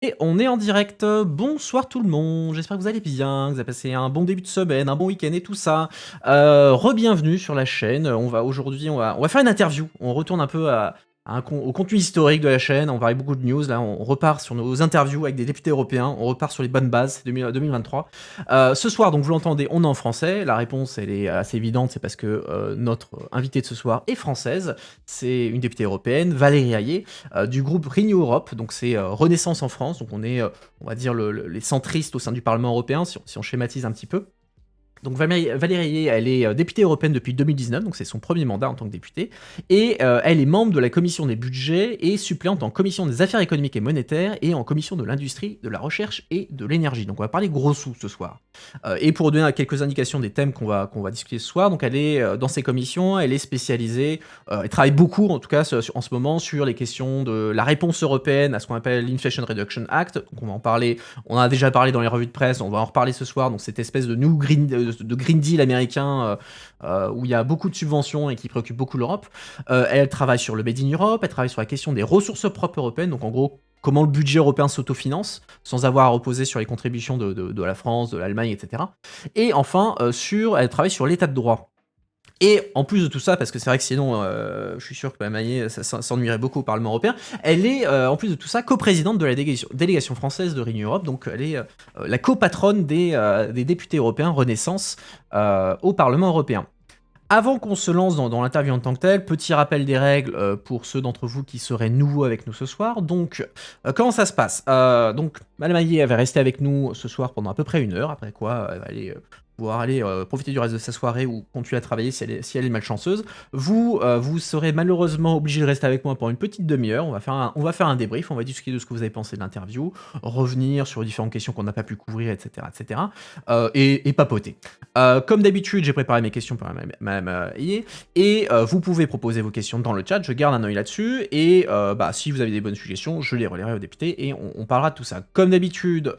Et on est en direct. Bonsoir tout le monde. J'espère que vous allez bien, que vous avez passé un bon début de semaine, un bon week-end et tout ça. Re-bienvenue sur la chaîne. On va faire une interview. On retourne un peu au contenu historique de la chaîne. On va parler beaucoup de news. Là, on repart sur nos interviews avec des députés européens. On repart sur les bonnes bases 2023. Ce soir, donc vous l'entendez, on est en français. La réponse, elle est assez évidente. C'est parce que notre invitée de ce soir est française. C'est une députée européenne, Valérie Hayé, du groupe Renew Europe, donc c'est Renaissance en France, donc on est, on va dire, les centristes au sein du Parlement européen, si on schématise un petit peu. Donc Valérie Ayé, elle est députée européenne depuis 2019, donc c'est son premier mandat en tant que députée, et elle est membre de la commission des budgets et suppléante en commission des affaires économiques et monétaires et en commission de l'industrie, de la recherche et de l'énergie. Donc on va parler gros sous ce soir. Et pour donner quelques indications des thèmes qu'on va discuter ce soir, donc elle est dans ces commissions, elle est spécialisée, elle travaille beaucoup en tout cas en ce moment sur les questions de la réponse européenne à ce qu'on appelle l'Inflation Reduction Act. Donc on va en parler, on en a déjà parlé dans les revues de presse, on va en reparler ce soir. Donc cette espèce de New Green, de Green Deal américain où il y a beaucoup de subventions et qui préoccupe beaucoup l'Europe. Elle travaille sur le Made in Europe, elle travaille sur la question des ressources propres européennes, donc en gros comment le budget européen s'autofinance sans avoir à reposer sur les contributions de la France, de l'Allemagne, etc. Et enfin, elle travaille sur l'état de droit. Et en plus de tout ça, parce que c'est vrai que sinon, je suis sûr que Maïe, ça s'ennuierait beaucoup au Parlement européen, elle est, en plus de tout ça, coprésidente de la délégation française de Renew Europe, donc elle est la copatronne des députés européens Renaissance au Parlement européen. Avant qu'on se lance dans l'interview en tant que telle, petit rappel des règles pour ceux d'entre vous qui seraient nouveaux avec nous ce soir. Donc, comment ça se passe Donc, Madame Aguier, elle va rester avec nous ce soir pendant à peu près 1 heure, après quoi elle va aller pouvoir aller profiter du reste de sa soirée ou continuer à travailler si elle est malchanceuse. Vous serez malheureusement obligé de rester avec moi pendant une petite demi-heure. On va faire un débrief, on va discuter de ce que vous avez pensé de l'interview, revenir sur les différentes questions qu'on n'a pas pu couvrir, etc. etc. Et papoter. Comme d'habitude, j'ai préparé mes questions pour Madame Ayé, et vous pouvez proposer vos questions dans le chat, je garde un œil là-dessus, et si vous avez des bonnes suggestions, je les relayerai aux députés, et on parlera de tout ça. Comme d'habitude,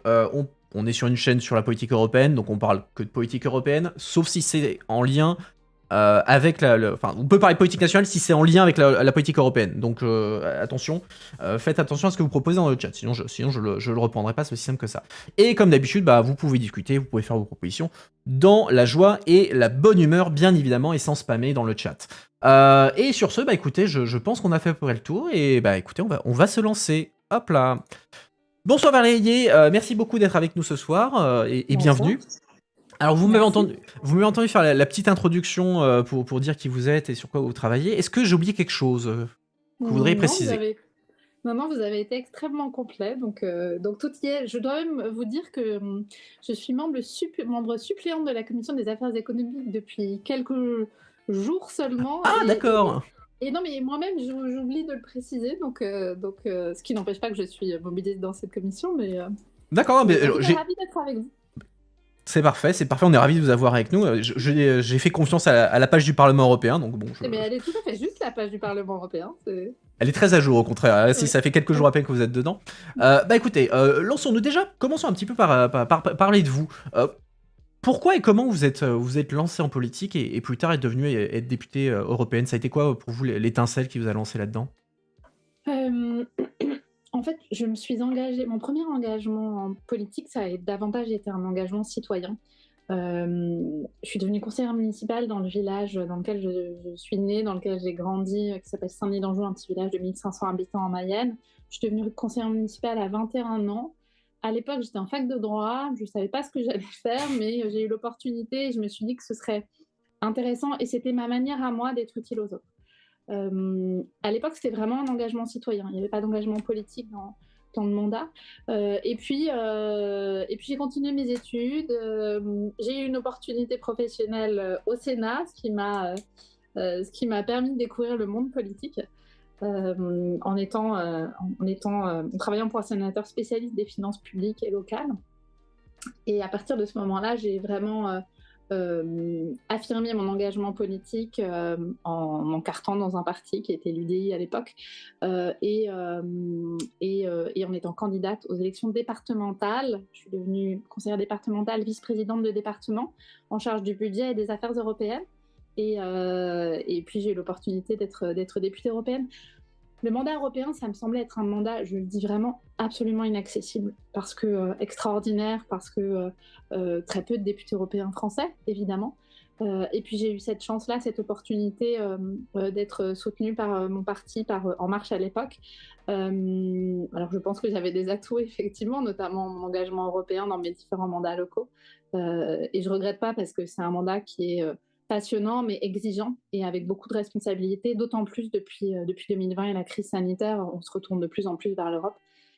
on est sur une chaîne sur la politique européenne, donc on parle que de politique européenne, sauf si c'est en lien avec enfin, on peut parler de politique nationale si c'est en lien avec la politique européenne. Donc attention, faites attention à ce que vous proposez dans le chat, sinon je le reprendrai pas, c'est aussi simple que ça. Et comme d'habitude, vous pouvez discuter, vous pouvez faire vos propositions dans la joie et la bonne humeur, bien évidemment, et sans spammer dans le chat. Et sur ce, écoutez, je pense qu'on a fait à peu près le tour, et écoutez, on va se lancer. Hop là. Bonsoir Valérie, merci beaucoup d'être avec nous ce soir, et Bonsoir, bienvenue. Alors merci. vous m'avez entendu faire la petite introduction pour dire qui vous êtes et sur quoi vous travaillez. Est-ce que j'ai oublié quelque chose que vous voudriez Non, préciser? vous avez été extrêmement complet, donc tout y est. Je dois même vous dire que je suis membre suppléante de la commission des affaires économiques depuis quelques jours seulement, Ah d'accord. et non, mais moi-même, j'oublie de le préciser, ce qui n'empêche pas que je suis mobilisée dans cette commission, D'accord, mais mais en tout cas, ravie d'être avec vous. c'est parfait, on est ravis de vous avoir avec nous. J'ai fait confiance à la page du Parlement européen, donc bon, Mais elle est tout à fait juste, la page du Parlement européen. elle est très à jour au contraire, si Ouais. ça fait quelques jours à peine que vous êtes dedans. Écoutez, lançons-nous déjà, commençons un petit peu par parler de vous. Pourquoi et comment vous êtes lancé en politique et plus tard être députée européenne? Ça a été quoi pour vous l'étincelle qui vous a lancé là-dedans? Hem, En fait, je me suis engagée mon premier engagement en politique, ça a davantage été un engagement citoyen. Je suis devenue conseillère municipale dans le village dans lequel je suis née, dans lequel j'ai grandi, qui s'appelle Saint-Denis-d'Anjou, un petit village de 1 500 habitants en Mayenne. Je suis devenue conseillère municipale à 21 ans. À l'époque, j'étais en fac de droit, je ne savais pas ce que j'allais faire, mais j'ai eu l'opportunité et je me suis dit que ce serait intéressant et c'était ma manière à moi d'être utile aux autres. À l'époque, c'était vraiment un engagement citoyen. Il n'y avait pas d'engagement politique dans le mandat. Et puis j'ai continué mes études. J'ai eu une opportunité professionnelle au Sénat, ce qui m'a permis de découvrir le monde politique. En travaillant pour un sénateur spécialiste des finances publiques et locales. Et à partir de ce moment-là, j'ai vraiment affirmé mon engagement politique en m'encartant dans un parti qui était l'UDI à l'époque et en étant candidate aux élections départementales. Je suis devenue conseillère départementale, vice-présidente de département en charge du budget et des affaires européennes. Et puis j'ai eu l'opportunité d'être députée européenne. Le mandat européen, ça me semblait être un mandat, je le dis vraiment, absolument inaccessible, parce que extraordinaire, parce que très peu de députés européens français, évidemment. Et puis j'ai eu cette chance-là, cette opportunité d'être soutenue par mon parti, par En Marche à l'époque. Alors je pense que j'avais des atouts, effectivement, notamment mon engagement européen dans mes différents mandats locaux. Et je regrette pas parce que c'est un mandat qui est passionnant mais exigeant et avec beaucoup de responsabilités, d'autant plus depuis 2020 et la crise sanitaire, on se retourne de plus en plus vers l'Europe,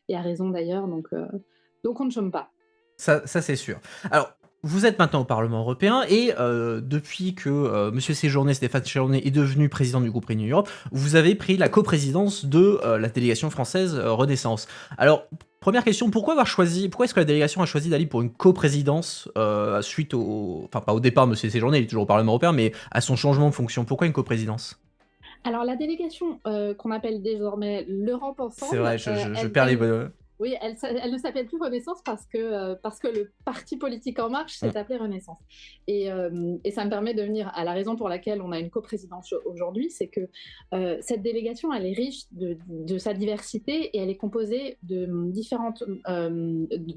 et à raison d'ailleurs, donc on ne chôme pas. Ça c'est sûr. Alors, vous êtes maintenant au Parlement européen et depuis que Monsieur Séjourné, Stéphane Séjourné est devenu président du groupe Renew Europe, vous avez pris la coprésidence de la délégation française Renaissance. Alors, première question, pourquoi est-ce que la délégation a choisi d'aller pour une coprésidence suite enfin pas au départ de Monsieur Séjourné, il est toujours au Parlement européen, mais à son changement de fonction? Pourquoi une coprésidence? Alors la délégation qu'on appelle désormais l'Europe C'est ensemble, vrai, je perds les bonnes. oui, elle ne s'appelle plus Renaissance parce que le parti politique En Marche s'est appelé Renaissance. Et ça me permet de venir à la raison pour laquelle on a une coprésidence aujourd'hui, c'est que cette délégation, elle est riche de sa diversité et elle est composée de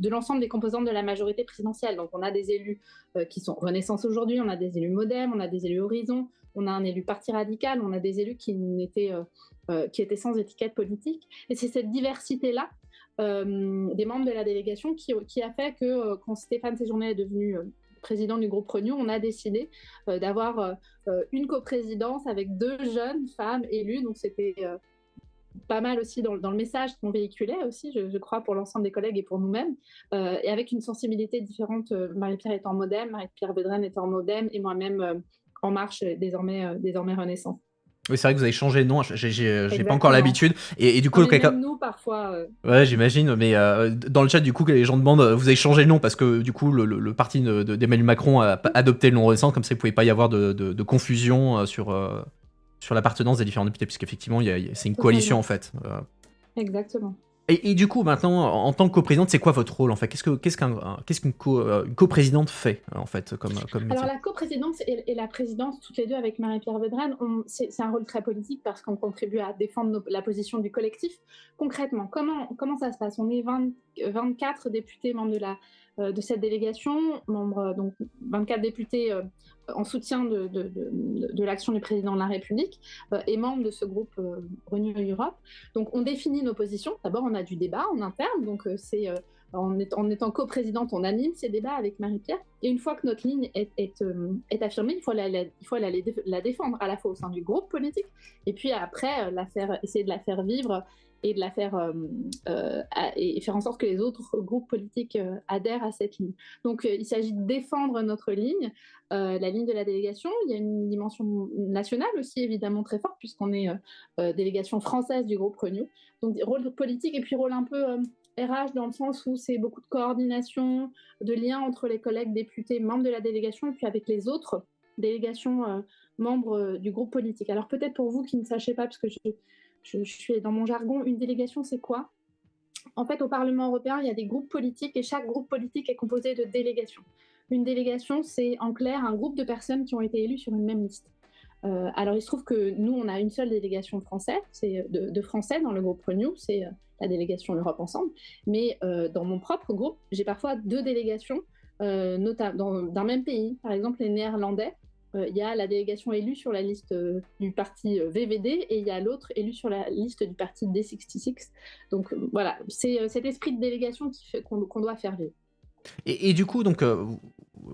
l'ensemble des composantes de la majorité présidentielle. Donc on a des élus qui sont Renaissance aujourd'hui, on a des élus Modem, on a des élus Horizon, on a un élu Parti radical, on a des élus qui étaient sans étiquette politique. Et c'est cette diversité-là des membres de la délégation qui a fait que quand Stéphane Séjourné est devenu président du groupe Renew, on a décidé d'avoir une coprésidence avec 2 jeunes femmes élues. Donc c'était pas mal aussi dans le message qu'on véhiculait aussi, je crois, pour l'ensemble des collègues et pour nous-mêmes, et avec une sensibilité différente, Marie-Pierre étant Modem, Marie-Pierre Vedrenne étant Modem, et moi-même En Marche, désormais Renaissance. Oui, c'est vrai que vous avez changé de nom, j'ai pas encore Exactement. l'habitude. Et du On coup, est quelqu'un. même nous parfois. Ouais, j'imagine, mais dans le chat, du coup, que les gens demandent, vous avez changé de nom parce que du coup, le parti d'Emmanuel Macron a adopté le nom récent, comme ça, il pouvait pas y avoir de confusion sur l'appartenance des différents députés, puisqu'effectivement, c'est une coalition en Totalement. fait. Exactement. Et du coup, maintenant, en tant que coprésidente, c'est quoi votre rôle en fait? Qu'est-ce qu'une coprésidente fait en fait comme Alors métier? la coprésidence et la présidence, toutes les deux avec Marie-Pierre Vedrenne, c'est un rôle très politique parce qu'on contribue à défendre la position du collectif. Concrètement, comment ça se passe? On est 24 députés membres de cette délégation, donc 24 députés en soutien de l'action du président de la République et membres de ce groupe Renew Europe. Donc on définit nos positions. D'abord, on a du débat en interne, donc en étant coprésidente, on anime ces débats avec Marie-Pierre. Et une fois que notre ligne est affirmée, il faut la défendre à la fois au sein du groupe politique et puis après essayer de la faire vivre et de la et faire en sorte que les autres groupes politiques adhèrent à cette ligne. Donc il s'agit de défendre notre ligne, la ligne de la délégation. Il y a une dimension nationale aussi évidemment très forte puisqu'on est délégation française du groupe Renew. Donc rôle politique et puis rôle un peu RH dans le sens où c'est beaucoup de coordination, de liens entre les collègues députés, membres de la délégation et puis avec les autres délégations membres du groupe politique. Alors peut-être pour vous qui ne sachez pas, parce que je suis dans mon jargon, une délégation c'est quoi? En fait, au Parlement européen, il y a des groupes politiques et chaque groupe politique est composé de délégations. Une délégation, c'est en clair un groupe de personnes qui ont été élues sur une même liste. Alors, il se trouve que nous, on a une seule délégation française, c'est de Français dans le groupe Renew, c'est la délégation Europe Ensemble. Mais dans mon propre groupe, j'ai parfois 2 délégations, d'un même pays. Par exemple, les Néerlandais, il y a la délégation élue sur la liste du parti VVD et il y a l'autre élu sur la liste du parti D66. Donc voilà, c'est cet esprit de délégation qu'on doit faire vivre. Et du coup, donc,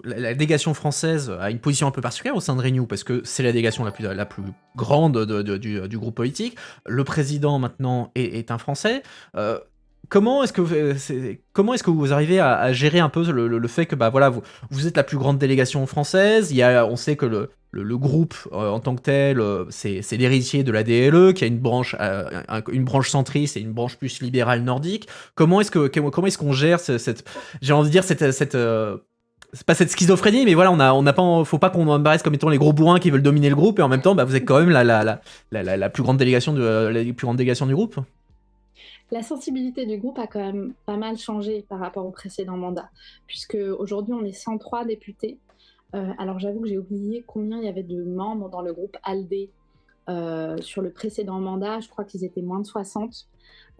la délégation française a une position un peu particulière au sein de Renew, parce que c'est la délégation la plus grande du groupe politique. Le président, maintenant, est un Français. Comment est-ce que vous arrivez à gérer un peu le fait que bah, voilà, vous êtes la plus grande délégation française, on sait que le groupe en tant que tel, c'est l'héritier de la DLE, qui a une branche centriste et une branche plus libérale nordique. Comment est-ce qu'on gère j'ai envie de dire c'est pas cette schizophrénie, mais voilà, on n'a pas, faut pas qu'on apparaisse comme étant les gros bourrins qui veulent dominer le groupe, et en même temps, bah, vous êtes quand même la plus grande délégation du groupe. La sensibilité du groupe a quand même pas mal changé par rapport au précédent mandat, puisque aujourd'hui on est 103 députés. Alors j'avoue que j'ai oublié combien il y avait de membres dans le groupe ALDE Sur le précédent mandat, je crois qu'ils étaient moins de 60.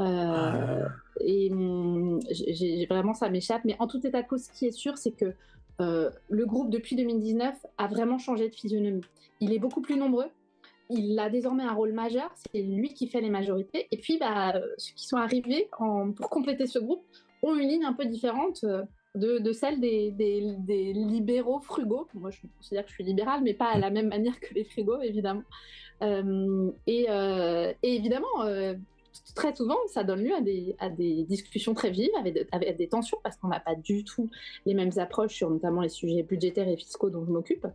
Euh, et vraiment, ça m'échappe. Mais en tout état de cause, ce qui est sûr, c'est que le groupe, depuis 2019, a vraiment changé de physionomie. Il est beaucoup plus nombreux. Il a désormais un rôle majeur. C'est lui qui fait les majorités. Et puis, ceux qui sont arrivés pour compléter ce groupe ont une ligne un peu différente de celle des libéraux frugaux. Moi, je considère que je suis libérale, mais pas à la même manière que les frugaux, évidemment. Et évidemment, très souvent, ça donne lieu à des discussions très vives, avec des tensions, parce qu'on n'a pas du tout les mêmes approches sur notamment les sujets budgétaires et fiscaux dont je m'occupe.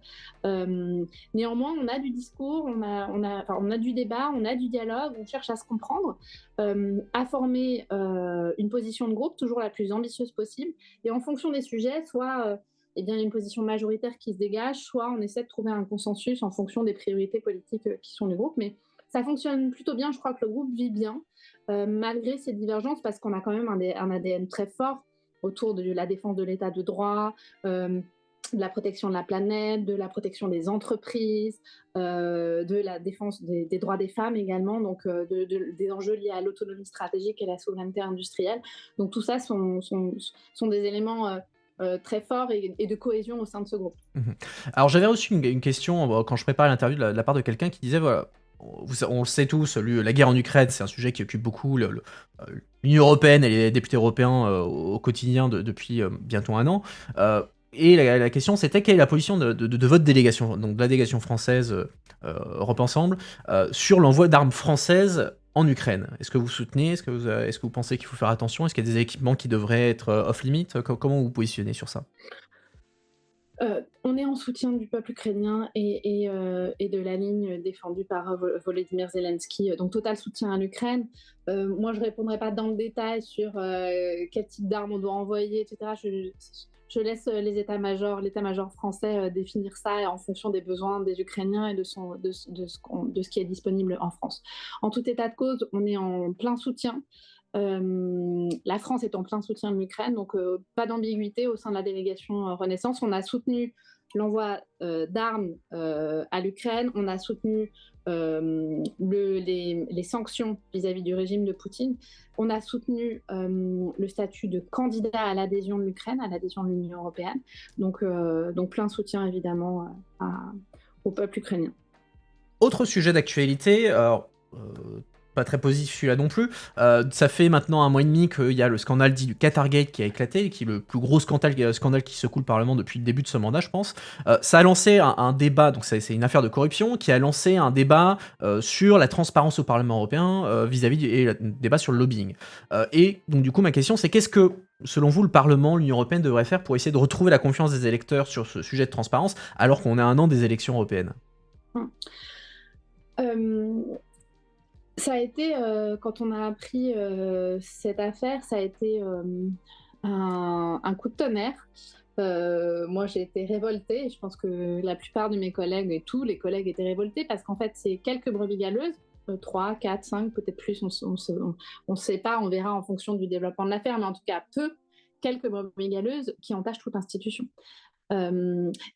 Néanmoins, on a du discours, on a du débat, on a du dialogue, on cherche à se comprendre, à former une position de groupe toujours la plus ambitieuse possible, et en fonction des sujets, soit eh bien, il y a une position majoritaire qui se dégage, soit on essaie de trouver un consensus en fonction des priorités politiques qui sont du groupe. Mais ça fonctionne plutôt bien, je crois que le groupe vit bien, malgré ces divergences, parce qu'on a quand même un ADN très fort autour de la défense de l'état de droit, de la protection de la planète, de la protection des entreprises, de la défense des droits des femmes également, donc des enjeux liés à l'autonomie stratégique et la souveraineté industrielle. Donc tout ça sont des éléments très forts et de cohésion au sein de ce groupe. Alors j'avais reçu une question quand je préparais l'interview de la part de quelqu'un qui disait voilà, on le sait tous, la guerre en Ukraine, c'est un sujet qui occupe beaucoup l'Union européenne et les députés européens au quotidien depuis bientôt un an. Et la question c'était quelle est la position de votre délégation, donc de la délégation française Europe Ensemble, sur l'envoi d'armes françaises en Ukraine. Est-ce que vous soutenez? Est-ce que vous pensez qu'il faut faire attention? Est-ce qu'il y a des équipements qui devraient être off-limit? Comment vous vous positionnez sur ça? On est en soutien du peuple ukrainien et de la ligne défendue par Volodymyr Zelensky, donc total soutien à l'Ukraine. Moi, je ne répondrai pas dans le détail sur quel type d'armes on doit envoyer, etc. Je laisse l'état-major français définir ça en fonction des besoins des Ukrainiens et de ce qui est disponible en France. En tout état de cause, on est en plein soutien. La France est en plein soutien de l'Ukraine, donc pas d'ambiguïté au sein de la délégation Renaissance. On a soutenu l'envoi d'armes à l'Ukraine, on a soutenu les sanctions vis-à-vis du régime de Poutine, on a soutenu le statut de candidat à l'adhésion de l'Ukraine, à l'adhésion de l'Union européenne, donc plein soutien évidemment au peuple ukrainien. Autre sujet d'actualité, alors pas très positif celui-là non plus, ça fait maintenant 1 mois et demi qu'il y a le scandale dit du Qatargate qui a éclaté, qui est le plus gros scandale qui secoue le Parlement depuis le début de ce mandat, je pense. Ça a lancé un débat, donc c'est une affaire de corruption, qui a lancé un débat sur la transparence au Parlement européen vis-à-vis et un débat sur le lobbying. Et donc du coup ma question c'est qu'est-ce que selon vous, le Parlement, l'Union européenne devrait faire pour essayer de retrouver la confiance des électeurs sur ce sujet de transparence, alors qu'on est à 1 an des élections européennes? Ça a été, quand on a appris cette affaire, ça a été un coup de tonnerre. Moi, j'ai été révoltée, et je pense que la plupart de mes collègues et tous les collègues étaient révoltés, parce qu'en fait, c'est quelques brebis galeuses, 3, 4, 5, peut-être plus, on ne sait pas, on verra en fonction du développement de l'affaire, mais en tout cas, quelques brebis galeuses qui entachent toute institution. Et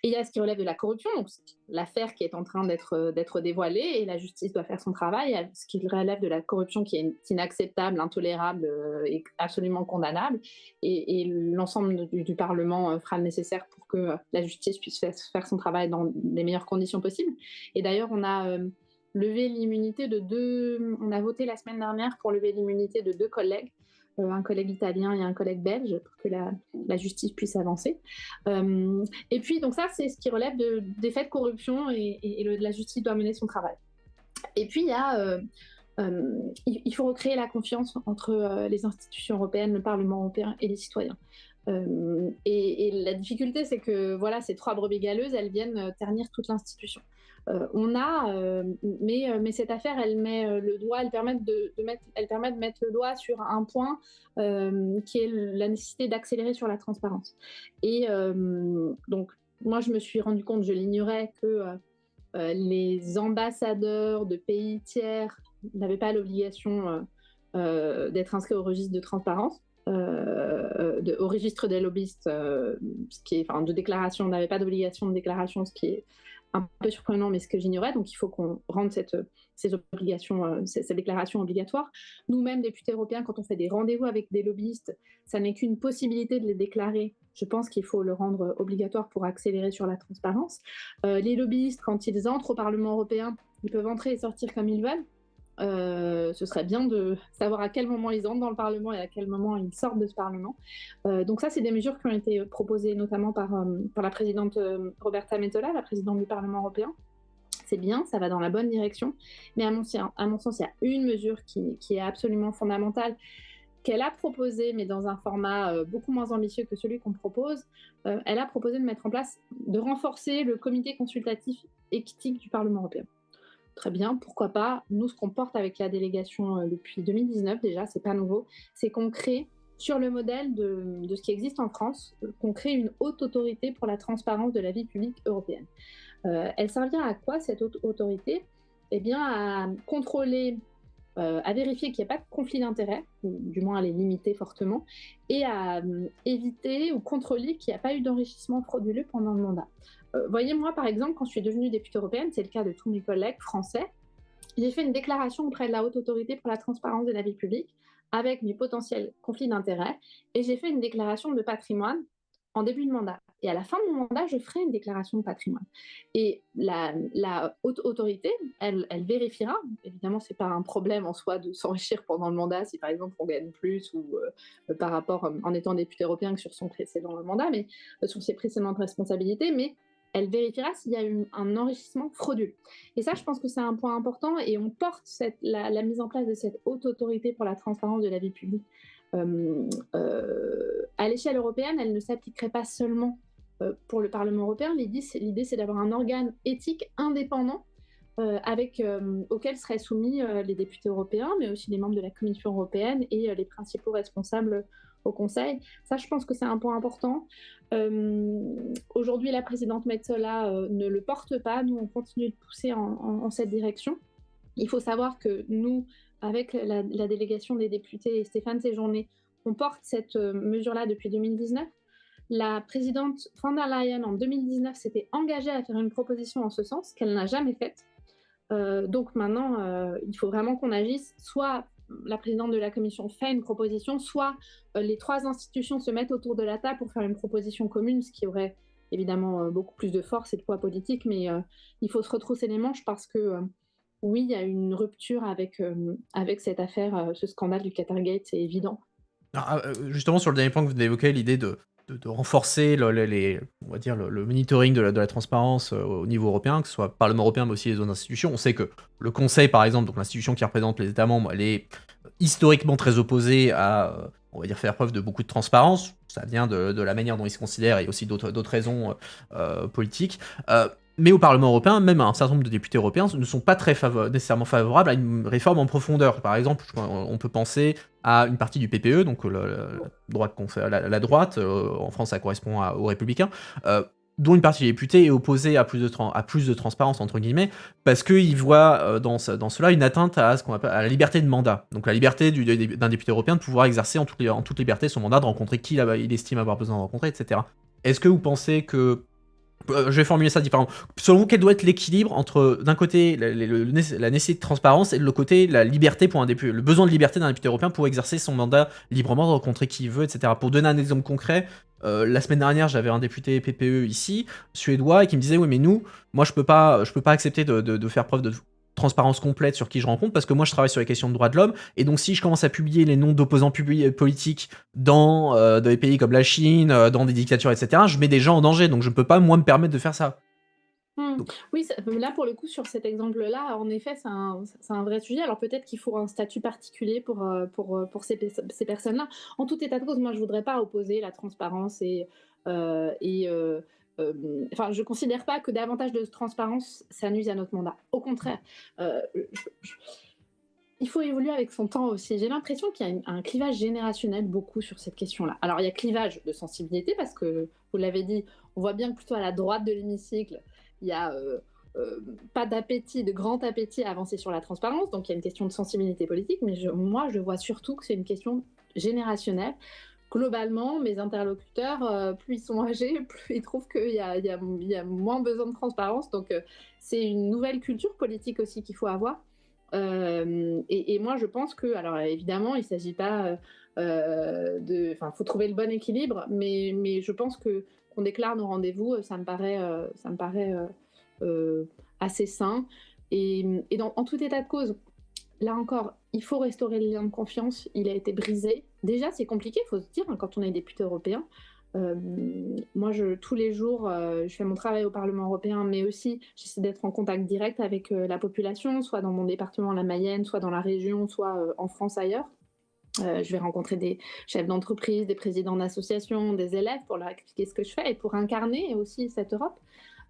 il y a ce qui relève de la corruption, donc l'affaire qui est en train d'être dévoilée, et la justice doit faire son travail. Il y a ce qui relève de la corruption qui est inacceptable, intolérable et absolument condamnable. Et l'ensemble du Parlement fera le nécessaire pour que la justice puisse faire son travail dans les meilleures conditions possibles. Et d'ailleurs, on a levé l'immunité on a voté la semaine dernière pour lever l'immunité de 2 collègues, un collègue italien et un collègue belge, pour que la justice puisse avancer. Et puis, donc ça, c'est ce qui relève des faits de corruption, et la justice doit mener son travail. Et puis, il faut recréer la confiance entre les institutions européennes, le Parlement européen et les citoyens. Et la difficulté, c'est que voilà, ces 3 brebis galeuses, elles viennent ternir toute l'institution. Mais cette affaire, elle met le doigt, elle permet de mettre le doigt sur un point qui est la nécessité d'accélérer sur la transparence. Et donc, moi, je me suis rendu compte, je l'ignorais, que les ambassadeurs de pays tiers n'avaient pas l'obligation d'être inscrits au registre de transparence. Au registre des lobbyistes, de déclaration, on n'avait pas d'obligation de déclaration, ce qui est un peu surprenant, mais ce que j'ignorais. Donc il faut qu'on rende ces obligations, cette déclaration obligatoire. Nous-mêmes, députés européens, quand on fait des rendez-vous avec des lobbyistes, ça n'est qu'une possibilité de les déclarer. Je pense qu'il faut le rendre obligatoire pour accélérer sur la transparence. Les lobbyistes, quand ils entrent au Parlement européen, ils peuvent entrer et sortir comme ils veulent. Ce serait bien de savoir à quel moment ils entrent dans le Parlement et à quel moment ils sortent de ce Parlement. Donc ça, c'est des mesures qui ont été proposées notamment par la présidente Roberta Metsola, la présidente du Parlement européen. C'est bien, ça va dans la bonne direction. Mais à mon sens, il y a une mesure qui est absolument fondamentale, qu'elle a proposée, mais dans un format beaucoup moins ambitieux que celui qu'on propose. Elle a proposé de mettre en place, de renforcer le comité consultatif éthique du Parlement européen. Très bien, pourquoi pas. Nous, ce qu'on porte avec la délégation depuis 2019 déjà, c'est pas nouveau, c'est qu'on crée, sur le modèle de ce qui existe en France, qu'on crée une haute autorité pour la transparence de la vie publique européenne. Elle servira à quoi, cette haute autorité? Eh bien, à contrôler, à vérifier qu'il n'y a pas de conflit d'intérêts, ou du moins à les limiter fortement, et à éviter ou contrôler qu'il n'y a pas eu d'enrichissement frauduleux pendant le mandat. Voyez, moi, par exemple, quand je suis devenue députée européenne, c'est le cas de tous mes collègues français, j'ai fait une déclaration auprès de la Haute Autorité pour la transparence de la vie publique avec mes potentiels conflits d'intérêts, et j'ai fait une déclaration de patrimoine en début de mandat. Et à la fin de mon mandat, je ferai une déclaration de patrimoine. Et la haute autorité, elle vérifiera. Évidemment, ce n'est pas un problème en soi de s'enrichir pendant le mandat si, par exemple, on gagne plus ou par rapport en étant député européen que sur son précédent mandat, mais sur ses précédentes responsabilités. Mais elle vérifiera s'il y a eu un enrichissement frauduleux. Et ça, je pense que c'est un point important, et on porte la mise en place de cette haute autorité pour la transparence de la vie publique. À l'échelle européenne, elle ne s'appliquerait pas seulement pour le Parlement européen. L'idée, c'est d'avoir un organe éthique indépendant auquel seraient soumis les députés européens, mais aussi les membres de la Commission européenne et les principaux responsables au Conseil. Ça, je pense que c'est un point important. Aujourd'hui, la présidente Metsola ne le porte pas. Nous, on continue de pousser en cette direction. Il faut savoir que nous, avec la délégation des députés et Stéphane Séjourné, on porte cette mesure-là depuis 2019. La présidente von der Leyen, en 2019, s'était engagée à faire une proposition en ce sens, qu'elle n'a jamais faite. Donc maintenant, il faut vraiment qu'on agisse. Soit la présidente de la Commission fait une proposition, soit les trois institutions se mettent autour de la table pour faire une proposition commune, ce qui aurait évidemment beaucoup plus de force et de poids politique, mais il faut se retrousser les manches parce que oui, il y a une rupture avec cette affaire, ce scandale du Qatargate, c'est évident. Justement, sur le dernier point que vous évoquez, l'idée de renforcer on va dire le monitoring de la transparence au niveau européen, que ce soit le Parlement européen, mais aussi les autres institutions. On sait que le Conseil, par exemple, donc l'institution qui représente les États membres, elle est historiquement très opposée à, on va dire, faire preuve de beaucoup de transparence. Ça vient de la manière dont ils se considèrent et aussi d'autres raisons politiques. Mais au Parlement européen, même un certain nombre de députés européens ne sont pas très nécessairement favorables à une réforme en profondeur. Par exemple, on peut penser à une partie du PPE, donc la droite, en France ça correspond aux Républicains, dont une partie des députés est opposée à plus de transparence, entre guillemets, parce qu'ils voient dans cela une atteinte à ce qu'on appelle à la liberté de mandat. Donc la liberté d'un député européen de pouvoir exercer en toute liberté son mandat, de rencontrer qui il estime avoir besoin de rencontrer, etc. Est-ce que vous pensez que... Je vais formuler ça différemment. Selon vous, quel doit être l'équilibre entre, d'un côté, la nécessité de transparence et de l'autre côté, la liberté pour un député, le besoin de liberté d'un député européen pour exercer son mandat librement, de rencontrer qui il veut, etc. Pour donner un exemple concret, la semaine dernière, j'avais un député PPE ici, suédois, et qui me disait, oui, mais moi, je peux pas accepter de faire preuve de transparence complète sur qui je rencontre, parce que moi je travaille sur les questions de droits de l'homme, et donc si je commence à publier les noms d'opposants politiques dans des pays comme la Chine, dans des dictatures, etc., je mets des gens en danger, donc je ne peux pas moi me permettre de faire ça. Oui, là pour le coup sur cet exemple-là, en effet, c'est un vrai sujet. Alors peut-être qu'il faut un statut particulier pour ces personnes-là. En tout état de cause, moi je voudrais pas opposer la transparence enfin, je considère pas que davantage de transparence, ça nuise à notre mandat. Au contraire, il faut évoluer avec son temps aussi. J'ai l'impression qu'il y a un clivage générationnel beaucoup sur cette question-là. Alors, il y a clivage de sensibilité parce que, vous l'avez dit, on voit bien que plutôt à la droite de l'hémicycle, il y a pas d'appétit, de grand appétit à avancer sur la transparence. Donc, il y a une question de sensibilité politique, mais moi, je vois surtout que c'est une question générationnelle, globalement, mes interlocuteurs, plus ils sont âgés, plus ils trouvent qu'il y a moins besoin de transparence. Donc, c'est une nouvelle culture politique aussi qu'il faut avoir. Et moi, je pense que, alors évidemment, il ne s'agit pas enfin, faut trouver le bon équilibre, mais je pense que qu'on déclare nos rendez-vous, ça me paraît assez sain. Et en tout état de cause, là encore, il faut restaurer le lien de confiance. Il a été brisé. Déjà, c'est compliqué, il faut se dire, hein, quand on est député européen. Euh, Moi, tous les jours, je fais mon travail au Parlement européen, mais aussi j'essaie d'être en contact direct avec la population, soit dans mon département, la Mayenne, soit dans la région, soit en France ailleurs. Je vais rencontrer des chefs d'entreprise, des présidents d'associations, des élèves pour leur expliquer ce que je fais et pour incarner aussi cette Europe.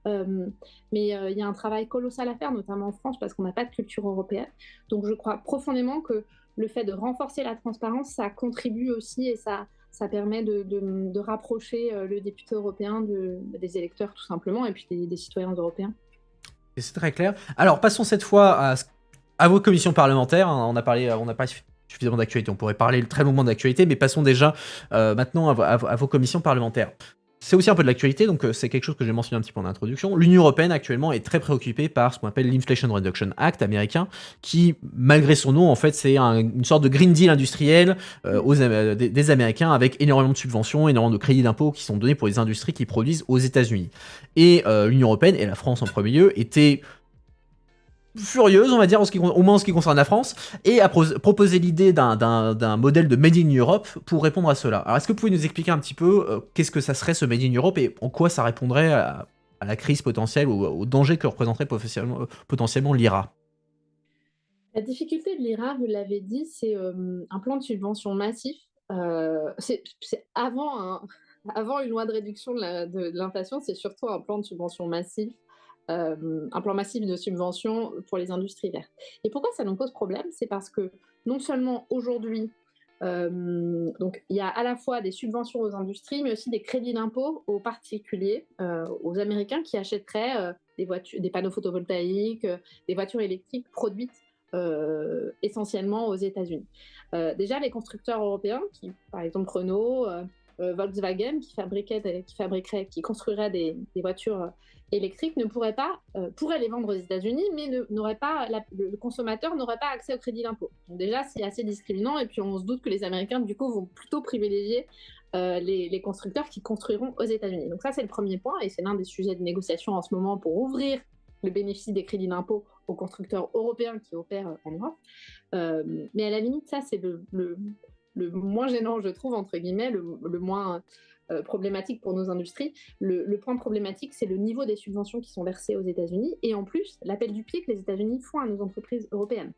Mais il y a un travail colossal à faire, notamment en France, parce qu'on n'a pas de culture européenne. Donc je crois profondément que le fait de renforcer la transparence, ça contribue aussi et ça permet de rapprocher le député européen des électeurs, tout simplement, et puis des citoyens européens. Et c'est très clair. Alors, passons cette fois à vos commissions parlementaires. Hein. On a parlé suffisamment d'actualité. On pourrait parler très longuement d'actualité, mais passons déjà maintenant à vos commissions parlementaires. C'est aussi un peu de l'actualité, donc c'est quelque chose que j'ai mentionné un petit peu en introduction. L'Union européenne actuellement est très préoccupée par ce qu'on appelle l'Inflation Reduction Act américain, qui, malgré son nom, en fait, c'est une sorte de Green Deal industriel des Américains, avec énormément de subventions, énormément de crédits d'impôt qui sont donnés pour les industries qui produisent aux États-Unis. Et l'Union européenne, et la France en premier lieu, étaient furieuse, on va dire, au moins en ce qui concerne la France, et a proposé l'idée d'un modèle de Made in Europe pour répondre à cela. Alors, est-ce que vous pouvez nous expliquer un petit peu qu'est-ce que ça serait ce Made in Europe et en quoi ça répondrait à la crise potentielle ou au danger que représenterait potentiellement l'IRA? La difficulté de l'IRA, vous l'avez dit, c'est un plan de subvention massif. C'est avant une loi de réduction de l'inflation, c'est surtout un plan de subvention massif, un plan massif de subvention pour les industries vertes. Et pourquoi ça nous pose problème? C'est parce que non seulement aujourd'hui, donc il y a à la fois des subventions aux industries, mais aussi des crédits d'impôt aux particuliers, aux Américains qui achèteraient des panneaux photovoltaïques, des voitures électriques produites essentiellement aux États-Unis. Déjà, les constructeurs européens, par exemple Renault, Volkswagen, qui construiraient des voitures électriques, pourraient les vendre aux États-Unis, mais le consommateur n'aurait pas accès au crédit d'impôt. Donc déjà, c'est assez discriminant, et puis on se doute que les Américains, du coup, vont plutôt privilégier les constructeurs qui construiront aux États-Unis. Donc ça, c'est le premier point, et c'est l'un des sujets de négociation en ce moment pour ouvrir le bénéfice des crédits d'impôt aux constructeurs européens qui opèrent en Europe. Mais à la limite, ça, c'est le moins gênant, je trouve, entre guillemets, le moins problématique pour nos industries. Le point problématique, c'est le niveau des subventions qui sont versées aux États-Unis et en plus, l'appel du pied que les États-Unis font à nos entreprises européennes.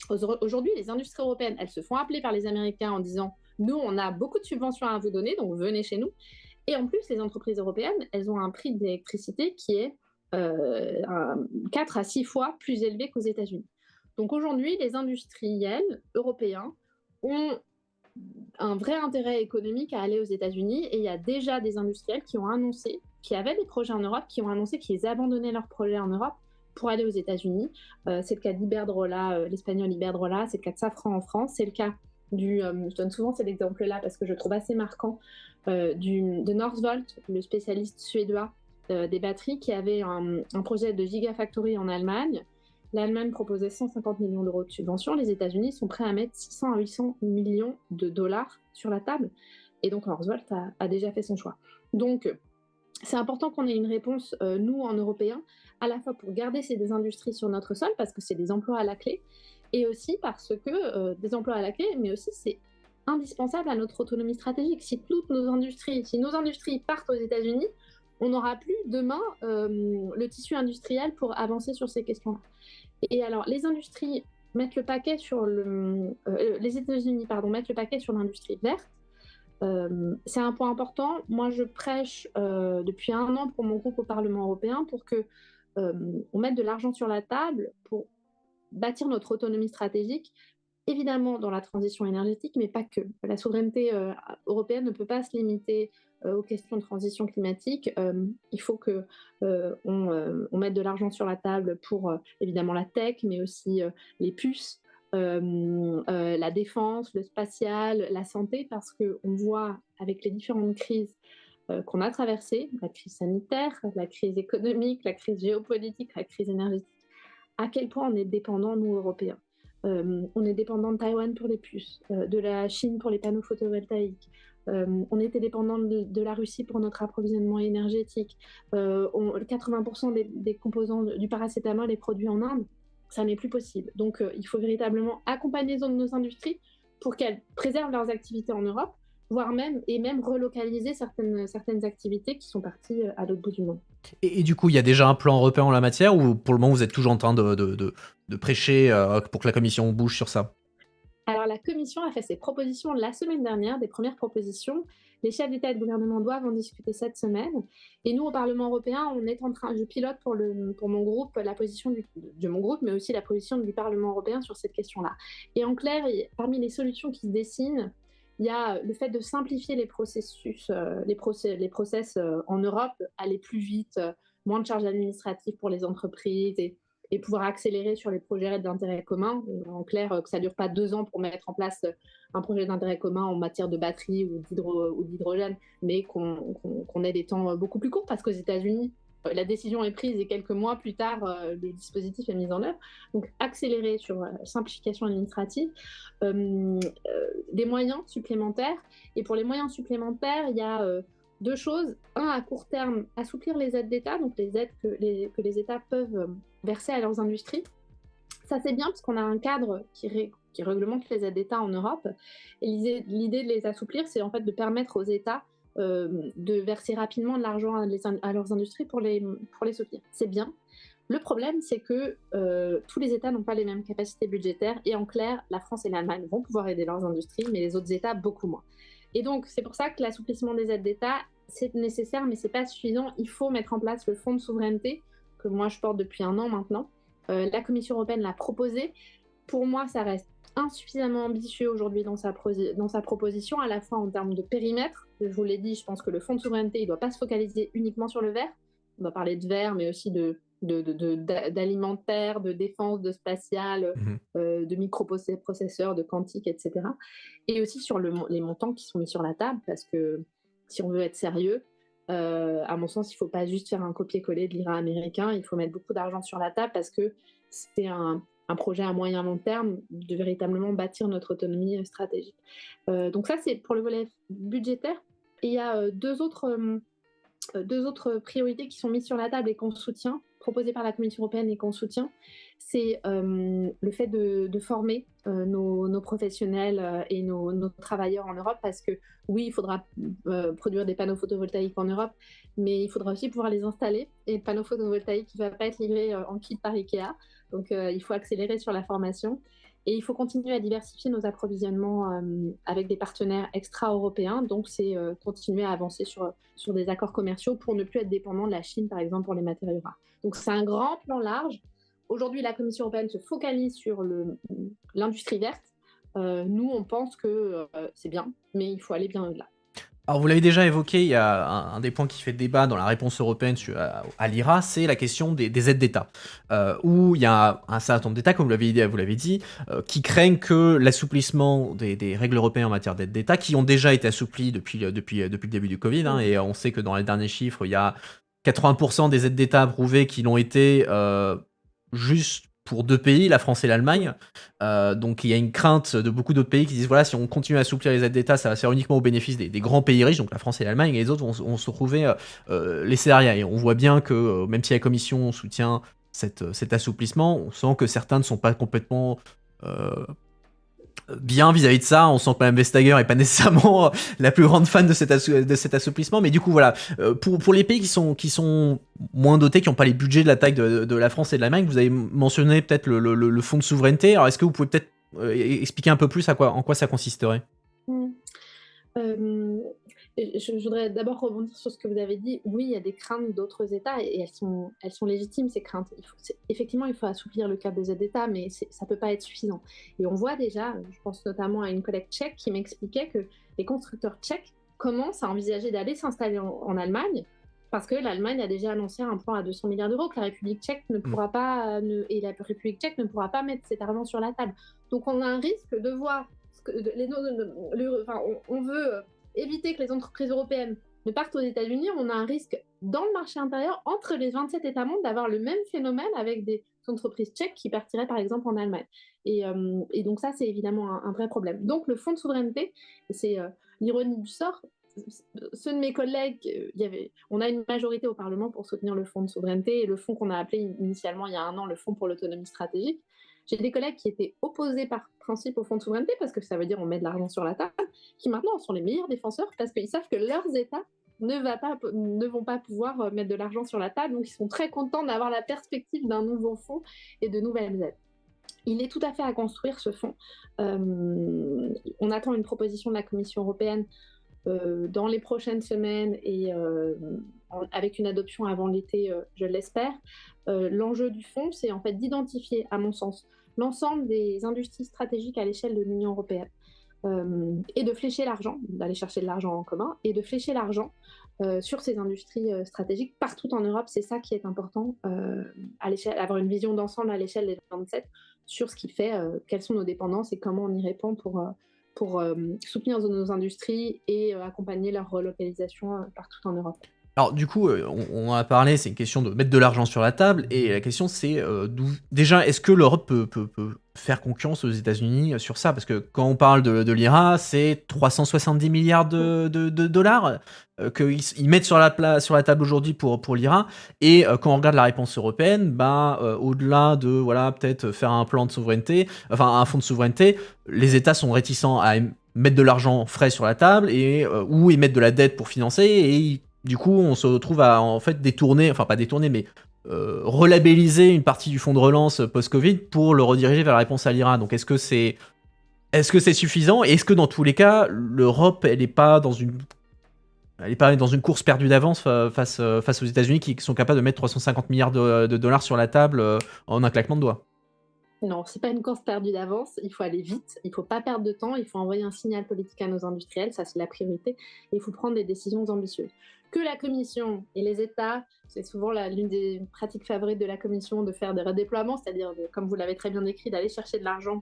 Aujourd'hui, les industries européennes, elles se font appeler par les Américains en disant « Nous, on a beaucoup de subventions à vous donner, donc venez chez nous ». Et en plus, les entreprises européennes, elles ont un prix de l'électricité qui est 4 à 6 fois plus élevé qu'aux États-Unis. Donc aujourd'hui, les industriels européens ont un vrai intérêt économique à aller aux États-Unis et il y a déjà des industriels qui ont annoncé, qui avaient des projets en Europe, qui ont annoncé qu'ils abandonnaient leurs projets en Europe pour aller aux États-Unis. C'est le cas d'Iberdrola, l'espagnol Iberdrola, c'est le cas de Safran en France, c'est le cas je donne souvent cet exemple-là parce que je trouve assez marquant, de Northvolt, le spécialiste suédois des batteries, qui avait un projet de Gigafactory en Allemagne. L'Allemagne proposait 150 millions d'euros de subventions. Les États-Unis sont prêts à mettre 600 à 800 millions de dollars sur la table. Et donc, Northvolt a déjà fait son choix. Donc, c'est important qu'on ait une réponse, nous, en Européens, à la fois pour garder ces industries sur notre sol, parce que c'est des emplois à la clé, et aussi parce que des emplois à la clé, mais aussi c'est indispensable à notre autonomie stratégique. Si nos industries partent aux États-Unis, on n'aura plus demain le tissu industriel pour avancer sur ces questions-là. Et alors, les industries mettent le paquet sur les États-Unis, mettent le paquet sur l'industrie verte. C'est un point important. Moi, je prêche depuis 1 an pour mon groupe au Parlement européen pour que on mette de l'argent sur la table pour bâtir notre autonomie stratégique, évidemment dans la transition énergétique, mais pas que. La souveraineté européenne ne peut pas se limiter aux questions de transition climatique. Il faut qu'on mette de l'argent sur la table pour évidemment la tech, mais aussi les puces, la défense, le spatial, la santé, parce qu'on voit avec les différentes crises qu'on a traversées, la crise sanitaire, la crise économique, la crise géopolitique, la crise énergétique, à quel point on est dépendant, nous, Européens. On est dépendant de Taïwan pour les puces, de la Chine pour les panneaux photovoltaïques. On était dépendant de la Russie pour notre approvisionnement énergétique. 80% des composants du paracétamol est produit en Inde. Ça n'est plus possible. Donc, il faut véritablement accompagner nos industries pour qu'elles préservent leurs activités en Europe, voire même relocaliser certaines activités qui sont parties à l'autre bout du monde. Et du coup, il y a déjà un plan européen en la matière ou pour le moment vous êtes toujours en train de prêcher pour que la Commission bouge sur ça? Alors, la Commission a fait ses propositions la semaine dernière, des premières propositions. Les chefs d'État et de gouvernement doivent en discuter cette semaine. Et nous, au Parlement européen, je pilote pour mon groupe la position de mon groupe, mais aussi la position du Parlement européen sur cette question-là. Et en clair, parmi les solutions qui se dessinent, il y a le fait de simplifier les processus, les process en Europe, aller plus vite, moins de charges administratives pour les entreprises et pouvoir accélérer sur les projets d'intérêt commun. En clair, que ça ne dure pas 2 ans pour mettre en place un projet d'intérêt commun en matière de batterie ou d'hydrogène, mais qu'on ait des temps beaucoup plus courts, parce qu'aux États-Unis, la décision est prise et quelques mois plus tard, le dispositif est mis en œuvre. Donc, accélérer sur simplification administrative, des moyens supplémentaires. Et pour les moyens supplémentaires, il y a 2 choses. Un, à court terme, assouplir les aides d'État, donc les aides que les États peuvent verser à leurs industries. Ça, c'est bien parce qu'on a un cadre qui réglemente les aides d'État en Europe. Et l'idée de les assouplir, c'est en fait de permettre aux États de verser rapidement de l'argent à leurs industries pour les soutenir. C'est bien. Le problème, c'est que tous les États n'ont pas les mêmes capacités budgétaires. Et en clair, la France et l'Allemagne vont pouvoir aider leurs industries, mais les autres États, beaucoup moins. Et donc, c'est pour ça que l'assouplissement des aides d'État, c'est nécessaire, mais ce n'est pas suffisant. Il faut mettre en place le fonds de souveraineté, que moi je porte depuis 1 an maintenant. La Commission européenne l'a proposé. Pour moi, ça reste insuffisamment ambitieux aujourd'hui dans sa proposition, à la fois en termes de périmètre. Je vous l'ai dit, je pense que le fonds de souveraineté, il ne doit pas se focaliser uniquement sur le vert. On doit parler de vert, mais aussi d'alimentaire, de défense, de spatial, de microprocesseurs, de quantique, etc. Et aussi sur les montants qui sont mis sur la table, parce que si on veut être sérieux, à mon sens, il ne faut pas juste faire un copier-coller de l'IRA américain, il faut mettre beaucoup d'argent sur la table parce que c'est un projet à moyen long terme de véritablement bâtir notre autonomie stratégique. Donc ça, c'est pour le volet budgétaire. Et il y a 2 autres priorités qui sont mises sur la table et qu'on soutient, proposées par la Commission européenne et qu'on soutient. C'est le fait de former nos professionnels et nos travailleurs en Europe, parce que oui, il faudra produire des panneaux photovoltaïques en Europe, mais il faudra aussi pouvoir les installer. Et le panneau photovoltaïque ne va pas être livré en kit par Ikea, donc il faut accélérer sur la formation. Et il faut continuer à diversifier nos approvisionnements avec des partenaires extra-européens. Donc, c'est continuer à avancer sur des accords commerciaux pour ne plus être dépendant de la Chine, par exemple, pour les matériaux rares. Donc, c'est un grand plan large. Aujourd'hui, la Commission européenne se focalise sur l'industrie verte. Nous, on pense que c'est bien, mais il faut aller bien au-delà. Alors vous l'avez déjà évoqué, il y a un des points qui fait débat dans la réponse européenne à l'IRA, c'est la question des aides d'État, où il y a un certain nombre d'États, comme vous l'avez dit, qui craignent que l'assouplissement des règles européennes en matière d'aide d'État, qui ont déjà été assouplies depuis le début du Covid, et on sait que dans les derniers chiffres, il y a 80% des aides d'État approuvées qui l'ont été juste pour 2 pays, la France et l'Allemagne. Donc il y a une crainte de beaucoup d'autres pays qui disent voilà, si on continue à assouplir les aides d'État, ça va se faire uniquement au bénéfice des grands pays riches, donc la France et l'Allemagne, et les autres vont se retrouver laissés derrière. Et on voit bien que même si la Commission soutient cet assouplissement, on sent que certains ne sont pas complètement bien vis-à-vis de ça. On sent que Mme Vestager est pas nécessairement la plus grande fan de cet assouplissement, mais du coup voilà, pour les pays qui sont moins dotés, qui n'ont pas les budgets de la taille de la France et de l'Allemagne, vous avez mentionné peut-être le fonds de souveraineté. Alors est-ce que vous pouvez peut-être expliquer un peu plus en quoi ça consisterait? Je voudrais d'abord rebondir sur ce que vous avez dit. Oui, il y a des craintes d'autres États et elles sont légitimes, ces craintes. Effectivement, il faut assouplir le cadre des aides d'État, mais ça ne peut pas être suffisant. Et on voit déjà, je pense notamment à une collègue tchèque qui m'expliquait que les constructeurs tchèques commencent à envisager d'aller s'installer en Allemagne parce que l'Allemagne a déjà annoncé un plan à 200 milliards d'euros que la République tchèque ne Mmh. pourra pas, et la République tchèque ne pourra pas mettre cet argent sur la table. Donc on a un risque de voir, enfin, on veut éviter que les entreprises européennes ne partent aux États-Unis, on a un risque dans le marché intérieur entre les 27 États membres d'avoir le même phénomène avec des entreprises tchèques qui partiraient par exemple en Allemagne. Et donc ça, c'est évidemment un vrai problème. Donc le fonds de souveraineté, c'est l'ironie du sort, ceux de mes collègues, on a une majorité au Parlement pour soutenir le fonds de souveraineté et le fonds qu'on a appelé initialement il y a 1 an le fonds pour l'autonomie stratégique. J'ai des collègues qui étaient opposés par principe au fonds de souveraineté parce que ça veut dire on met de l'argent sur la table, qui maintenant sont les meilleurs défenseurs parce qu'ils savent que leurs États ne vont pas pouvoir mettre de l'argent sur la table, donc ils sont très contents d'avoir la perspective d'un nouveau fonds et de nouvelles aides. Il est tout à fait à construire ce fonds. On attend une proposition de la Commission européenne dans les prochaines semaines et avec une adoption avant l'été, je l'espère. L'enjeu du fonds, c'est en fait d'identifier, à mon sens, l'ensemble des industries stratégiques à l'échelle de l'Union européenne et de flécher l'argent, d'aller chercher de l'argent en commun et de flécher l'argent sur ces industries stratégiques partout en Europe. C'est ça qui est important, avoir une vision d'ensemble à l'échelle des 27 sur ce qui fait, quelles sont nos dépendances et comment on y répond pour soutenir nos industries et accompagner leur relocalisation partout en Europe. Alors du coup, on en a parlé, c'est une question de mettre de l'argent sur la table et la question c'est, d'où déjà, est-ce que l'Europe peut faire concurrence aux États-Unis, sur ça? Parce que quand on parle de l'IRA, c'est 370 milliards de dollars, qu'ils mettent sur la table aujourd'hui pour l'IRA et quand on regarde la réponse européenne, ben, au-delà de, voilà, peut-être faire un plan de souveraineté, enfin un fonds de souveraineté, les États sont réticents à mettre de l'argent frais sur la table et ou émettre de la dette pour financer et du coup, on se retrouve à en fait détourner, enfin pas détourner, mais relabelliser une partie du fonds de relance post-Covid pour le rediriger vers la réponse à l'IRA. Donc est-ce que c'est suffisant? Et est-ce que dans tous les cas, l'Europe, elle est pas dans une course perdue d'avance face aux États-Unis qui sont capables de mettre 350 milliards de dollars sur la table en un claquement de doigts? Non, c'est pas une course perdue d'avance, il faut aller vite, il faut pas perdre de temps, il faut envoyer un signal politique à nos industriels, ça c'est la priorité, et il faut prendre des décisions ambitieuses. Que la Commission et les États, c'est souvent l'une des pratiques favorites de la Commission de faire des redéploiements, c'est-à-dire, comme vous l'avez très bien décrit, d'aller chercher de l'argent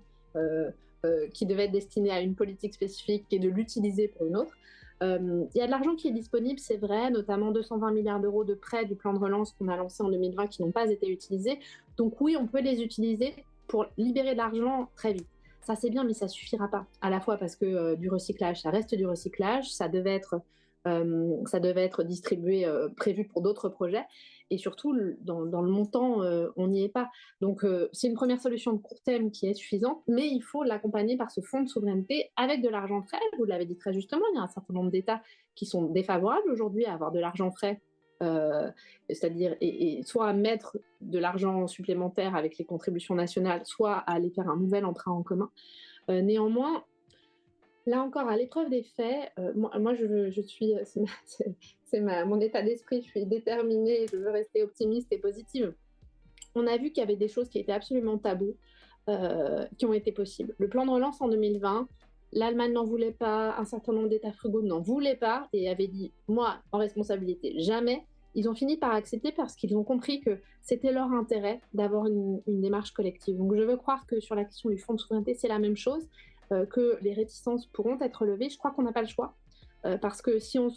qui devait être destiné à une politique spécifique et de l'utiliser pour une autre. Il y a de l'argent qui est disponible, c'est vrai, notamment 220 milliards d'euros de prêts du plan de relance qu'on a lancé en 2020 qui n'ont pas été utilisés. Donc oui, on peut les utiliser pour libérer de l'argent très vite. Ça c'est bien, mais ça suffira pas. À la fois parce que du recyclage, ça reste du recyclage, ça devait être distribué, prévu pour d'autres projets, et surtout dans le montant, on n'y est pas. Donc c'est une première solution de court terme qui est suffisante, mais il faut l'accompagner par ce fonds de souveraineté avec de l'argent frais. Vous l'avez dit très justement, il y a un certain nombre d'États qui sont défavorables aujourd'hui à avoir de l'argent frais, c'est-à-dire et soit à mettre de l'argent supplémentaire avec les contributions nationales, soit à aller faire un nouvel emprunt en commun. Néanmoins, là encore, à l'épreuve des faits, moi je suis, mon état d'esprit, je suis déterminée, je veux rester optimiste et positive. On a vu qu'il y avait des choses qui étaient absolument tabous, qui ont été possibles. Le plan de relance en 2020, l'Allemagne n'en voulait pas, un certain nombre d'États frugaux n'en voulaient pas et avaient dit, moi, en responsabilité, jamais. Ils ont fini par accepter parce qu'ils ont compris que c'était leur intérêt d'avoir une démarche collective. Donc je veux croire que sur la question du fonds de souveraineté, c'est la même chose, que les réticences pourront être levées. Je crois qu'on n'a pas le choix, parce que si on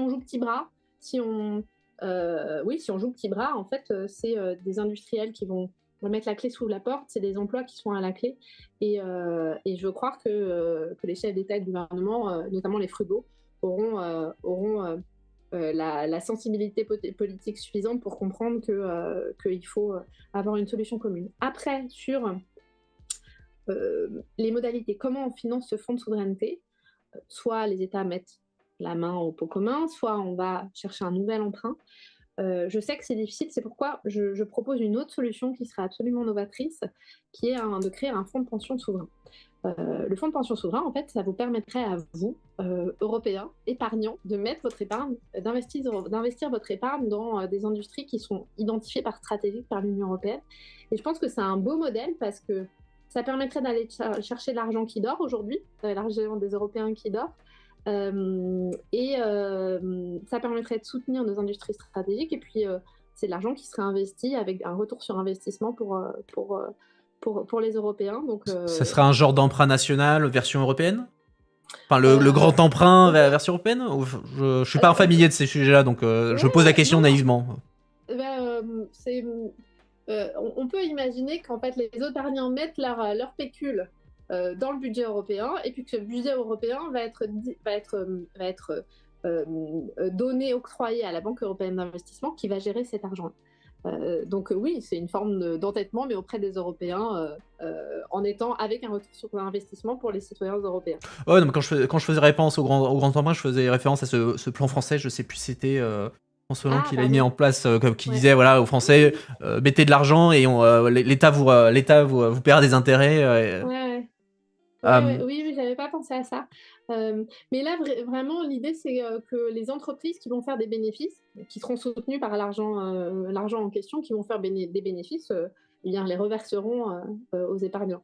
joue petit bras, si on joue petit bras, en fait, c'est des industriels qui vont mettre la clé sous la porte, c'est des emplois qui sont à la clé. Et je veux croire que les chefs d'État et de gouvernement, notamment les frugaux, auront la sensibilité politique suffisante pour comprendre qu'il faut avoir une solution commune. Après, sur les modalités, comment on finance ce fonds de souveraineté, soit les États mettent la main au pot commun, soit on va chercher un nouvel emprunt. Je sais que c'est difficile, c'est pourquoi je propose une autre solution qui serait absolument novatrice, qui est de créer un fonds de pension souverain. Le fonds de pension souverain, en fait, ça vous permettrait à vous, Européens, épargnants, de mettre votre épargne, d'investir votre épargne dans des industries qui sont identifiées par stratégique par l'Union européenne. Et je pense que c'est un beau modèle parce que ça permettrait d'aller chercher l'argent qui dort aujourd'hui, l'argent des Européens qui dort, Ça permettrait de soutenir nos industries stratégiques et puis c'est de l'argent qui serait investi avec un retour sur investissement pour les Européens. Donc, Ça serait un genre d'emprunt national version européenne? Enfin, le euh, grand emprunt ouais, version européenne? Je suis pas familier de ces sujets-là, donc je pose la ouais, question non, non, naïvement. on peut imaginer qu'en fait les Otariens mettent leur pécule dans le budget européen et puis que ce budget européen va être donné, octroyé à la Banque européenne d'investissement qui va gérer cet argent. Donc oui, c'est une forme d'entêtement, mais auprès des Européens, en étant avec un retour sur investissement pour les citoyens européens. Oh, non, mais quand je faisais référence au grand emprunt, je faisais référence à ce plan français, je sais plus si c'était François Hollande Ah, qui l'a mis pardon. en place, qui Ouais. disait voilà aux Français, mettez de l'argent et l'État vous paiera des intérêts. Ouais, Euh, oui, oui, j'avais pas pensé à ça. Mais là, vraiment, l'idée, c'est que les entreprises qui vont faire des bénéfices, qui seront soutenues par l'argent en question, qui vont faire des bénéfices, eh bien, les reverseront aux épargnants.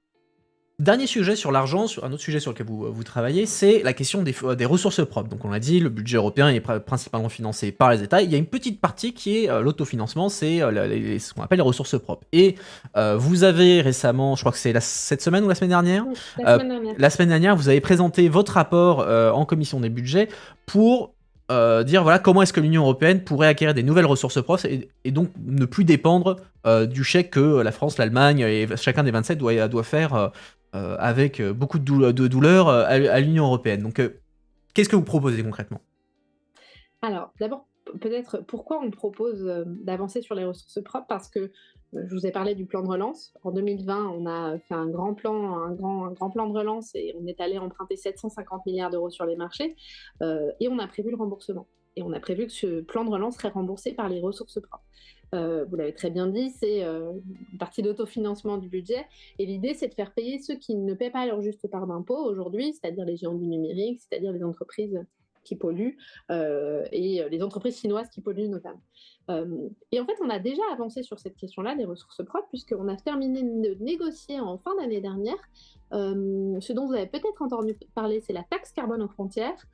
Dernier sujet sur l'argent, sur un autre sujet sur lequel vous travaillez, c'est la question des ressources propres. Donc on l'a dit, le budget européen est principalement financé par les États. Il y a une petite partie qui est l'autofinancement, c'est ce qu'on appelle les ressources propres. Et vous avez récemment, je crois que c'est cette semaine ou la semaine dernière, La euh, semaine dernière. la semaine dernière, vous avez présenté votre rapport en commission des budgets pour dire voilà comment est-ce que l'Union européenne pourrait acquérir des nouvelles ressources propres et donc ne plus dépendre du chèque que la France, l'Allemagne et chacun des 27 doit faire avec beaucoup de douleur à l'Union européenne. Donc, qu'est-ce que vous proposez concrètement? Alors, d'abord, peut-être pourquoi on propose d'avancer sur les ressources propres, parce que je vous ai parlé du plan de relance. En 2020, on a fait un grand plan de relance et on est allé emprunter 750 milliards d'euros sur les marchés et on a prévu le remboursement. Et on a prévu que ce plan de relance serait remboursé par les ressources propres. Vous l'avez très bien dit, c'est une partie d'autofinancement du budget. Et l'idée, c'est de faire payer ceux qui ne paient pas leur juste part d'impôt aujourd'hui, c'est-à-dire les géants du numérique, c'est-à-dire les entreprises qui polluent et les entreprises chinoises qui polluent notamment. Et en fait, on a déjà avancé sur cette question-là des ressources propres, puisqu'on a terminé de négocier en fin d'année dernière. Ce dont vous avez peut-être entendu parler, c'est la taxe carbone aux frontières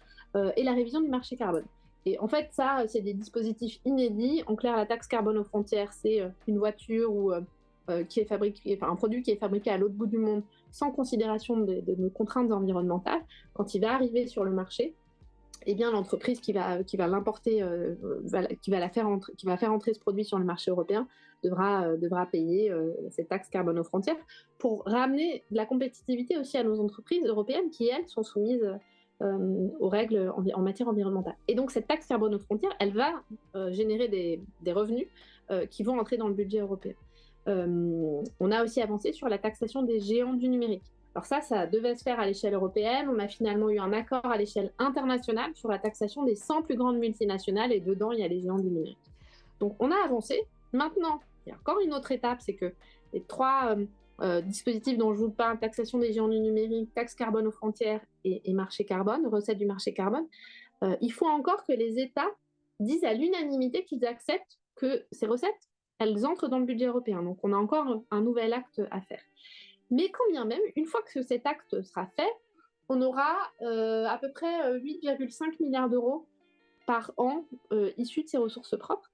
et la révision du marché carbone. Et en fait, ça, c'est des dispositifs inédits. En clair, la taxe carbone aux frontières, c'est une voiture qui est fabriquée, enfin un produit qui est fabriqué à l'autre bout du monde sans considération de nos contraintes environnementales. Quand il va arriver sur le marché, eh bien, l'entreprise qui va l'importer, qui va faire entrer ce produit sur le marché européen devra payer cette taxe carbone aux frontières pour ramener de la compétitivité aussi à nos entreprises européennes qui, elles, sont soumises aux règles en matière environnementale. Et donc, cette taxe carbone aux frontières, elle va générer des revenus qui vont entrer dans le budget européen. On a aussi avancé sur la taxation des géants du numérique. Alors ça devait se faire à l'échelle européenne. On a finalement eu un accord à l'échelle internationale sur la taxation des 100 plus grandes multinationales et dedans, il y a les géants du numérique. Donc on a avancé. Maintenant, il y a encore une autre étape, c'est que les trois dispositifs dont je vous parle, taxation des géants du numérique, taxe carbone aux frontières et marché carbone, recettes du marché carbone, il faut encore que les États disent à l'unanimité qu'ils acceptent que ces recettes, elles entrent dans le budget européen. Donc on a encore un nouvel acte à faire. Mais quand bien même, une fois que cet acte sera fait, on aura à peu près 8,5 milliards d'euros par an issus de ces ressources propres.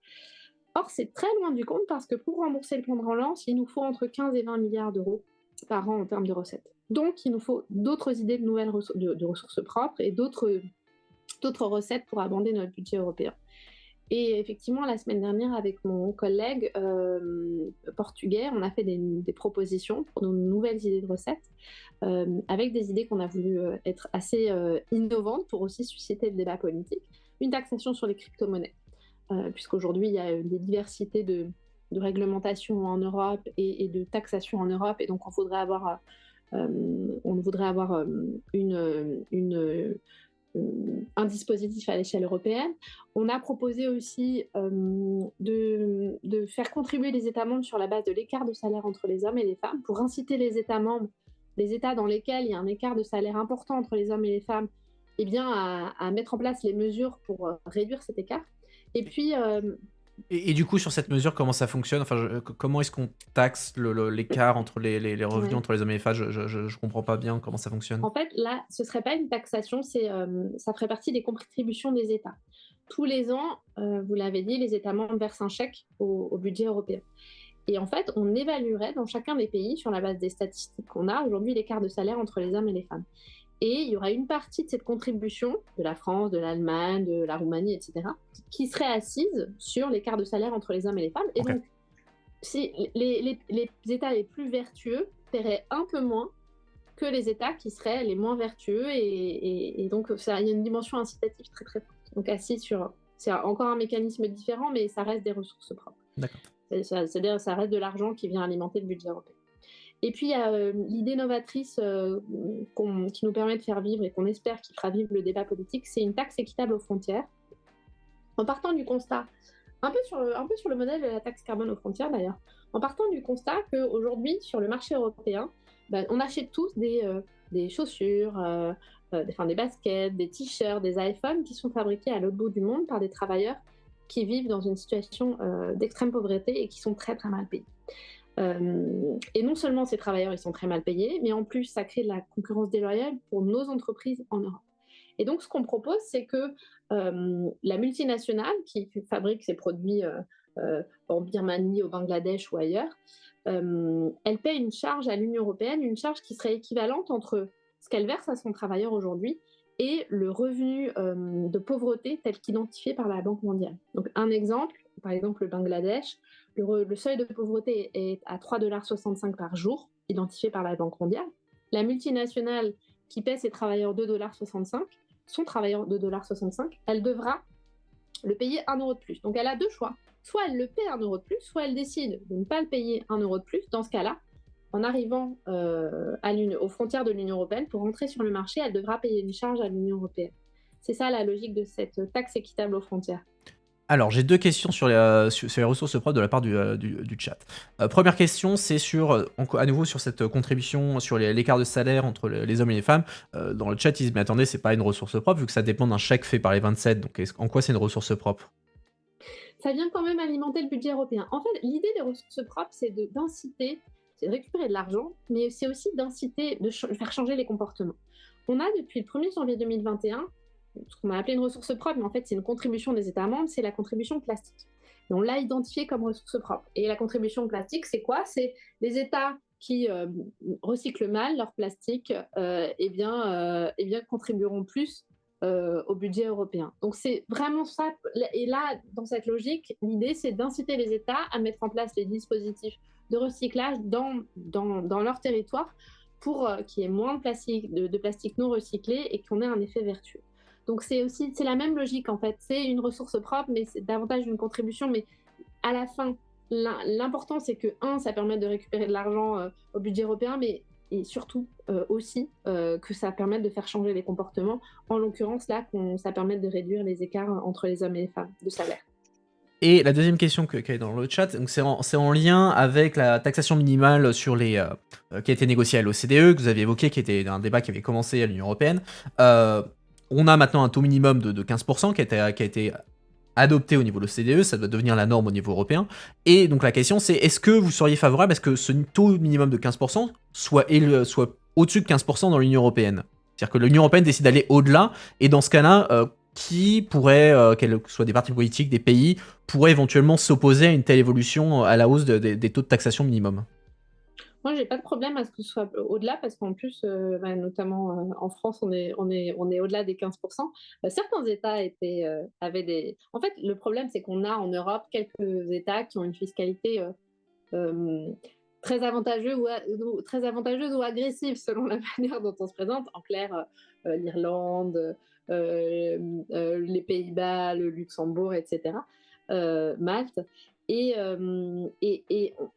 Or, c'est très loin du compte parce que pour rembourser le plan de relance, il nous faut entre 15 et 20 milliards d'euros par an en termes de recettes. Donc, il nous faut d'autres idées de nouvelles de ressources propres et d'autres recettes pour abonder notre budget européen. Et effectivement, la semaine dernière, avec mon collègue portugais, on a fait des propositions pour nos nouvelles idées de recettes, avec des idées qu'on a voulu être assez innovantes pour aussi susciter le débat politique. Une taxation sur les crypto-monnaies, puisqu'aujourd'hui, il y a des diversités de réglementation en Europe et de taxation en Europe, et donc on voudrait avoir un dispositif à l'échelle européenne. On a proposé aussi de faire contribuer les États membres sur la base de l'écart de salaire entre les hommes et les femmes pour inciter les États membres, les États dans lesquels il y a un écart de salaire important entre les hommes et les femmes, eh bien, à mettre en place les mesures pour réduire cet écart. Et puis, Et du coup, sur cette mesure, comment ça fonctionne? Enfin, comment est-ce qu'on taxe l'écart entre les revenus Ouais. entre les hommes et les femmes? Je comprends pas bien comment ça fonctionne. En fait, là, ce serait pas une taxation, ça ferait partie des contributions des États. Tous les ans, vous l'avez dit, les États membres versent un chèque au budget européen. Et en fait, on évaluerait dans chacun des pays, sur la base des statistiques qu'on a aujourd'hui, l'écart de salaire entre les hommes et les femmes. Et il y aura une partie de cette contribution, de la France, de l'Allemagne, de la Roumanie, etc., qui serait assise sur l'écart de salaire entre les hommes et les femmes. Et OK. donc, si les États les plus vertueux paieraient un peu moins que les États qui seraient les moins vertueux. Et donc, il y a une dimension incitative très très forte. Donc, assis sur. C'est encore un mécanisme différent, mais ça reste des ressources propres. D'accord. C'est-à-dire ça reste de l'argent qui vient alimenter le budget européen. Et puis, il y a l'idée novatrice qui nous permet de faire vivre et qu'on espère qui fera vivre le débat politique, c'est une taxe équitable aux frontières. En partant du constat, un peu sur le modèle de la taxe carbone aux frontières d'ailleurs, en partant du constat qu'aujourd'hui, sur le marché européen, on achète tous des chaussures, des baskets, des t-shirts, des iPhones qui sont fabriqués à l'autre bout du monde par des travailleurs qui vivent dans une situation d'extrême pauvreté et qui sont très très mal payés. Et non seulement ces travailleurs ils sont très mal payés, mais en plus ça crée de la concurrence déloyale pour nos entreprises en Europe. Et donc ce qu'on propose, c'est que la multinationale qui fabrique ces produits en Birmanie, au Bangladesh ou ailleurs, elle paie une charge à l'Union européenne, une charge qui serait équivalente entre ce qu'elle verse à son travailleur aujourd'hui et le revenu de pauvreté tel qu'identifié par la Banque mondiale. Donc un exemple, par exemple le Bangladesh, le seuil de pauvreté est à 3,65 $ par jour, identifié par la Banque mondiale. La multinationale qui paie ses travailleurs 2,65 $, son travailleur 2,65 $, elle devra le payer 1 € de plus. Donc elle a deux choix. Soit elle le paie 1 € de plus, soit elle décide de ne pas le payer 1 € de plus. Dans ce cas-là, en arrivant aux frontières de l'Union européenne, pour rentrer sur le marché, elle devra payer une charge à l'Union européenne. C'est ça la logique de cette taxe équitable aux frontières. Alors, j'ai deux questions sur les ressources propres de la part du chat. Première question, c'est à nouveau sur cette contribution, sur l'écart de salaire entre les hommes et les femmes. Dans le chat, ils disent, mais attendez, c'est pas une ressource propre, vu que ça dépend d'un chèque fait par les 27, donc en quoi c'est une ressource propre? Ça vient quand même alimenter le budget européen. En fait, l'idée des ressources propres, c'est d'inciter, c'est de récupérer de l'argent, mais c'est aussi d'inciter, de faire changer les comportements. On a depuis le 1er janvier 2021 ce qu'on a appelé une ressource propre, mais en fait c'est une contribution des États membres, c'est la contribution plastique. Et on l'a identifiée comme ressource propre. Et la contribution plastique, c'est quoi? C'est les États qui recyclent mal leur plastique, contribueront plus au budget européen. Donc c'est vraiment ça. Et là, dans cette logique, l'idée, c'est d'inciter les États à mettre en place les dispositifs de recyclage dans leur territoire pour qu'il y ait moins de plastique non recyclé et qu'on ait un effet vertueux. Donc c'est la même logique en fait. C'est une ressource propre, mais c'est davantage une contribution. Mais à la fin, l'important c'est que ça permet de récupérer de l'argent au budget européen, mais et surtout aussi que ça permette de faire changer les comportements. En l'occurrence là, ça permette de réduire les écarts entre les hommes et les femmes de salaire. Et la deuxième question qui est dans le chat, donc c'est en lien avec la taxation minimale qui a été négociée à l'OCDE, que vous aviez évoqué, qui était un débat qui avait commencé à l'Union européenne. On a maintenant un taux minimum de 15% qui a été adopté au niveau de l'OCDE, ça doit devenir la norme au niveau européen. Et donc la question c'est, est-ce que vous seriez favorable à ce que ce taux minimum de 15% soit au-dessus de 15% dans l'Union européenne? C'est-à-dire que l'Union européenne décide d'aller au-delà, et dans ce cas-là, qui pourrait, quels que soient des partis politiques, des pays, pourraient éventuellement s'opposer à une telle évolution à la hausse des taux de taxation minimum? Moi, j'ai pas de problème à ce que ce soit au-delà parce qu'en plus, notamment en France, on est au-delà des 15%. Certains États avaient des. En fait, le problème, c'est qu'on a en Europe quelques États qui ont une fiscalité très très avantageuse ou agressive selon la manière dont on se présente. En clair, l'Irlande, les Pays-Bas, le Luxembourg, etc., Malte. Et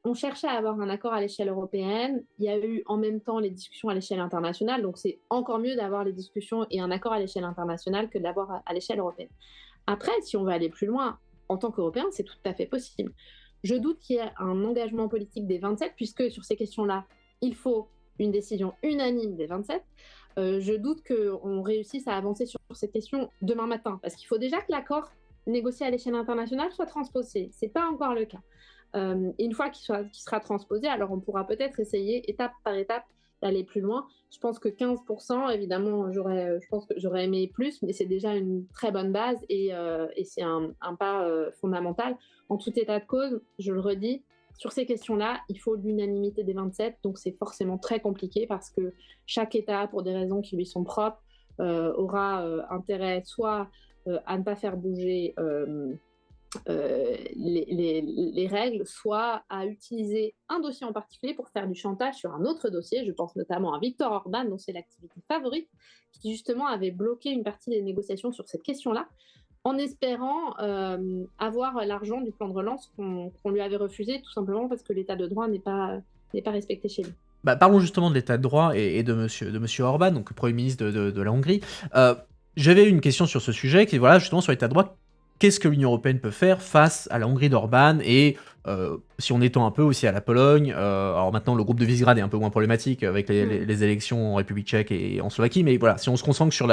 on cherchait à avoir un accord à l'échelle européenne. Il y a eu en même temps les discussions à l'échelle internationale, donc c'est encore mieux d'avoir les discussions et un accord à l'échelle internationale que d'avoir à l'échelle européenne. Après, si on veut aller plus loin en tant qu'Européen, c'est tout à fait possible. Je doute qu'il y ait un engagement politique des 27, puisque sur ces questions-là, il faut une décision unanime des 27. Je doute qu'on réussisse à avancer sur ces questions demain matin, parce qu'il faut déjà que l'accord négocié à l'échelle internationale soit transposé. Ce n'est pas encore le cas. Et une fois qu'il sera transposé, alors on pourra peut-être essayer étape par étape d'aller plus loin. Je pense que 15%, évidemment, je pense que j'aurais aimé plus, mais c'est déjà une très bonne base et c'est un pas fondamental. En tout état de cause, je le redis, sur ces questions-là, il faut l'unanimité des 27, donc c'est forcément très compliqué parce que chaque État, pour des raisons qui lui sont propres, aura intérêt soit à ne pas faire bouger les règles, soit à utiliser un dossier en particulier pour faire du chantage sur un autre dossier. Je pense notamment à Viktor Orban, dont c'est l'activité favorite, qui justement avait bloqué une partie des négociations sur cette question-là, en espérant avoir l'argent du plan de relance qu'on lui avait refusé, tout simplement parce que l'état de droit n'est pas respecté chez lui. Bah, parlons justement de l'état de droit et de monsieur Orban, donc Premier ministre de la Hongrie. J'avais une question sur ce sujet, qui est voilà, justement sur l'état de droit. Qu'est-ce que l'Union européenne peut faire face à la Hongrie d'Orban et si on étend un peu aussi à la Pologne. Alors maintenant, le groupe de Visegrad est un peu moins problématique avec les élections en République tchèque et en Slovaquie, mais voilà, si on se concentre sur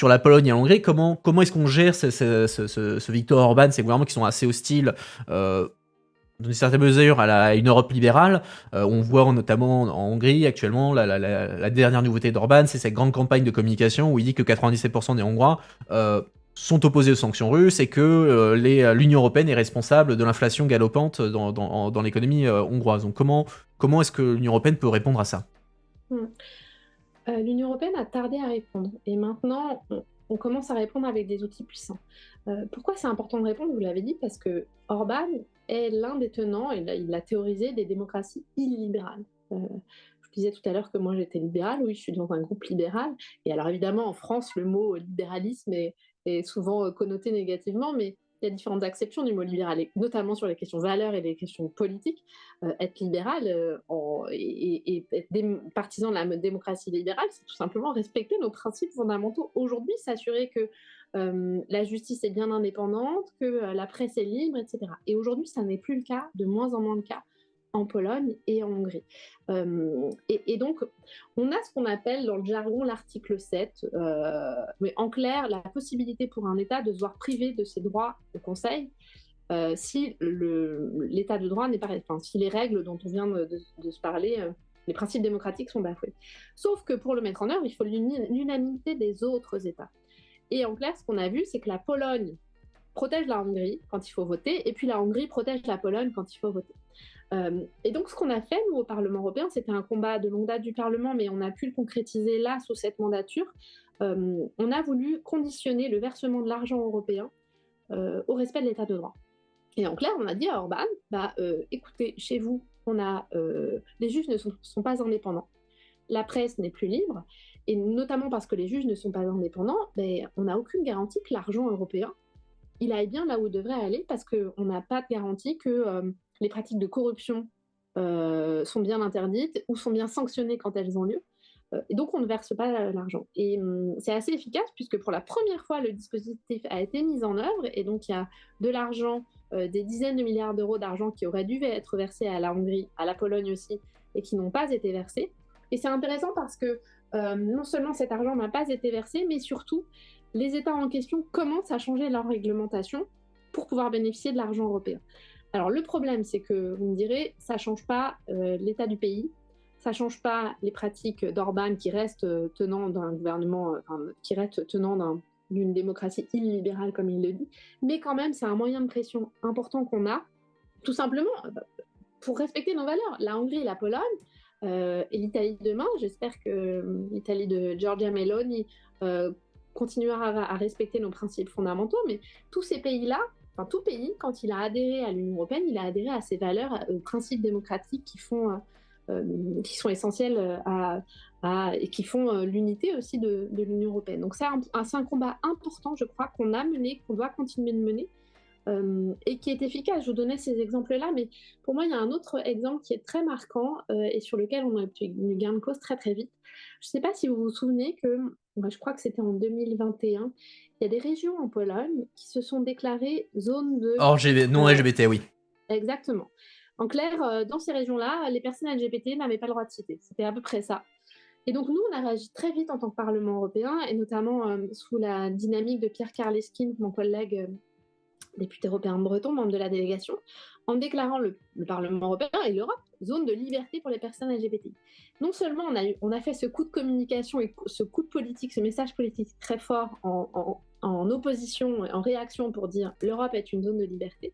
la Pologne et la Hongrie, comment est-ce qu'on gère ce Viktor Orban, ces gouvernements qui sont assez hostiles dans une certaine mesure à une Europe libérale. On voit notamment en Hongrie actuellement la dernière nouveauté d'Orban, c'est cette grande campagne de communication où il dit que 97% des Hongrois sont opposés aux sanctions russes et que l'Union européenne est responsable de l'inflation galopante dans l'économie hongroise. Donc comment est-ce que l'Union européenne peut répondre à ça? L'Union européenne a tardé à répondre et maintenant on commence à répondre avec des outils puissants. Pourquoi c'est important de répondre? Vous l'avez dit, parce que Orban est l'un des tenants, et il l'a théorisé, des démocraties illibérales. Je disais tout à l'heure que moi j'étais libérale, oui, je suis dans un groupe libéral. Et alors évidemment, en France, le mot libéralisme est souvent connoté négativement, mais il y a différentes acceptions du mot libéral, et notamment sur les questions valeurs et les questions politiques. Être libéral et être partisan de la démocratie libérale, c'est tout simplement respecter nos principes fondamentaux. Aujourd'hui, s'assurer que la justice est bien indépendante, que la presse est libre, etc. Et aujourd'hui, ça n'est plus le cas, de moins en moins le cas, en Pologne et en Hongrie. Et donc, on a ce qu'on appelle dans le jargon l'article 7, mais en clair, la possibilité pour un État de se voir privé de ses droits au Conseil si l'état de droit n'est pas, enfin, si les règles dont on vient de se parler, les principes démocratiques sont bafoués. Sauf que pour le mettre en œuvre, il faut l'unanimité des autres États. Et en clair, ce qu'on a vu, c'est que la Pologne protège la Hongrie quand il faut voter, et puis la Hongrie protège la Pologne quand il faut voter. Et donc, ce qu'on a fait, nous, au Parlement européen, c'était un combat de longue date du Parlement, mais on a pu le concrétiser là, sous cette mandature. On a voulu conditionner le versement de l'argent européen au respect de l'état de droit. Et en clair, on a dit à Orban, écoutez, chez vous, les juges ne sont pas indépendants, la presse n'est plus libre, et notamment parce que les juges ne sont pas indépendants, on n'a aucune garantie que l'argent européen, il aille bien là où il devrait aller, parce qu'on n'a pas de garantie que les pratiques de corruption sont bien interdites ou sont bien sanctionnées quand elles ont lieu. Et donc, on ne verse pas l'argent. Et c'est assez efficace puisque pour la première fois, le dispositif a été mis en œuvre et donc il y a de l'argent, des dizaines de milliards d'euros d'argent qui auraient dû être versés à la Hongrie, à la Pologne aussi, et qui n'ont pas été versés. Et c'est intéressant parce que non seulement cet argent n'a pas été versé, mais surtout, les États en question commencent à changer leur réglementation pour pouvoir bénéficier de l'argent européen. Alors le problème, c'est que vous me direz, ça ne change pas l'état du pays, ça ne change pas les pratiques d'Orban qui reste tenant d'un gouvernement, qui reste tenant d'une démocratie illibérale, comme il le dit, mais quand même, c'est un moyen de pression important qu'on a, tout simplement pour respecter nos valeurs. La Hongrie et la Pologne, et l'Italie demain, j'espère que l'Italie de Giorgia Meloni continuera à respecter nos principes fondamentaux, mais tous ces pays-là, enfin tout pays, quand il a adhéré à l'Union européenne, il a adhéré à ces valeurs, aux principes démocratiques qui sont essentiels et qui font l'unité aussi de l'Union européenne. Donc c'est un combat important, je crois, qu'on a mené, qu'on doit continuer de mener, et qui est efficace. Je vous donnais ces exemples-là, mais pour moi, il y a un autre exemple qui est très marquant et sur lequel on a obtenu gain de cause très très vite. Je ne sais pas si vous vous souvenez que, je crois que c'était en 2021, il y a des régions en Pologne qui se sont déclarées zone de... Non LGBT, oui. Exactement. En clair, dans ces régions-là, les personnes LGBT n'avaient pas le droit de citer. C'était à peu près ça. Et donc nous, on a réagi très vite en tant que Parlement européen, et notamment sous la dynamique de Pierre Karleskind, mon collègue député européen breton, membre de la délégation, en déclarant le Parlement européen et l'Europe zone de liberté pour les personnes LGBTI. Non seulement on a fait ce coup de communication et ce coup de politique, ce message politique très fort en opposition, en réaction pour dire l'Europe est une zone de liberté,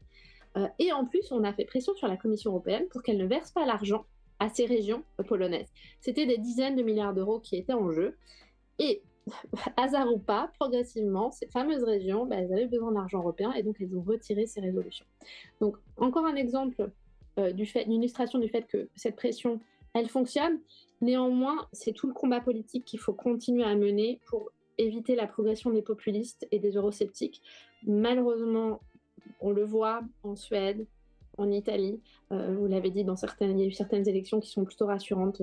et en plus on a fait pression sur la Commission européenne pour qu'elle ne verse pas l'argent à ces régions polonaises. C'était des dizaines de milliards d'euros qui étaient en jeu. Et hasard ou pas, progressivement, ces fameuses régions, elles avaient besoin d'argent européen et donc elles ont retiré ces résolutions. Donc encore un exemple une illustration du fait que cette pression, elle fonctionne. Néanmoins, c'est tout le combat politique qu'il faut continuer à mener pour éviter la progression des populistes et des eurosceptiques. Malheureusement, on le voit en Suède, en Italie, vous l'avez dit, il y a eu certaines élections qui sont plutôt rassurantes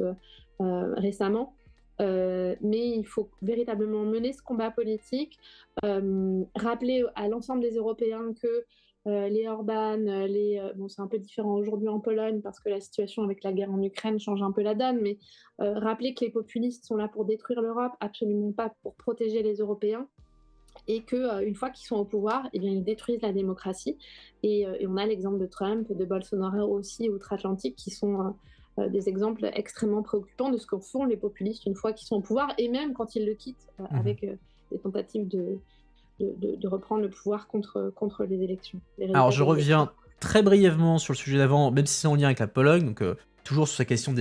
récemment. Mais il faut véritablement mener ce combat politique, rappeler à l'ensemble des Européens que les Orban, c'est un peu différent aujourd'hui en Pologne parce que la situation avec la guerre en Ukraine change un peu la donne, mais rappeler que les populistes sont là pour détruire l'Europe, absolument pas pour protéger les Européens, et qu'une fois qu'ils sont au pouvoir, eh bien, ils détruisent la démocratie. Et on a l'exemple de Trump, de Bolsonaro aussi, outre-Atlantique, qui sont des exemples extrêmement préoccupants de ce que font les populistes une fois qu'ils sont au pouvoir, et même quand ils le quittent, avec des tentatives de reprendre le pouvoir contre les élections. Alors je reviens très brièvement sur le sujet d'avant, même si c'est en lien avec la Pologne, donc toujours sur la question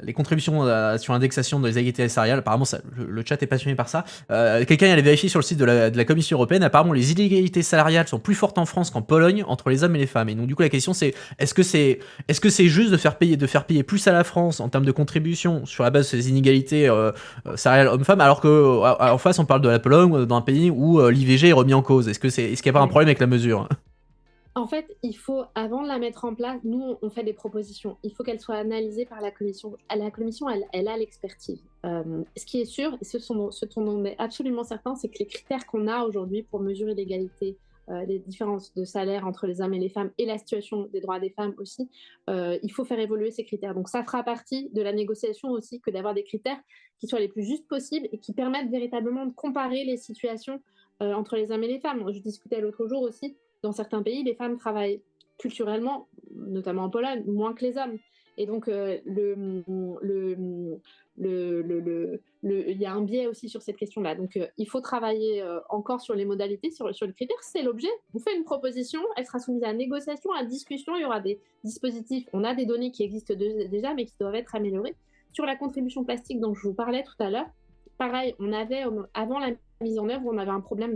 les contributions sur l'indexation des égalités salariales. Apparemment le chat est passionné par ça. Quelqu'un allait vérifier sur le site de la Commission européenne, apparemment les inégalités salariales sont plus fortes en France qu'en Pologne entre les hommes et les femmes. Et donc du coup la question c'est est-ce que c'est juste de faire payer plus à la France en termes de contributions sur la base de ces inégalités salariales hommes-femmes, alors que en face on parle de la Pologne, d'un pays où l'IVG est remis en cause. Est-ce qu'il n'y a pas un problème avec la mesure? En fait, il faut, avant de la mettre en place, nous, on fait des propositions. Il faut qu'elle soit analysée par la Commission. La Commission, elle a l'expertise. Ce qui est sûr, et ce dont on est absolument certain, c'est que les critères qu'on a aujourd'hui pour mesurer l'égalité, les différences de salaire entre les hommes et les femmes, et la situation des droits des femmes aussi, il faut faire évoluer ces critères. Donc ça fera partie de la négociation aussi, que d'avoir des critères qui soient les plus justes possibles et qui permettent véritablement de comparer les situations entre les hommes et les femmes. Je discutais l'autre jour aussi, dans certains pays, les femmes travaillent culturellement, notamment en Pologne, moins que les hommes. Et donc, il y a un biais aussi sur cette question-là. Donc, il faut travailler encore sur les modalités, sur les critères. C'est l'objet. On fait une proposition, elle sera soumise à négociation, à discussion. Il y aura des dispositifs. On a des données qui existent déjà, mais qui doivent être améliorées. Sur la contribution plastique dont je vous parlais tout à l'heure, pareil, on avait, avant la mise en œuvre, on avait un problème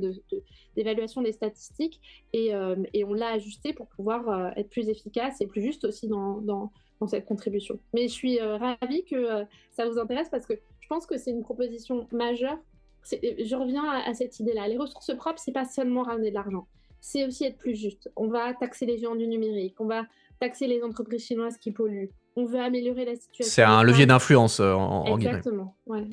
d'évaluation des statistiques et on l'a ajusté pour pouvoir être plus efficace et plus juste aussi dans cette contribution. Mais je suis ravie que ça vous intéresse parce que je pense que c'est une proposition majeure. Je reviens à cette idée-là. Les ressources propres, c'est pas seulement ramener de l'argent, c'est aussi être plus juste. On va taxer les géants du numérique, on va taxer les entreprises chinoises qui polluent, on veut améliorer la situation. C'est un levier d'influence en guillemets. Exactement, ouais.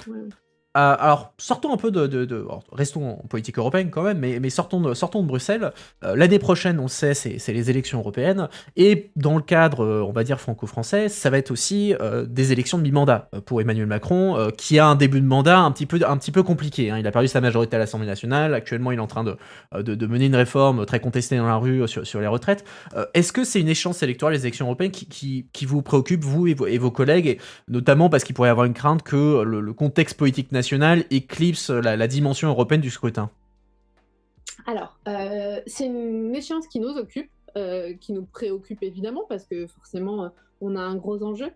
Alors, sortons un peu alors, restons en politique européenne quand même, mais sortons de Bruxelles. L'année prochaine, on sait, c'est les élections européennes, et dans le cadre, on va dire franco-français, ça va être aussi des élections de mi-mandat pour Emmanuel Macron, qui a un début de mandat un petit peu compliqué. Il a perdu sa majorité à l'Assemblée nationale, actuellement il est en train de mener une réforme très contestée dans la rue sur les retraites. Est-ce que c'est une échéance électorale, les élections européennes, qui vous préoccupe, vous et vos collègues, et notamment parce qu'il pourrait y avoir une crainte que le contexte politique national éclipse la dimension européenne du scrutin? Alors, c'est une échéance qui nous occupe, qui nous préoccupe évidemment, parce que forcément, on a un gros enjeu.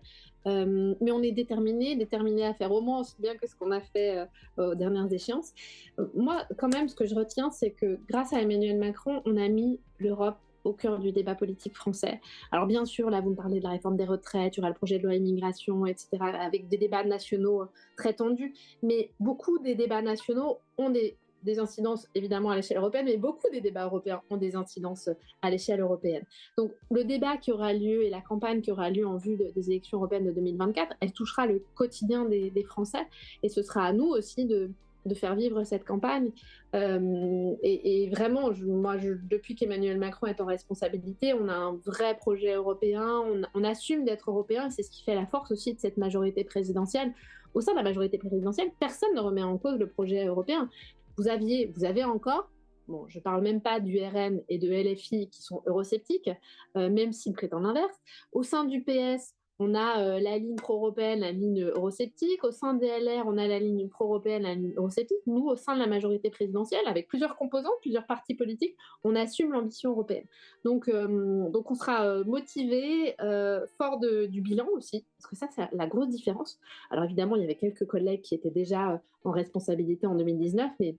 Mais on est déterminé à faire au moins aussi bien que ce qu'on a fait aux dernières échéances. Moi, quand même, ce que je retiens, c'est que grâce à Emmanuel Macron, on a mis l'Europe au cœur du débat politique français. Alors bien sûr, là, vous me parlez de la réforme des retraites, il y aura le projet de loi immigration, etc., avec des débats nationaux très tendus, mais beaucoup des débats nationaux ont des incidences évidemment à l'échelle européenne, mais beaucoup des débats européens ont des incidences à l'échelle européenne. Donc le débat qui aura lieu et la campagne qui aura lieu en vue des élections européennes de 2024, elle touchera le quotidien des Français, et ce sera à nous aussi de faire vivre cette campagne. Et vraiment, depuis qu'Emmanuel Macron est en responsabilité, on a un vrai projet européen, on assume d'être européen, et c'est ce qui fait la force aussi de cette majorité présidentielle. Au sein de la majorité présidentielle, personne ne remet en cause le projet européen. Vous avez encore Bon, je ne parle même pas du RN et de LFI qui sont eurosceptiques, même s'ils prétendent l'inverse. Au sein du PS, on a la ligne pro-européenne, la ligne eurosceptique. Au sein des LR, on a la ligne pro-européenne, la ligne eurosceptique. Nous, au sein de la majorité présidentielle, avec plusieurs composants, plusieurs partis politiques, on assume l'ambition européenne. Donc on sera motivé, fort du bilan aussi, parce que ça, c'est la grosse différence. Alors évidemment, il y avait quelques collègues qui étaient déjà en responsabilité en 2019, mais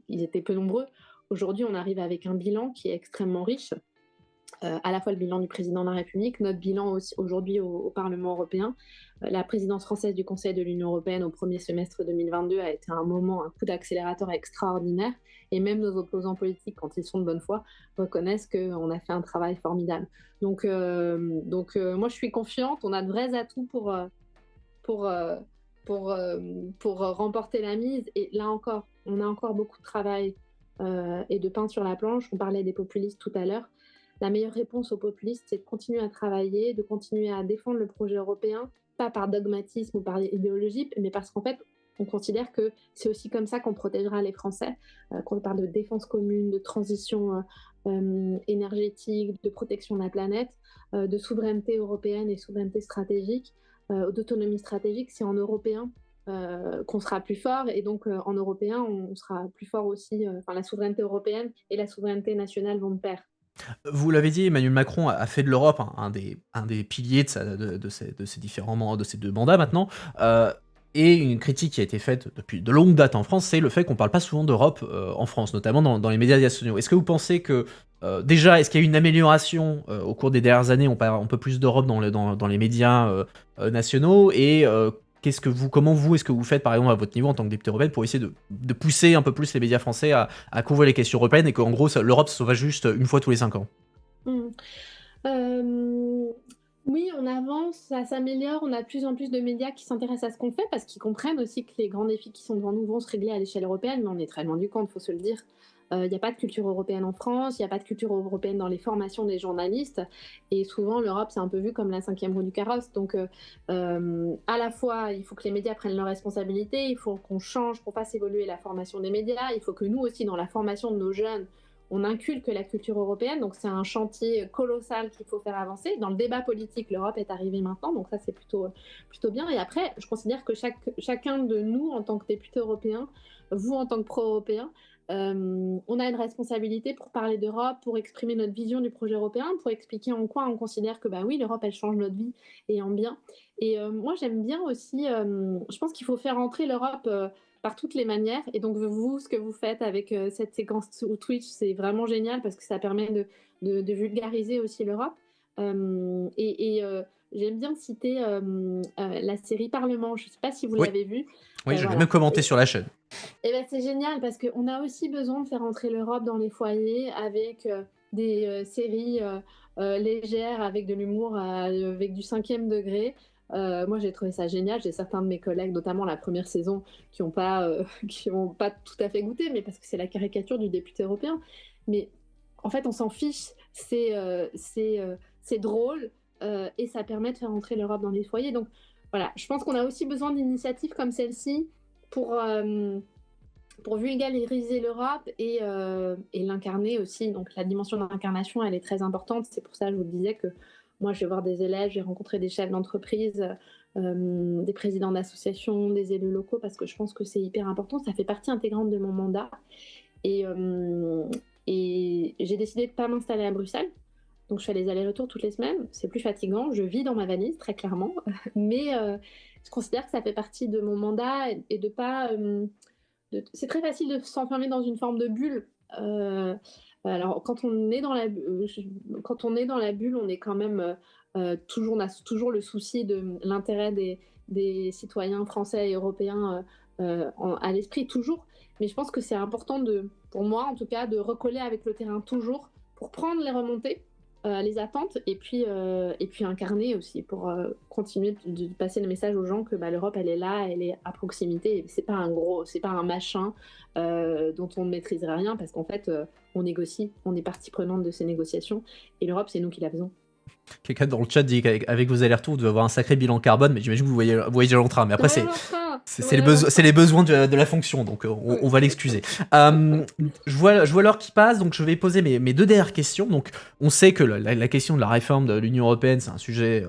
ils étaient peu nombreux. Aujourd'hui, on arrive avec un bilan qui est extrêmement riche, à la fois le bilan du président de la République, notre bilan aussi aujourd'hui au Parlement européen. La présidence française du Conseil de l'Union européenne au premier semestre 2022 a été un coup d'accélérateur extraordinaire. Et même nos opposants politiques, quand ils sont de bonne foi, reconnaissent qu'on a fait un travail formidable. Donc moi, je suis confiante. On a de vrais atouts pour, euh, pour remporter la mise. Et là encore, on a encore beaucoup de travail et de pain sur la planche. On parlait des populistes tout à l'heure. La meilleure réponse aux populistes, c'est de continuer à travailler, de continuer à défendre le projet européen, pas par dogmatisme ou par idéologie, mais parce qu'en fait, on considère que c'est aussi comme ça qu'on protégera les Français, qu'on parle de défense commune, de transition énergétique, de protection de la planète, de souveraineté européenne et souveraineté stratégique, d'autonomie stratégique. C'est en européen qu'on sera plus fort, et donc en européen, on sera plus fort aussi. La souveraineté européenne et la souveraineté nationale vont de pair. Vous l'avez dit, Emmanuel Macron a fait de l'Europe un des piliers de ses de ses deux mandats maintenant. Et une critique qui a été faite depuis de longue date en France, c'est le fait qu'on parle pas souvent d'Europe en France, notamment dans les médias nationaux. Est-ce que vous pensez que, déjà, est-ce qu'il y a eu une amélioration au cours des dernières années? On parle un peu plus d'Europe dans les médias nationaux. Et comment vous, est-ce que vous faites, par exemple, à votre niveau en tant que députée européenne, pour essayer de pousser un peu plus les médias français à couvrir les questions européennes, et qu'en gros, l'Europe se va juste une fois tous les 5 ans? Mmh. Oui, on avance, ça s'améliore, on a de plus en plus de médias qui s'intéressent à ce qu'on fait, parce qu'ils comprennent aussi que les grands défis qui sont devant nous vont se régler à l'échelle européenne, mais on est très loin du compte, il faut se le dire. Il n'y a pas de culture européenne en France, il n'y a pas de culture européenne dans les formations des journalistes, et souvent l'Europe c'est un peu vu comme la cinquième roue du carrosse. Donc à la fois il faut que les médias prennent leurs responsabilités, il faut qu'on change, qu'on fasse évoluer la formation des médias, il faut que nous aussi dans la formation de nos jeunes, on inculque la culture européenne. Donc c'est un chantier colossal qu'il faut faire avancer. Dans le débat politique, l'Europe est arrivée maintenant, donc ça c'est plutôt bien. Et après, je considère que chacun de nous, en tant que député européen, vous en tant que pro-européen, on a une responsabilité pour parler d'Europe, pour exprimer notre vision du projet européen, pour expliquer en quoi on considère que oui, l'Europe elle change notre vie et en bien. Et moi j'aime bien aussi, je pense qu'il faut faire entrer l'Europe par toutes les manières. Et donc vous, ce que vous faites avec cette séquence sur Twitch, c'est vraiment génial, parce que ça permet de vulgariser aussi l'Europe. J'aime bien citer la série Parlement. Je ne sais pas si vous Oui, l'avez vue. oui, je l'ai Voilà. même commenté sur la chaîne. Et c'est génial, parce qu'on a aussi besoin de faire entrer l'Europe dans les foyers avec des séries légères, avec de l'humour, avec du 5e degré. Moi, j'ai trouvé ça génial. J'ai certains de mes collègues, notamment la première saison, qui n'ont pas, qui ont pas tout à fait goûté, mais parce que c'est la caricature du député européen. Mais en fait, on s'en fiche. C'est drôle, et ça permet de faire entrer l'Europe dans les foyers. Donc voilà, je pense qu'on a aussi besoin d'initiatives comme celle-ci pour vulgariser l'Europe et l'incarner aussi. Donc la dimension d'incarnation, elle est très importante. C'est pour ça que je vous disais que moi, je vais voir des élèves, j'ai rencontré des chefs d'entreprise, des présidents d'associations, des élus locaux, parce que je pense que c'est hyper important. Ça fait partie intégrante de mon mandat. Et j'ai décidé de ne pas m'installer à Bruxelles. Donc je fais les allers-retours toutes les semaines. C'est plus fatigant. Je vis dans ma valise, très clairement. Mais je considère que ça fait partie de mon mandat, et de pas... c'est très facile de s'enfermer dans une forme de bulle. Alors, quand on est dans la bulle, on est quand même on a toujours le souci de l'intérêt des citoyens français et européens à l'esprit, toujours. Mais je pense que c'est important, pour moi en tout cas, de recoller avec le terrain toujours, pour prendre les remontées, les attentes, et puis incarner aussi, pour continuer de passer le message aux gens que l'Europe elle est là, elle est à proximité. C'est pas un machin dont on ne maîtriserait rien, parce qu'en fait on négocie, on est partie prenante de ces négociations, et l'Europe c'est nous qui la faisons. Quelqu'un dans le chat dit qu'avec vos allers-retours, vous devez avoir un sacré bilan carbone, mais j'imagine que vous voyagez en train. Mais après, C'est les besoins de la fonction, donc on va l'excuser. Je vois l'heure qui passe, donc je vais poser mes deux dernières questions. Donc, on sait que la question de la réforme de l'Union européenne, c'est un sujet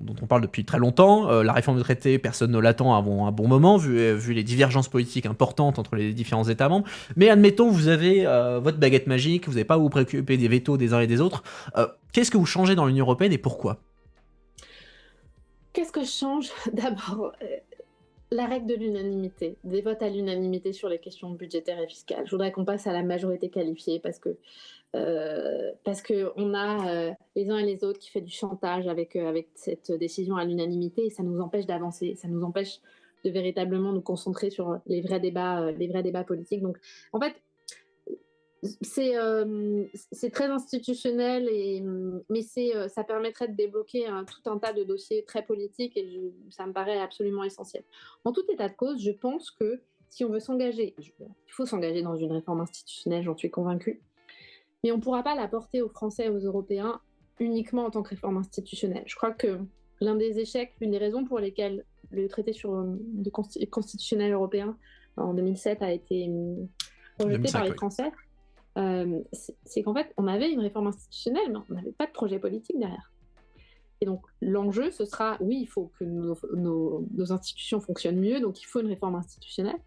dont on parle depuis très longtemps. La réforme du traité, personne ne l'attend avant un bon moment, vu les divergences politiques importantes entre les différents États membres. Mais admettons, vous avez votre baguette magique, vous n'avez pas à vous préoccuper des vétos des uns et des autres. Qu'est-ce que vous changez dans l'Union européenne et pourquoi ? Qu'est-ce que je change ? D'abord, la règle de l'unanimité, des votes à l'unanimité sur les questions budgétaires et fiscales. Je voudrais qu'on passe à la majorité qualifiée parce que on a les uns et les autres qui fait du chantage avec cette décision à l'unanimité et ça nous empêche d'avancer, ça nous empêche de véritablement nous concentrer sur les vrais débats politiques. Donc, en fait, c'est très institutionnel, mais ça permettrait de débloquer tout un tas de dossiers très politiques et ça me paraît absolument essentiel. En tout état de cause, je pense que si on veut s'engager, il faut s'engager dans une réforme institutionnelle, j'en suis convaincue, mais on ne pourra pas la porter aux Français et aux Européens uniquement en tant que réforme institutionnelle. Je crois que l'un des échecs, l'une des raisons pour lesquelles le traité constitutionnel européen en 2007 a été rejeté par les Français, c'est qu'en fait, on avait une réforme institutionnelle, mais on n'avait pas de projet politique derrière. Et donc, l'enjeu, ce sera, oui, il faut que nos institutions fonctionnent mieux, donc il faut une réforme institutionnelle,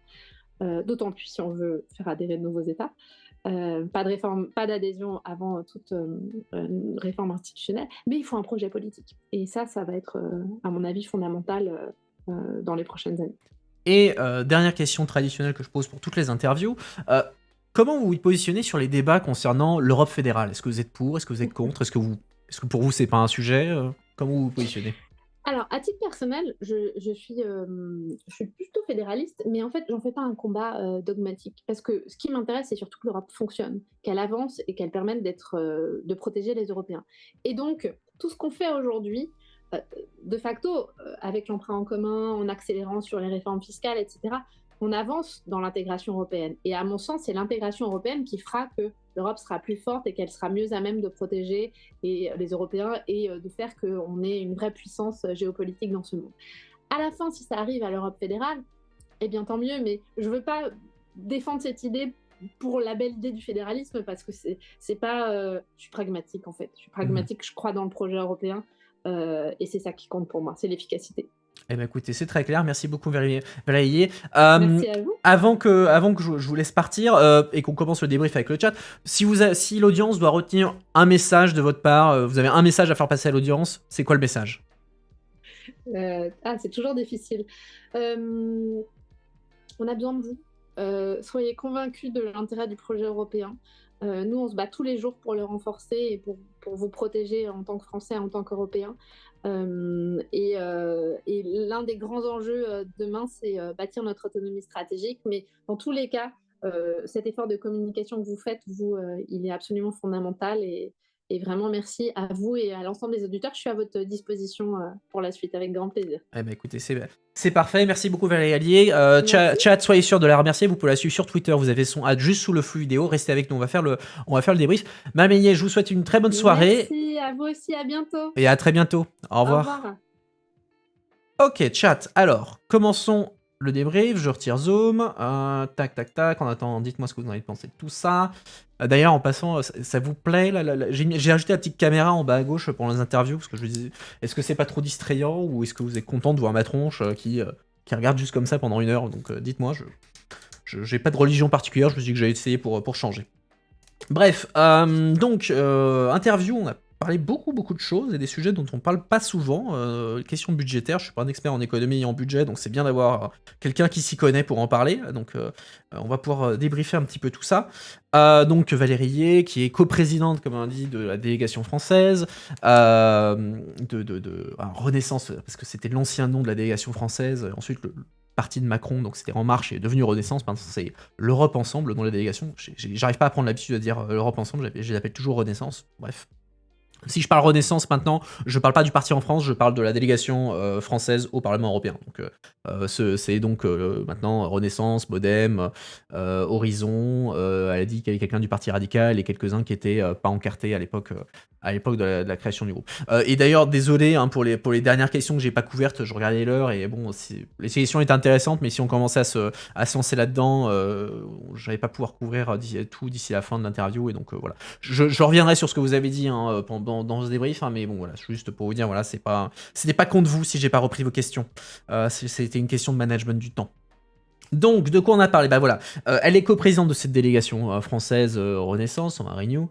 d'autant plus si on veut faire adhérer de nouveaux États. Pas d'adhésion avant toute réforme institutionnelle, mais il faut un projet politique. Et ça va être, à mon avis, fondamental dans les prochaines années. Et dernière question traditionnelle que je pose pour toutes les interviews, comment vous vous positionnez sur les débats concernant l'Europe fédérale ? Est-ce que vous êtes pour ? Est-ce que vous êtes contre ? Est-ce que pour vous, c'est pas un sujet ? Comment vous vous positionnez ? Alors, à titre personnel, je suis plutôt fédéraliste, mais en fait, j'en fais pas un combat dogmatique. Parce que ce qui m'intéresse, c'est surtout que l'Europe fonctionne, qu'elle avance et qu'elle permette de protéger les Européens. Et donc, tout ce qu'on fait aujourd'hui, de facto, avec l'emprunt en commun, en accélérant sur les réformes fiscales, etc., on avance dans l'intégration européenne. Et à mon sens, c'est l'intégration européenne qui fera que l'Europe sera plus forte et qu'elle sera mieux à même de protéger les Européens et de faire qu'on ait une vraie puissance géopolitique dans ce monde. À la fin, si ça arrive à l'Europe fédérale, eh bien tant mieux, mais je ne veux pas défendre cette idée pour la belle idée du fédéralisme parce que c'est pas... je suis pragmatique en fait. Je suis pragmatique, je crois dans le projet européen et c'est ça qui compte pour moi, c'est l'efficacité. Eh bien écoutez, c'est très clair, merci beaucoup Valérie. Merci à vous. Avant que je vous laisse partir et qu'on commence le débrief avec le chat, si l'audience doit retenir un message de votre part, vous avez un message à faire passer à l'audience, c'est quoi le message ? C'est toujours difficile. On a besoin de vous. Soyez convaincus de l'intérêt du projet européen. Nous, on se bat tous les jours pour le renforcer et pour vous protéger en tant que Français, en tant qu'Européens. Et l'un des grands enjeux demain, c'est bâtir notre autonomie stratégique. Mais dans tous les cas, cet effort de communication que vous faites, il est absolument fondamental. Et vraiment, merci à vous et à l'ensemble des auditeurs. Je suis à votre disposition pour la suite, avec grand plaisir. Eh ben écoutez, c'est parfait. Merci beaucoup Valérie Allier. Chat, soyez sûr de la remercier. Vous pouvez la suivre sur Twitter. Vous avez son ad juste sous le flux vidéo. Restez avec nous. On va faire le débrief. Mme Aignet, je vous souhaite une très bonne soirée. Merci à vous aussi. À bientôt. Et à très bientôt. Au revoir. Au revoir. Ok, chat. Alors, commençons le débrief. Je retire Zoom. Tac. En attendant, dites-moi ce que vous en avez pensé de tout ça. D'ailleurs, en passant, ça vous plaît là, j'ai ajouté la petite caméra en bas à gauche pour les interviews parce que je me disais, est-ce que c'est pas trop distrayant ou est-ce que vous êtes content de voir ma tronche qui regarde juste comme ça pendant 1 heure. Donc dites-moi, j'ai pas de religion particulière, je me suis dit que j'allais essayer pour changer. Bref, interview, on a parlé beaucoup de choses et des sujets dont on parle pas souvent. Questions budgétaires, je suis pas un expert en économie et en budget, donc c'est bien d'avoir quelqu'un qui s'y connaît pour en parler. Donc on va pouvoir débriefer un petit peu tout ça. Donc Valérie Allier, qui est coprésidente, comme on dit, de la délégation française, Renaissance, parce que c'était l'ancien nom de la délégation française, ensuite le parti de Macron, donc c'était En Marche, et est devenu Renaissance, maintenant c'est l'Europe Ensemble dans la délégation. J'arrive pas à prendre l'habitude de dire l'Europe Ensemble, je l'appelle toujours Renaissance, bref. Si je parle Renaissance maintenant, je parle pas du parti en France, je parle de la délégation française au Parlement européen. Donc, c'est donc maintenant Renaissance, Modem, Horizon. Elle a dit qu'il y avait quelqu'un du Parti radical et quelques-uns qui étaient pas encartés à l'époque de la création du groupe. Et d'ailleurs, désolé hein, pour les dernières questions que j'ai pas couvertes, je regardais l'heure et bon, les questions étaient intéressantes, mais si on commençait à se lancer là-dedans, j'allais pas pouvoir couvrir tout d'ici la fin de l'interview et donc voilà. Je reviendrai sur ce que vous avez dit hein, pendant dans ce débrief, hein, mais bon voilà, juste pour vous dire, voilà, c'était pas contre vous si j'ai pas repris vos questions. C'était une question de management du temps. Donc, de quoi on a parlé? Bah voilà, elle est coprésidente de cette délégation française Renaissance, on va Renew.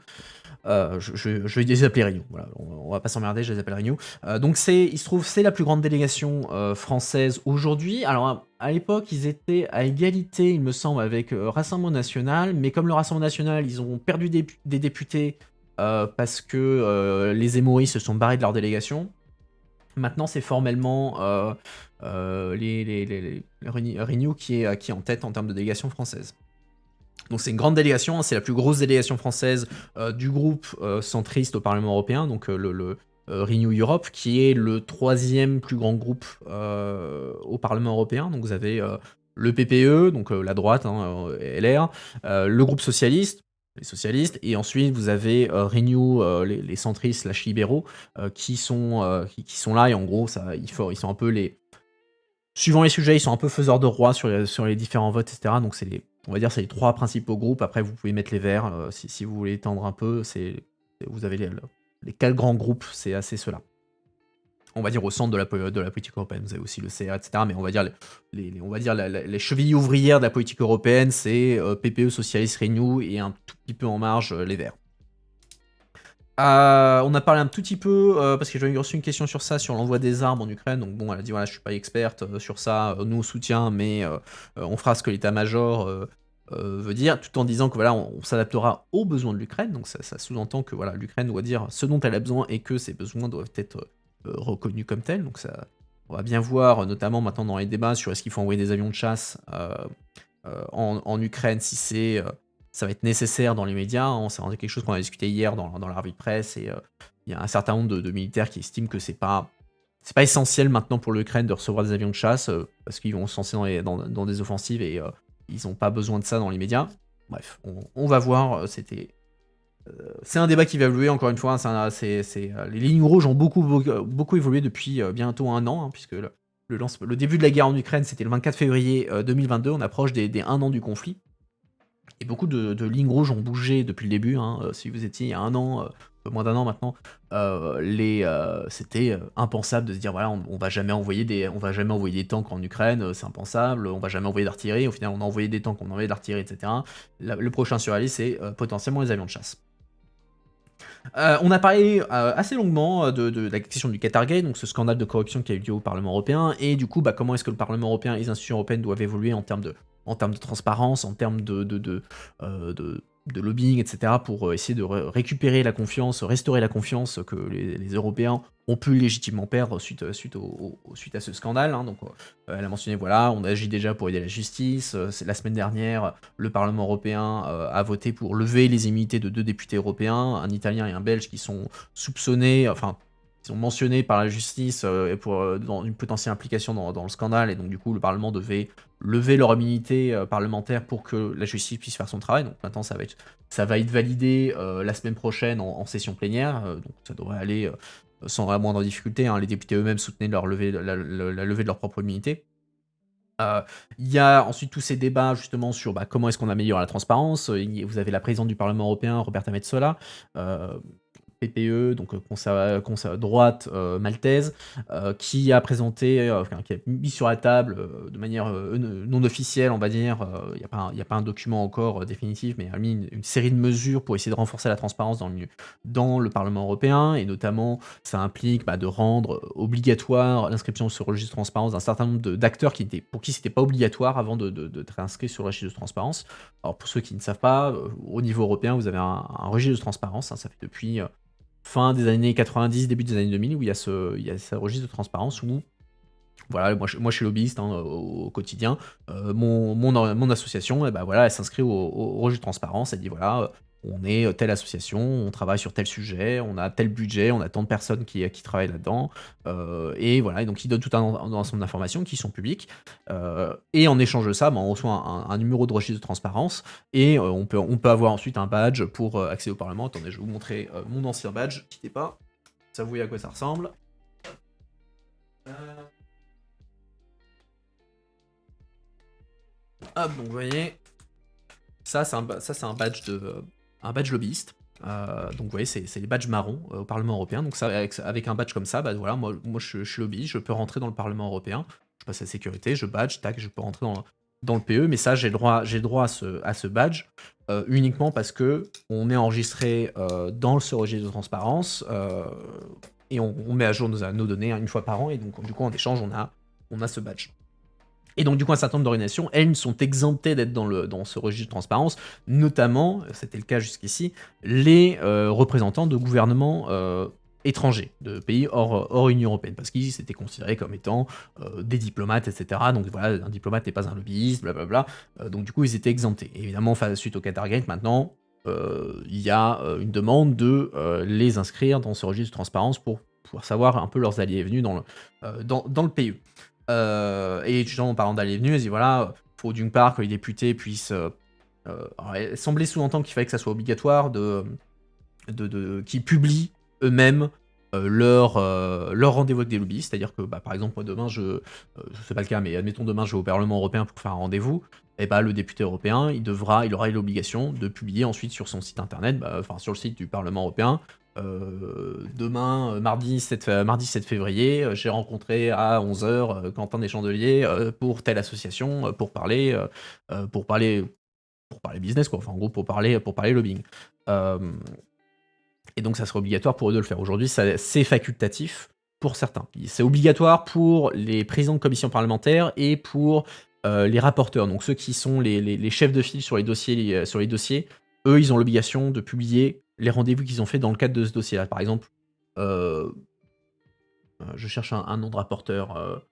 Je vais les appeler Renew, voilà, on va pas s'emmerder, je les appelle Renew. Donc il se trouve, c'est la plus grande délégation française aujourd'hui. Alors à l'époque, ils étaient à égalité, il me semble, avec Rassemblement National, mais comme le Rassemblement National, ils ont perdu des députés parce que les Émoris se sont barrés de leur délégation. Maintenant, c'est formellement Renew qui est en tête en termes de délégation française. Donc c'est une grande délégation, hein, c'est la plus grosse délégation française du groupe centriste au Parlement européen, donc le Renew Europe, qui est le troisième plus grand groupe au Parlement européen. Donc vous avez le PPE, donc la droite, hein, LR, le groupe socialiste, les socialistes, et ensuite vous avez Renew, les centristes, libéraux, qui sont là, et en gros, ils sont un peu les... Suivant les sujets, ils sont un peu faiseurs de roi sur les différents votes, etc. Donc on va dire c'est les trois principaux groupes. Après, vous pouvez mettre les verts si vous voulez étendre un peu. Vous avez les quatre grands groupes, c'est assez cela. On va dire au centre de la politique européenne. Vous avez aussi le CR, etc. Mais on va dire les chevilles ouvrières de la politique européenne, c'est PPE, Socialiste, Renew et un tout petit peu en marge les verts. On a parlé un tout petit peu, parce que j'avais reçu une question sur ça, sur l'envoi des armes en Ukraine. Donc bon, elle a dit voilà, je suis pas experte sur ça, nous on soutient, mais on fera ce que l'état-major veut dire, tout en disant que voilà, on s'adaptera aux besoins de l'Ukraine. Donc ça sous-entend que voilà, l'Ukraine doit dire ce dont elle a besoin et que ses besoins doivent être reconnus comme tels. Donc ça, on va bien voir, notamment maintenant dans les débats sur est-ce qu'il faut envoyer des avions de chasse en Ukraine, si ça va être nécessaire dans les médias, hein. C'est quelque chose qu'on a discuté hier dans la revue de presse, et il y a un certain nombre de militaires qui estiment que c'est pas essentiel maintenant pour l'Ukraine de recevoir des avions de chasse, parce qu'ils vont se lancer dans des offensives et ils n'ont pas besoin de ça dans les médias. Bref, on va voir, c'est un débat qui va évoluer, encore une fois, hein. Les lignes rouges ont beaucoup évolué depuis bientôt un an, hein, puisque le début de la guerre en Ukraine, c'était le 24 février 2022, on approche des 1 an du conflit. Et beaucoup de lignes rouges ont bougé depuis le début, hein. Si vous étiez il y a un an, un peu moins d'un an maintenant, c'était impensable de se dire voilà, on va jamais envoyer des tanks en Ukraine, c'est impensable, on va jamais envoyer d'artillerie. Au final, on a envoyé des tanks, on a envoyé de l'artillerie, etc. Le prochain sur la liste, c'est potentiellement les avions de chasse. On a parlé assez longuement de la question du Qatargate, donc ce scandale de corruption qui a eu lieu au Parlement européen, et du coup, comment est-ce que le Parlement européen et les institutions européennes doivent évoluer en termes de transparence, en termes de lobbying, etc., pour essayer de récupérer la confiance, restaurer la confiance que les Européens ont pu légitimement perdre suite à ce scandale, hein. Donc, elle a mentionné, voilà, on agit déjà pour aider la justice. La semaine dernière, le Parlement européen a voté pour lever les immunités de 2 députés européens, un Italien et un Belge, qui sont soupçonnés, enfin, qui sont mentionnés par la justice dans une potentielle implication dans le scandale, et donc du coup, le Parlement devait lever leur immunité parlementaire pour que la justice puisse faire son travail. Donc maintenant, ça va être validé la semaine prochaine en session plénière, donc ça devrait aller sans la moindre difficulté, hein. Les députés eux-mêmes soutenaient la levée de leur propre immunité. Il y a ensuite tous ces débats justement sur comment est-ce qu'on améliore la transparence. Vous avez la présidente du Parlement européen, Roberta Metsola, PPE, donc droite maltaise, qui a présenté, qui a mis sur la table de manière non officielle, on va dire, il n'y a pas un document encore définitif, mais a mis une série de mesures pour essayer de renforcer la transparence dans le Parlement européen, et notamment ça implique de rendre obligatoire l'inscription sur le registre de transparence d'un certain nombre d'acteurs pour qui c'était pas obligatoire avant d'être inscrit sur le registre de transparence. Alors pour ceux qui ne savent pas, au niveau européen, vous avez un registre de transparence, hein, ça fait depuis fin des années 90, début des années 2000, où il y a ce registre de transparence où, voilà, moi je suis lobbyiste, hein, au quotidien. Mon association, elle s'inscrit au registre de transparence, elle dit voilà, on est telle association, on travaille sur tel sujet, on a tel budget, on a tant de personnes qui travaillent là-dedans, et voilà, et donc ils donnent tout un ensemble d'informations qui sont publiques, et en échange de ça, on reçoit un numéro de registre de transparence, et on peut avoir ensuite un badge pour accéder au Parlement. Attendez, je vais vous montrer mon ancien badge, quittez pas, ça vous voyez à quoi ça ressemble. Hop, donc vous voyez, ça c'est un badge un badge lobbyiste. Donc vous voyez, c'est les badges marrons au Parlement européen. Donc ça, avec un badge comme ça, bah voilà, moi je suis lobbyiste, je peux rentrer dans le Parlement européen. Je passe la sécurité, je badge, tac, je peux rentrer dans le PE. Mais ça, j'ai le droit à ce badge uniquement parce que on est enregistré dans ce registre de transparence, et on met à jour nos données une fois par an. Et donc du coup, en échange, on a ce badge. Et donc, du coup, un certain nombre d'organisations, elles sont exemptées d'être dans ce registre de transparence, notamment, c'était le cas jusqu'ici, les représentants de gouvernements étrangers, de pays hors Union Européenne, parce qu'ils étaient considérés comme étant des diplomates, etc. Donc voilà, un diplomate n'est pas un lobbyiste, blablabla. Donc du coup, ils étaient exemptés. Et évidemment, suite au Qatargate, maintenant, il y a une demande de les inscrire dans ce registre de transparence pour pouvoir savoir un peu leurs allées et venues dans le PE. Et justement, en parlant d'aller et venue, elle dit voilà, faut d'une part que les députés puissent. Alors, elle semblait sous-entendre qu'il fallait que ça soit obligatoire qu'ils publient eux-mêmes leur rendez-vous avec des lobbyistes. C'est-à-dire que, par exemple, moi demain, c'est pas le cas, mais admettons demain, je vais au Parlement européen pour faire un rendez-vous. Et le député européen, il aura l'obligation de publier ensuite sur son site internet, sur le site du Parlement européen. Demain, mardi 7 février, j'ai rencontré à 11h Quentin Deschandelier pour telle association pour parler business, quoi. Enfin, en gros, pour parler lobbying. Et donc, ça serait obligatoire pour eux de le faire. Aujourd'hui, c'est facultatif pour certains. C'est obligatoire pour les présidents de commissions parlementaires et pour les rapporteurs. Donc, ceux qui sont les chefs de file sur les dossiers, eux, ils ont l'obligation de publier les rendez-vous qu'ils ont fait dans le cadre de ce dossier-là. Par exemple, je cherche un nom de rapporteur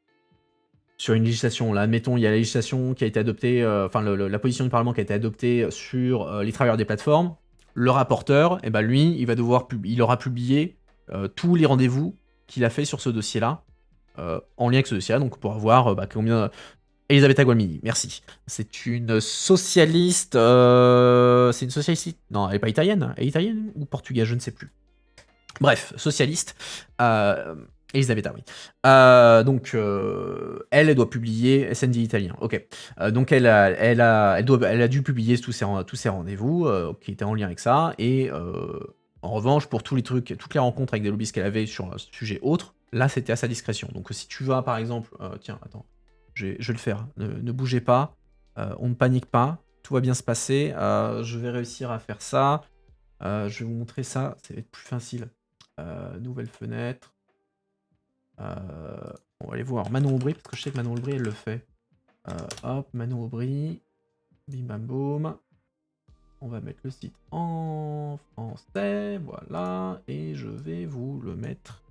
sur une législation. Là, admettons, il y a la législation qui a été adoptée, la position du Parlement qui a été adoptée sur les travailleurs des plateformes. Le rapporteur, lui, il aura publié tous les rendez-vous qu'il a fait sur ce dossier-là, en lien avec ce dossier-là, donc pour avoir combien... Elisabetta Gualmini, merci. C'est une socialiste... c'est une socialiste... Non, elle n'est pas italienne. Elle est italienne ou portugaise, je ne sais plus. Bref, socialiste. Elisabetta, oui. Donc, elle doit publier SND italien. Ok. Donc, elle a dû publier tous ses rendez-vous qui étaient en lien avec ça. Et en revanche, pour tous les trucs, toutes les rencontres avec des lobbyistes qu'elle avait sur un sujet autre, là, c'était à sa discrétion. Donc, si tu vas, par exemple... tiens, attends. Je vais le faire. Ne bougez pas. On ne panique pas. Tout va bien se passer. Je vais réussir à faire ça. Je vais vous montrer ça. Ça va être plus facile. Nouvelle fenêtre. On va aller voir Manon Aubry, parce que je sais que Manon Aubry, elle le fait. Hop, Manon Aubry. Bim bam boum. On va mettre le site en français. Voilà. Et je vais vous le mettre.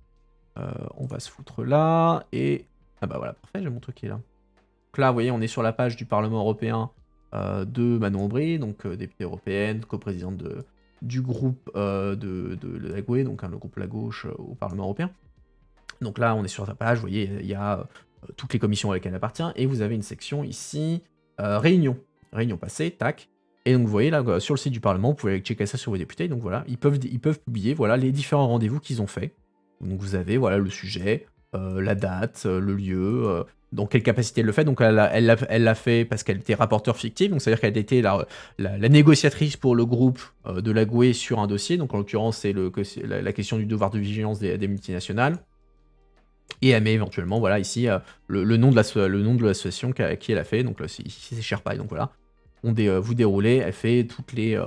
On va se foutre là. Et... Ah bah voilà, parfait, j'ai mon truc qui est là. Donc là, vous voyez, on est sur la page du Parlement européen de Manon Aubry, donc députée européenne, coprésidente du groupe de la GUE, donc le groupe La Gauche au Parlement européen. Donc là, on est sur sa page, vous voyez, il y a toutes les commissions avec lesquelles elle appartient, et vous avez une section ici, réunion passée, tac. Et donc vous voyez là, sur le site du Parlement, vous pouvez aller checker ça sur vos députés, donc voilà, ils peuvent publier voilà, les différents rendez-vous qu'ils ont fait. Donc vous avez voilà, le sujet, la date, le lieu, dans quelle capacité elle le fait. Donc elle l'a fait parce qu'elle était rapporteure fictive, donc c'est-à-dire qu'elle était la négociatrice pour le groupe de la GUE sur un dossier, donc en l'occurrence c'est la question du devoir de vigilance des multinationales. Et elle met éventuellement, voilà, ici, le nom de l'association qui elle a fait, donc là, ici c'est Sherpa, donc voilà. Vous déroulez, elle fait toutes les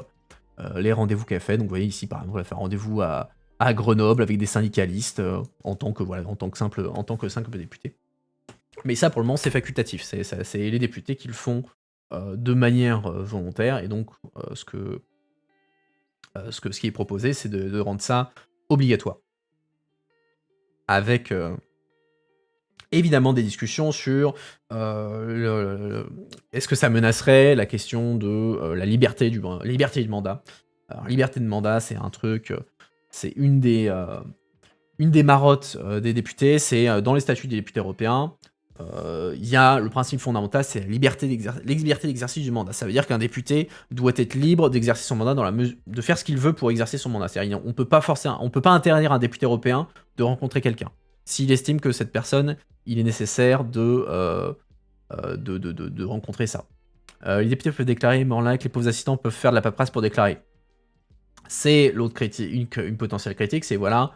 rendez-vous qu'elle fait, donc vous voyez ici par exemple, elle fait un rendez-vous à Grenoble avec des syndicalistes en tant que simple député. Mais ça, pour le moment, c'est facultatif. C'est les députés qui le font de manière volontaire. Et donc, ce qui est proposé, c'est de rendre ça obligatoire. Avec évidemment des discussions sur est-ce que ça menacerait la question de la liberté du mandat. Alors, liberté de mandat, c'est un truc, c'est une des marottes des députés, c'est dans les statuts des députés européens, il y a le principe fondamental, c'est la liberté d'exercice du mandat. Ça veut dire qu'un député doit être libre d'exercer son mandat de faire ce qu'il veut pour exercer son mandat. C'est-à-dire, on peut pas interdire à un député européen de rencontrer quelqu'un. S'il estime que cette personne, il est nécessaire de rencontrer ça. Les députés peuvent déclarer, mais en lien avec les pauvres assistants peuvent faire de la paperasse pour déclarer. C'est l'autre critique, une potentielle critique, c'est voilà,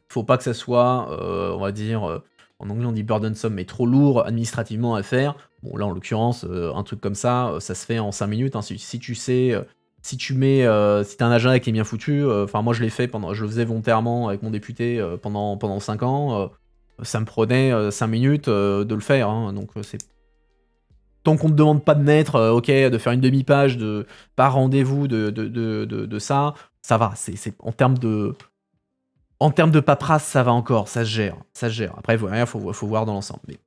faut pas que ça soit, on va dire, en anglais on dit burdensome, mais trop lourd administrativement à faire. Bon là en l'occurrence, un truc comme ça se fait en 5 minutes. Hein. Si tu sais, si t'as un agenda qui est bien foutu, enfin moi je l'ai fait je le faisais volontairement avec mon député pendant 5 ans. Ça me prenait 5 minutes de le faire. Hein. Donc c'est tant qu'on ne te demande pas de mettre, ok, de faire une demi-page par rendez-vous de ça, ça va. C'est en termes de paperasse, ça va encore, ça se gère. Après, il faut voir dans l'ensemble. Mais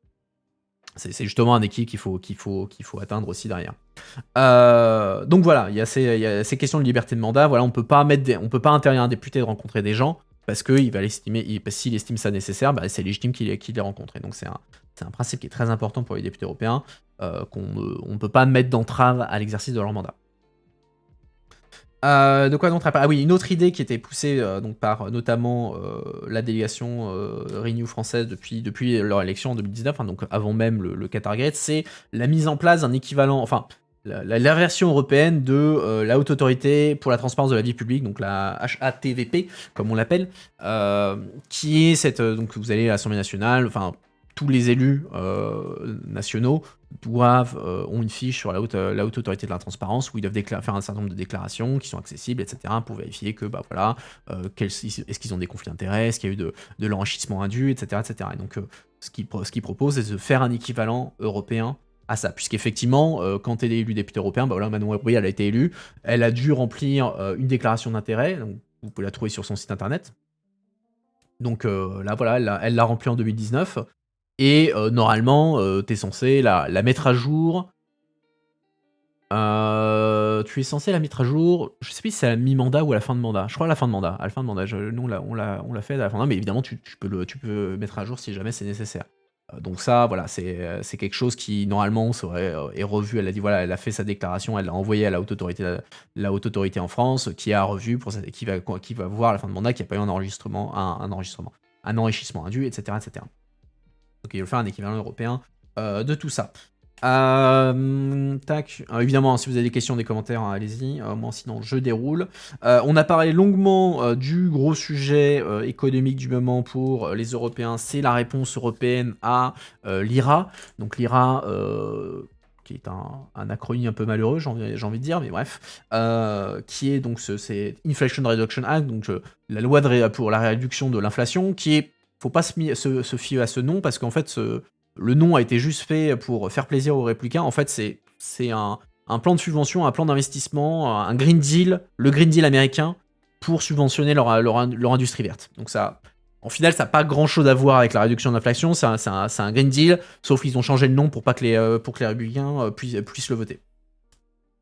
c'est justement un équilibre qu'il faut atteindre aussi derrière. Donc voilà, il y a ces questions de liberté de mandat. Voilà, on peut pas interdire à un député de rencontrer des gens parce qu'il va l'estimer, s'il estime ça nécessaire, bah, c'est légitime qu'il les rencontre. Et donc c'est un principe qui est très important pour les députés européens, qu'on ne peut pas mettre d'entrave à l'exercice de leur mandat. De quoi d'autre? Ah oui, une autre idée qui était poussée donc par notamment la délégation Renew française depuis leur élection en 2019, hein, donc avant même le Qatargate, c'est la mise en place d'un équivalent, enfin la version européenne de la Haute Autorité pour la Transparence de la Vie Publique, donc la HATVP comme on l'appelle, qui est cette, donc vous allez à l'Assemblée nationale, enfin tous les élus nationaux ont une fiche sur la haute autorité de la transparence où ils doivent faire un certain nombre de déclarations qui sont accessibles, etc. pour vérifier que, bah voilà, est-ce qu'ils ont des conflits d'intérêts, est-ce qu'il y a eu de l'enrichissement indu, etc. etc. Et donc, ce qu'ils proposent, c'est de faire un équivalent européen à ça. Puisqu'effectivement, quand elle est élue députée européen, bah voilà, Manon Aubry, elle a été élue, elle a dû remplir une déclaration d'intérêt, donc vous pouvez la trouver sur son site internet. Donc là, voilà, elle l'a remplie en 2019. Et normalement, t'es censé la mettre à jour. Tu es censé la mettre à jour, je sais plus si c'est à la mi-mandat ou à la fin de mandat. Je crois à la fin de mandat. À la fin de mandat. Nous, on l'a fait à la fin de mandat, mais évidemment, tu peux mettre à jour si jamais c'est nécessaire. Donc ça, voilà, c'est quelque chose qui, normalement, est revu. Elle a dit, voilà, elle a fait sa déclaration, elle l'a envoyé à la haute autorité en France, qui a revu, qui va voir à la fin de mandat qu'il n'y a pas eu un enrichissement indu, etc. etc. Donc il va faire un équivalent européen de tout ça. Évidemment, si vous avez des questions, des commentaires, hein, allez-y. Moi, sinon, je déroule. On a parlé longuement du gros sujet économique du moment pour les Européens. C'est la réponse européenne à l'IRA. Donc l'IRA, qui est un acronyme un peu malheureux, j'ai envie de dire, mais bref, qui est donc c'est Inflation Reduction Act, donc la loi pour la réduction de l'inflation, qui est, faut pas se fier à ce nom, parce qu'en fait, le nom a été juste fait pour faire plaisir aux républicains. En fait, c'est un plan de subvention, un plan d'investissement, un Green Deal, le Green Deal américain, pour subventionner leur industrie verte. Donc ça, en final, ça n'a pas grand-chose à voir avec la réduction de l'inflation, c'est un Green Deal, sauf qu'ils ont changé le nom pour que les républicains puissent le voter.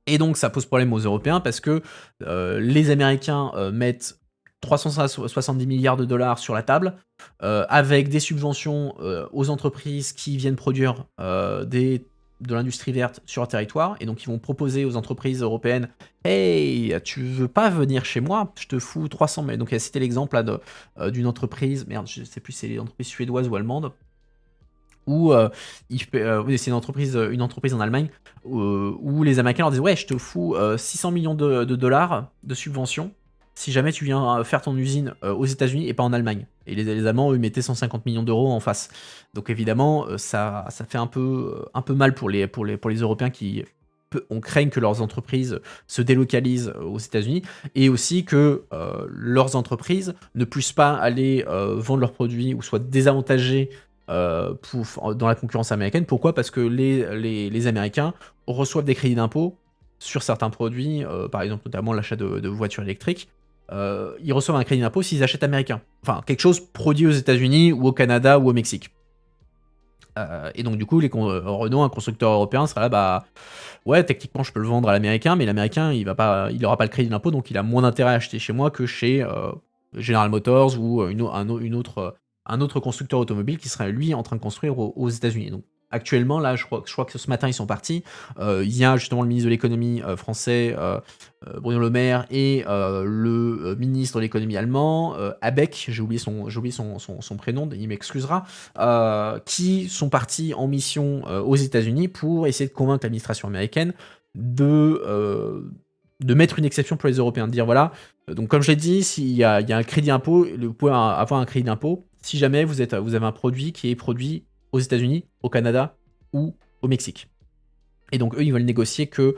Et donc ça pose problème aux Européens, parce que les Américains mettent 370 milliards de dollars sur la table, avec des subventions aux entreprises qui viennent produire de l'industrie verte sur leur territoire, et donc ils vont proposer aux entreprises européennes « Hey, tu veux pas venir chez moi? Je te fous 300 000 ». Donc il a cité l'exemple là d'une entreprise, merde, je sais plus si c'est l'entreprise suédoise ou allemande, où c'est une entreprise en Allemagne, où les Américains leur disent « Ouais, je te fous 600 millions de dollars de subventions si jamais tu viens faire ton usine aux États-Unis et pas en Allemagne ». Et les Allemands, eux, mettaient 150 millions d'euros en face. Donc évidemment, ça fait un peu mal pour les Européens qui on craigne que leurs entreprises se délocalisent aux États-Unis, et aussi que leurs entreprises ne puissent pas aller vendre leurs produits ou soient désavantagées dans la concurrence américaine. Pourquoi? Parce que les Américains reçoivent des crédits d'impôt sur certains produits, par exemple notamment l'achat de voitures électriques. Ils reçoivent un crédit d'impôt s'ils achètent américain. Enfin, quelque chose produit aux États-Unis ou au Canada ou au Mexique. Et donc du coup, Renault, un constructeur européen, sera là, bah ouais, techniquement, je peux le vendre à l'américain, mais l'américain, il aura pas le crédit d'impôt, donc il a moins d'intérêt à acheter chez moi que chez General Motors ou un autre constructeur automobile qui serait lui en train de construire aux États-Unis. Donc actuellement, là, je crois que ce matin ils sont partis. Il y a justement le ministre de l'économie français, Bruno Le Maire, et le ministre de l'économie allemand, Habeck, j'ai oublié son prénom, il m'excusera, qui sont partis en mission aux États-Unis pour essayer de convaincre l'administration américaine de mettre une exception pour les Européens, de dire voilà, donc comme je l'ai dit, il y a un crédit impôt, vous pouvez avoir un crédit d'impôt si jamais vous avez un produit qui est produit aux États-Unis, au Canada ou au Mexique. Et donc eux, ils veulent négocier que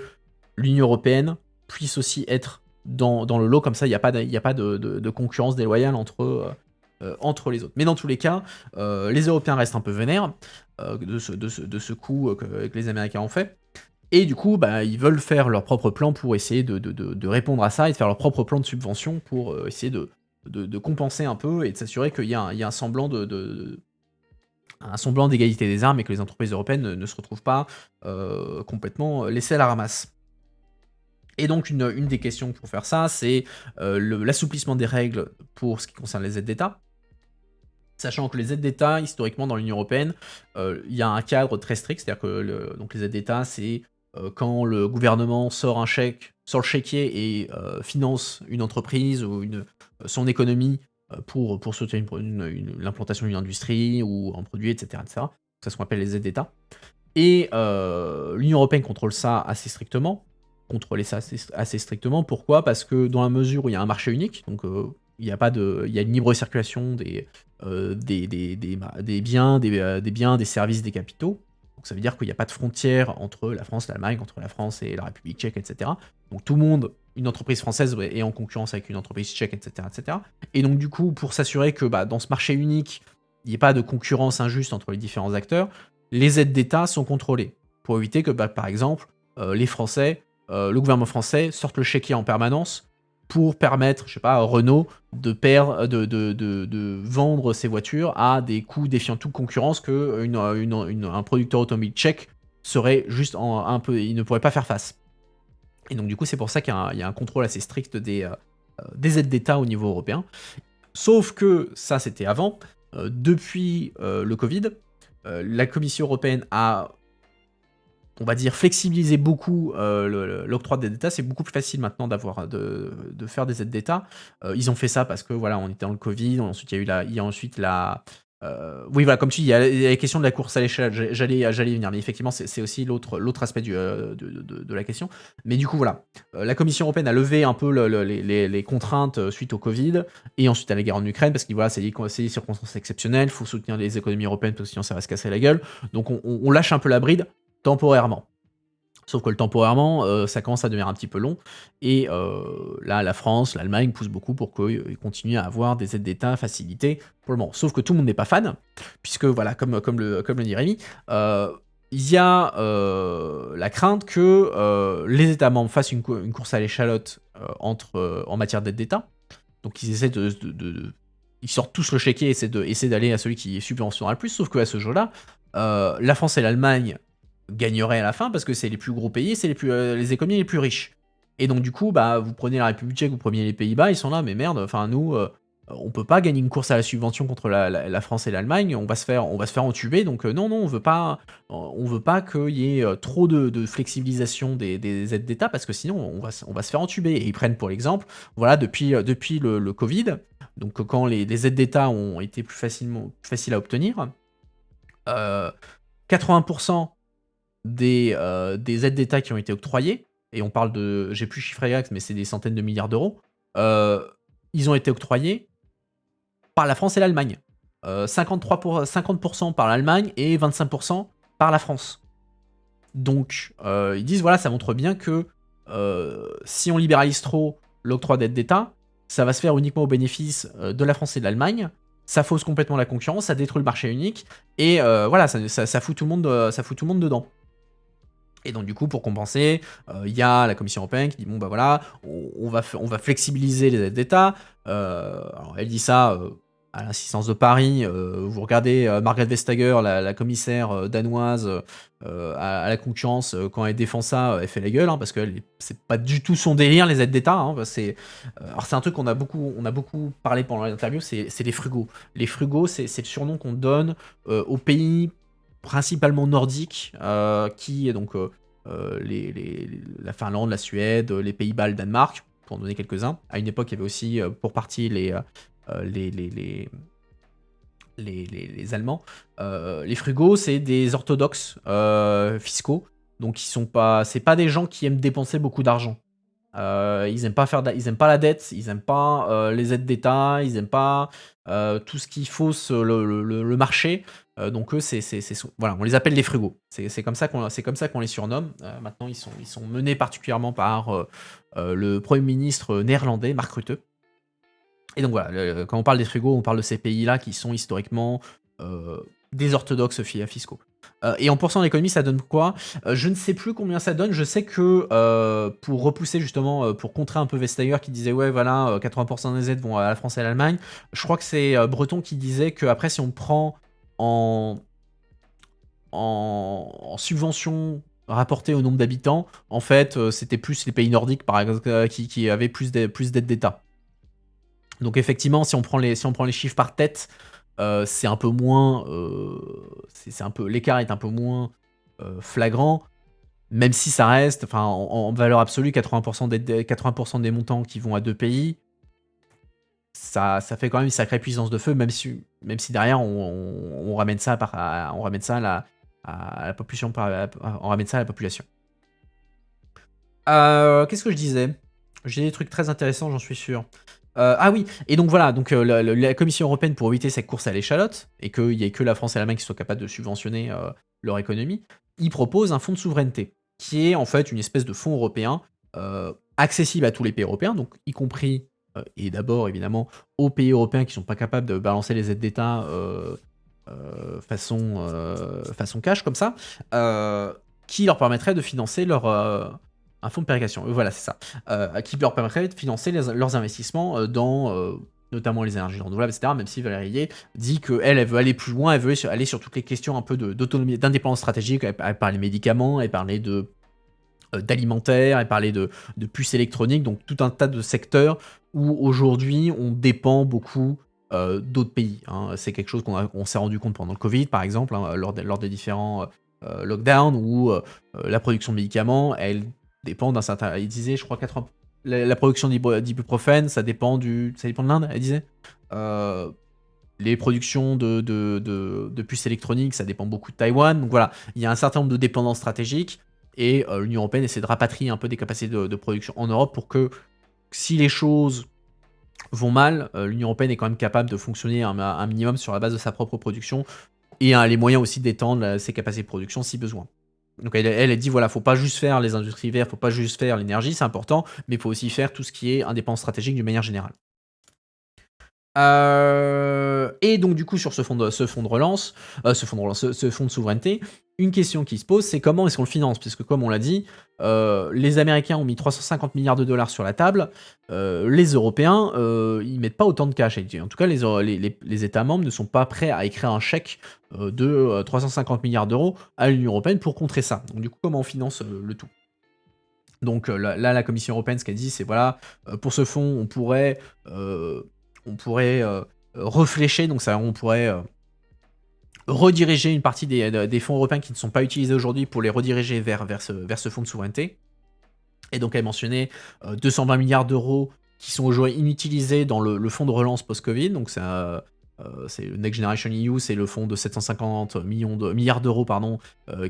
l'Union européenne puisse aussi être dans le lot, comme ça il n'y a pas de concurrence déloyale entre les autres. Mais dans tous les cas, les Européens restent un peu vénères de ce coup que les Américains ont fait. Et du coup, bah, ils veulent faire leur propre plan pour essayer de répondre à ça et de faire leur propre plan de subvention pour essayer de compenser un peu et de s'assurer qu'il y a un semblant un semblant d'égalité des armes et que les entreprises européennes ne se retrouvent pas complètement laissées à la ramasse. Et donc une des questions pour faire ça, c'est l'assouplissement des règles pour ce qui concerne les aides d'État. Sachant que les aides d'État, historiquement dans l'Union européenne, il y a un cadre très strict, c'est-à-dire que donc les aides d'État, c'est quand le gouvernement sort un chèque, sort le chéquier et finance une entreprise ou son économie pour soutenir l'implantation d'une industrie ou un produit, etc. etc. C'est ce qu'on appelle les aides d'État. Et l'Union européenne contrôle ça assez strictement. Assez strictement. Pourquoi? Parce que dans la mesure où il y a un marché unique, donc il y a une libre circulation des biens, des services, des capitaux. Donc ça veut dire qu'il n'y a pas de frontière entre la France, l'Allemagne, entre la France et la République tchèque, etc. Donc tout le monde, une entreprise française est en concurrence avec une entreprise tchèque, etc., etc. Et donc du coup, pour s'assurer que dans ce marché unique, il n'y ait pas de concurrence injuste entre les différents acteurs, les aides d'État sont contrôlées pour éviter que, par exemple, les Français, le gouvernement français sorte le chéquier en permanence pour permettre, je sais pas, à Renault de vendre ses voitures à des coûts défiant toute concurrence que un producteur automobile tchèque serait juste un peu, il ne pourrait pas faire face. Et donc du coup, c'est pour ça qu'il y a un contrôle assez strict des aides d'État au niveau européen. Sauf que ça, c'était avant. Depuis le Covid, la Commission européenne a, on va dire, flexibiliser beaucoup l'octroi d'aides d'État. C'est beaucoup plus facile maintenant de faire des aides d'État. Ils ont fait ça parce que voilà, on était dans le Covid. Ensuite, il y a ensuite oui, voilà, comme tu dis, il y a la question de la course à l'échelle. J'allais y venir, mais effectivement, c'est aussi l'autre aspect de la question. Mais du coup, voilà, la Commission européenne a levé un peu les contraintes suite au Covid et ensuite à la guerre en Ukraine parce que voilà, c'est des circonstances exceptionnelles. Il faut soutenir les économies européennes parce que sinon ça va se casser la gueule. Donc on lâche un peu la bride temporairement. Sauf que le temporairement, ça commence à devenir un petit peu long. Et là, la France, l'Allemagne poussent beaucoup pour qu'ils continuent à avoir des aides d'État facilitées pour le moment. Sauf que tout le monde n'est pas fan, puisque voilà, comme le dit Rémi, il y a la crainte que les États membres fassent une course à l'échalote en matière d'aide d'État. Donc ils essaient ils sortent tous le chéquier et essaient d'aller à celui qui subventionnera le plus. Sauf qu'à ce jeu-là, la France et l'Allemagne gagneraient à la fin parce que c'est les plus gros pays, c'est les économies les plus riches. Et donc du coup, vous prenez la République tchèque, vous prenez les Pays-Bas, ils sont là, mais merde, enfin nous, on peut pas gagner une course à la subvention contre la France et l'Allemagne, on va se faire entuber, donc non, on veut pas qu'il y ait trop de flexibilisation des aides d'État parce que sinon on va se faire entuber. Et ils prennent pour l'exemple, voilà, depuis le Covid, donc quand les aides d'État ont été plus faciles à obtenir, 80% des aides d'État qui ont été octroyées, et on parle j'ai plus le chiffre exact, mais c'est des centaines de milliards d'euros, ils ont été octroyés par la France et l'Allemagne. 50% par l'Allemagne et 25% par la France. Donc, ils disent, voilà, ça montre bien que si on libéralise trop l'octroi d'aides d'État, ça va se faire uniquement au bénéfice de la France et de l'Allemagne. Ça fausse complètement la concurrence, ça détruit le marché unique, et voilà, ça fout tout le monde dedans. Et donc du coup, pour compenser, il y a la Commission européenne qui dit bon voilà, on va flexibiliser les aides d'État. Alors elle dit ça à l'assistance de Paris, vous regardez Margrethe Vestager, la commissaire danoise à la concurrence, quand elle défend ça, elle fait la gueule, hein, parce que c'est pas du tout son délire, les aides d'État. Hein, alors c'est un truc qu'on a beaucoup parlé pendant l'interview, c'est les frugaux. Les frugaux, c'est le surnom qu'on donne aux pays principalement nordiques, qui est donc la Finlande, la Suède, les Pays-Bas, le Danemark, pour en donner quelques-uns. À une époque, il y avait aussi pour partie les Allemands. Les frugaux, c'est des orthodoxes fiscaux, donc c'est pas des gens qui aiment dépenser beaucoup d'argent. Ils aiment pas ils aiment pas la dette, ils aiment pas les aides d'État, ils aiment pas tout ce qui fausse le marché. Donc eux, voilà, on les appelle les frugaux. C'est comme ça qu'on les surnomme. Maintenant, ils sont menés particulièrement par le Premier ministre néerlandais, Mark Rutte. Et donc voilà, quand on parle des frugaux, on parle de ces pays-là qui sont historiquement des orthodoxes fiscaux. Et en pourcent d'économie, ça donne quoi? Je ne sais plus combien ça donne. Je sais que pour repousser justement, pour contrer un peu Vestager qui disait ouais voilà, 80% des aides vont à la France et à l'Allemagne. Je crois que c'est Breton qui disait que après si on prend en subvention rapportée au nombre d'habitants, en fait, c'était plus les pays nordiques par exemple qui avaient plus d'aides d'État. Donc effectivement, si on prend les chiffres par tête, c'est un peu moins, l'écart est un peu moins flagrant, même si ça reste, enfin en valeur absolue, 80% des montants qui vont à 2 pays, ça fait quand même une sacrée puissance de feu, même si derrière on ramène ça à la population, on ramène ça à la population. Qu'est-ce que je disais? J'ai des trucs très intéressants, j'en suis sûr. Ah oui, et donc voilà, donc la Commission européenne, pour éviter cette course à l'échalote, et qu'il n'y ait que la France et l'Allemagne qui soient capables de subventionner leur économie, ils proposent un fonds de souveraineté, qui est en fait une espèce de fonds européen accessible à tous les pays européens, donc y compris, et d'abord évidemment, aux pays européens qui ne sont pas capables de balancer les aides d'État façon cash comme ça, qui leur permettrait de financer un fonds de péréquation. Voilà, c'est ça. Qui leur permettrait de financer leurs investissements dans notamment les énergies renouvelables, etc. Même si Valérie Yé dit qu'elle veut aller plus loin, elle veut aller sur toutes les questions un peu d'autonomie, d'indépendance stratégique. Elle parlait médicaments, elle parlait d'alimentaire, elle parlait de puces électroniques, donc tout un tas de secteurs où aujourd'hui on dépend beaucoup d'autres pays. Hein. C'est quelque chose qu'on s'est rendu compte pendant le Covid, par exemple, hein, lors des différents lockdowns, où la production de médicaments, elle dépend d'un certain... Il disait, je crois, 80... La production d'ibuprofène, ça dépend de l'Inde, elle disait. Les productions de puces électroniques, ça dépend beaucoup de Taïwan. Donc voilà, il y a un certain nombre de dépendances stratégiques, et l'Union européenne essaie de rapatrier un peu des capacités de production en Europe pour que, si les choses vont mal, l'Union européenne est quand même capable de fonctionner un minimum sur la base de sa propre production, et a les moyens aussi d'étendre ses capacités de production si besoin. Donc elle dit voilà, faut pas juste faire les industries vertes, faut pas juste faire l'énergie, c'est important, mais il faut aussi faire tout ce qui est indépendance stratégique d'une manière générale. Et donc du coup sur ce fonds de relance, ce fonds de souveraineté, une question qui se pose, c'est comment est-ce qu'on le finance? Puisque comme on l'a dit, les Américains ont mis 350 milliards de dollars sur la table, les Européens, ils mettent pas autant de cash. En tout cas, les États membres ne sont pas prêts à écrire un chèque de 350 milliards d'euros à l'Union européenne pour contrer ça. Donc du coup, comment on finance le tout? Donc là, la Commission européenne, ce qu'elle dit, c'est voilà, pour ce fonds, on pourrait réfléchir, donc ça, on pourrait rediriger une partie des fonds européens qui ne sont pas utilisés aujourd'hui pour les rediriger vers ce fonds de souveraineté. Et donc elle mentionnait 220 milliards d'euros qui sont aujourd'hui inutilisés dans le fonds de relance post-Covid. Donc c'est le Next Generation EU, c'est le fonds de 750 milliards d'euros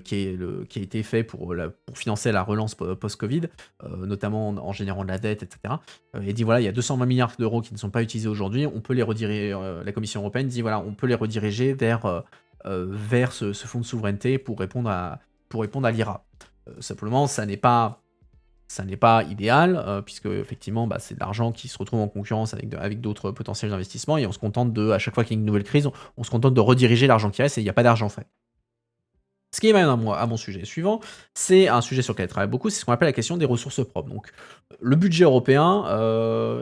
qui a été fait pour financer la relance post-Covid, notamment en générant de la dette, etc. Et dit voilà, il y a 220 milliards d'euros qui ne sont pas utilisés aujourd'hui, on peut les rediriger, la Commission européenne dit voilà, on peut les rediriger vers ce fonds de souveraineté pour répondre à l'IRA. Simplement, ça n'est pas idéal, puisque effectivement, c'est de l'argent qui se retrouve en concurrence avec d'autres potentiels investissements, et on se contente à chaque fois qu'il y a une nouvelle crise, on se contente de rediriger l'argent qui reste, et il n'y a pas d'argent frais. Ce qui m'amène à mon sujet suivant, c'est un sujet sur lequel je travaille beaucoup, c'est ce qu'on appelle la question des ressources propres. Donc, le budget européen,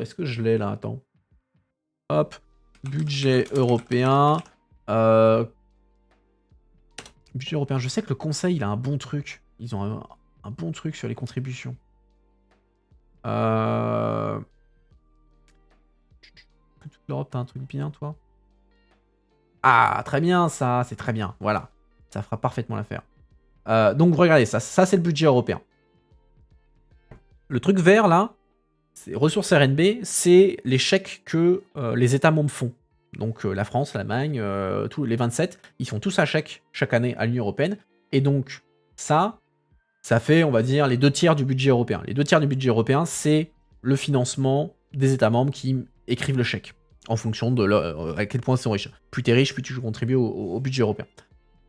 est-ce que je l'ai là? Attends. Hop. budget européen. euh, Budget européen. Je sais que le Conseil, il a un bon truc. Ils ont un bon truc sur les contributions. Que toute l'Europe, t'as un truc bien, toi? Ah, très bien, ça, c'est très bien. Voilà. Ça fera parfaitement l'affaire. Donc, regardez, ça c'est le budget européen. Le truc vert, là, c'est ressources RNB, c'est les chèques que les États membres font. Donc, la France, l'Allemagne, tous les 27, ils font tous un chèque chaque année à l'Union européenne. Et donc, ça fait, on va dire, les 2 tiers du budget européen. Les 2 tiers du budget européen, c'est le financement des États membres qui écrivent le chèque, en fonction de à quel point ils sont riches. Plus t'es riche, plus tu contribues au budget européen.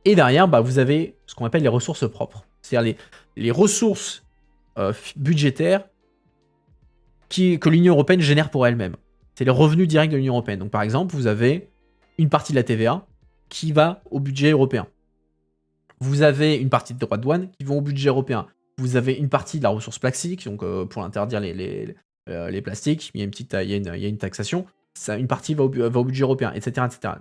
Et derrière, bah, vous avez ce qu'on appelle les ressources propres. C'est-à-dire les ressources budgétaires que l'Union européenne génère pour elle-même. C'est les revenus directs de l'Union européenne. Donc par exemple, vous avez une partie de la TVA qui va au budget européen. Vous avez une partie des droits de douane qui vont au budget européen. Vous avez une partie de la ressource plastique, donc pour interdire les plastiques, il y a une taxation. Ça, une partie va au budget européen, etc. etc.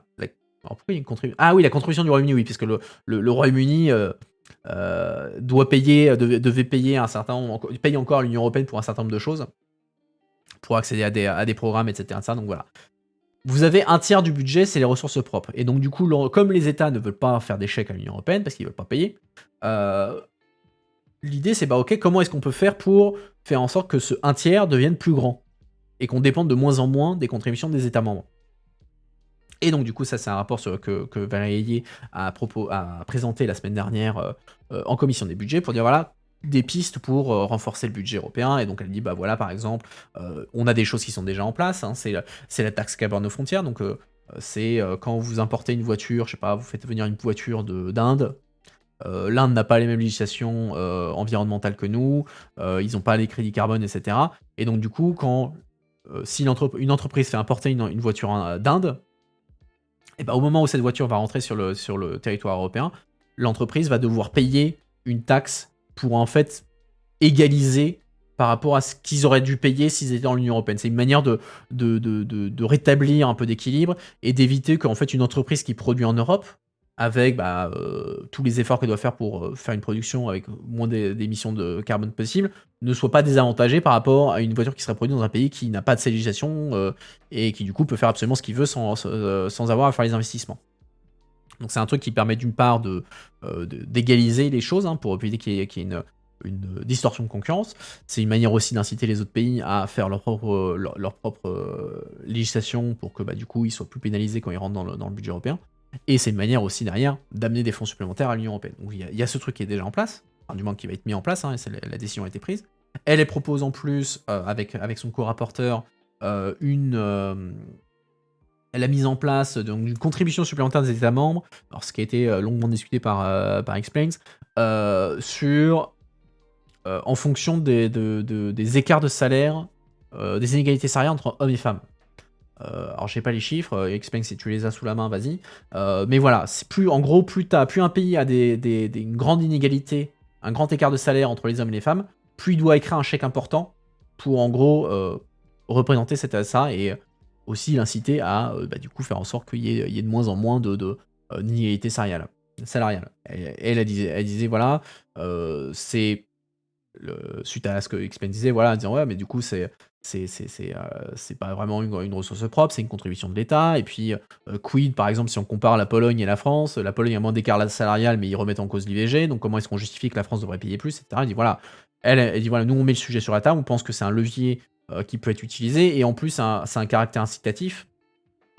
Alors, pourquoi il y a une contribution? Ah oui, la contribution du Royaume-Uni, oui, puisque le Royaume-Uni devait payer un certain nombre, paye encore à l'Union européenne pour un certain nombre de choses, pour accéder à des programmes, etc. Donc voilà. Vous avez 1 tiers du budget, c'est les ressources propres. Et donc, du coup, comme les États ne veulent pas faire des chèques à l'Union européenne parce qu'ils ne veulent pas payer, l'idée c'est ok, comment est-ce qu'on peut faire pour faire en sorte que ce 1 tiers devienne plus grand et qu'on dépende de moins en moins des contributions des États membres. Et donc, du coup, ça, c'est un rapport que Valérie Ayé a présenté la semaine dernière en commission des budgets pour dire voilà, des pistes pour renforcer le budget européen. Et donc, elle dit bah voilà, par exemple, on a des choses qui sont déjà en place. Hein, c'est la taxe carbone aux frontières. Donc, c'est quand vous importez une voiture, je sais pas, vous faites venir une voiture d'Inde. L'Inde n'a pas les mêmes législations environnementales que nous. Ils n'ont pas les crédits carbone, etc. Et donc, du coup, si une entreprise fait importer une voiture d'Inde, et bah, au moment où cette voiture va rentrer sur le territoire européen, l'entreprise va devoir payer une taxe pour en fait égaliser par rapport à ce qu'ils auraient dû payer s'ils étaient dans l'Union européenne. C'est une manière de rétablir un peu d'équilibre et d'éviter qu'en fait une entreprise qui produit en Europe, avec tous les efforts qu'elle doit faire pour faire une production avec moins d'émissions de carbone possible, ne soit pas désavantagée par rapport à une voiture qui serait produite dans un pays qui n'a pas de ces législations et qui du coup peut faire absolument ce qu'il veut sans avoir à faire les investissements. Donc c'est un truc qui permet d'une part d'égaliser les choses pour éviter qu'il y ait une distorsion de concurrence. C'est une manière aussi d'inciter les autres pays à faire leur propre législation pour que du coup ils soient plus pénalisés quand ils rentrent dans le budget européen. Et c'est une manière aussi derrière d'amener des fonds supplémentaires à l'Union européenne. Donc il y a ce truc qui est déjà en place, enfin, du moins qui va être mis en place, et la décision a été prise. Elle propose en plus, avec son co-rapporteur, elle a mis en place donc, une contribution supplémentaire des États membres, alors ce qui a été longuement discuté par Explains, en fonction des écarts de salaire, des inégalités salariales entre hommes et femmes. Alors j'ai pas les chiffres, Explain si tu les as sous la main, vas-y. Mais voilà, c'est en gros, plus un pays a une grande inégalité, un grand écart de salaire entre les hommes et les femmes, plus il doit écrire un chèque important pour en gros représenter ça et aussi l'inciter à du coup faire en sorte qu'il y ait de moins en moins d'inégalité salariale. Elle disait voilà, c'est suite à ce que Explain disait, voilà, en disant ouais mais du coup c'est pas vraiment une ressource propre, c'est une contribution de l'État. Et puis, quid, par exemple, si on compare la Pologne et la France, la Pologne a moins d'écart salarial, mais ils remettent en cause l'IVG, donc comment est-ce qu'on justifie que la France devrait payer plus, etc. Elle dit voilà, elle dit voilà, nous on met le sujet sur la table, on pense que c'est un levier qui peut être utilisé, et en plus, c'est un caractère incitatif,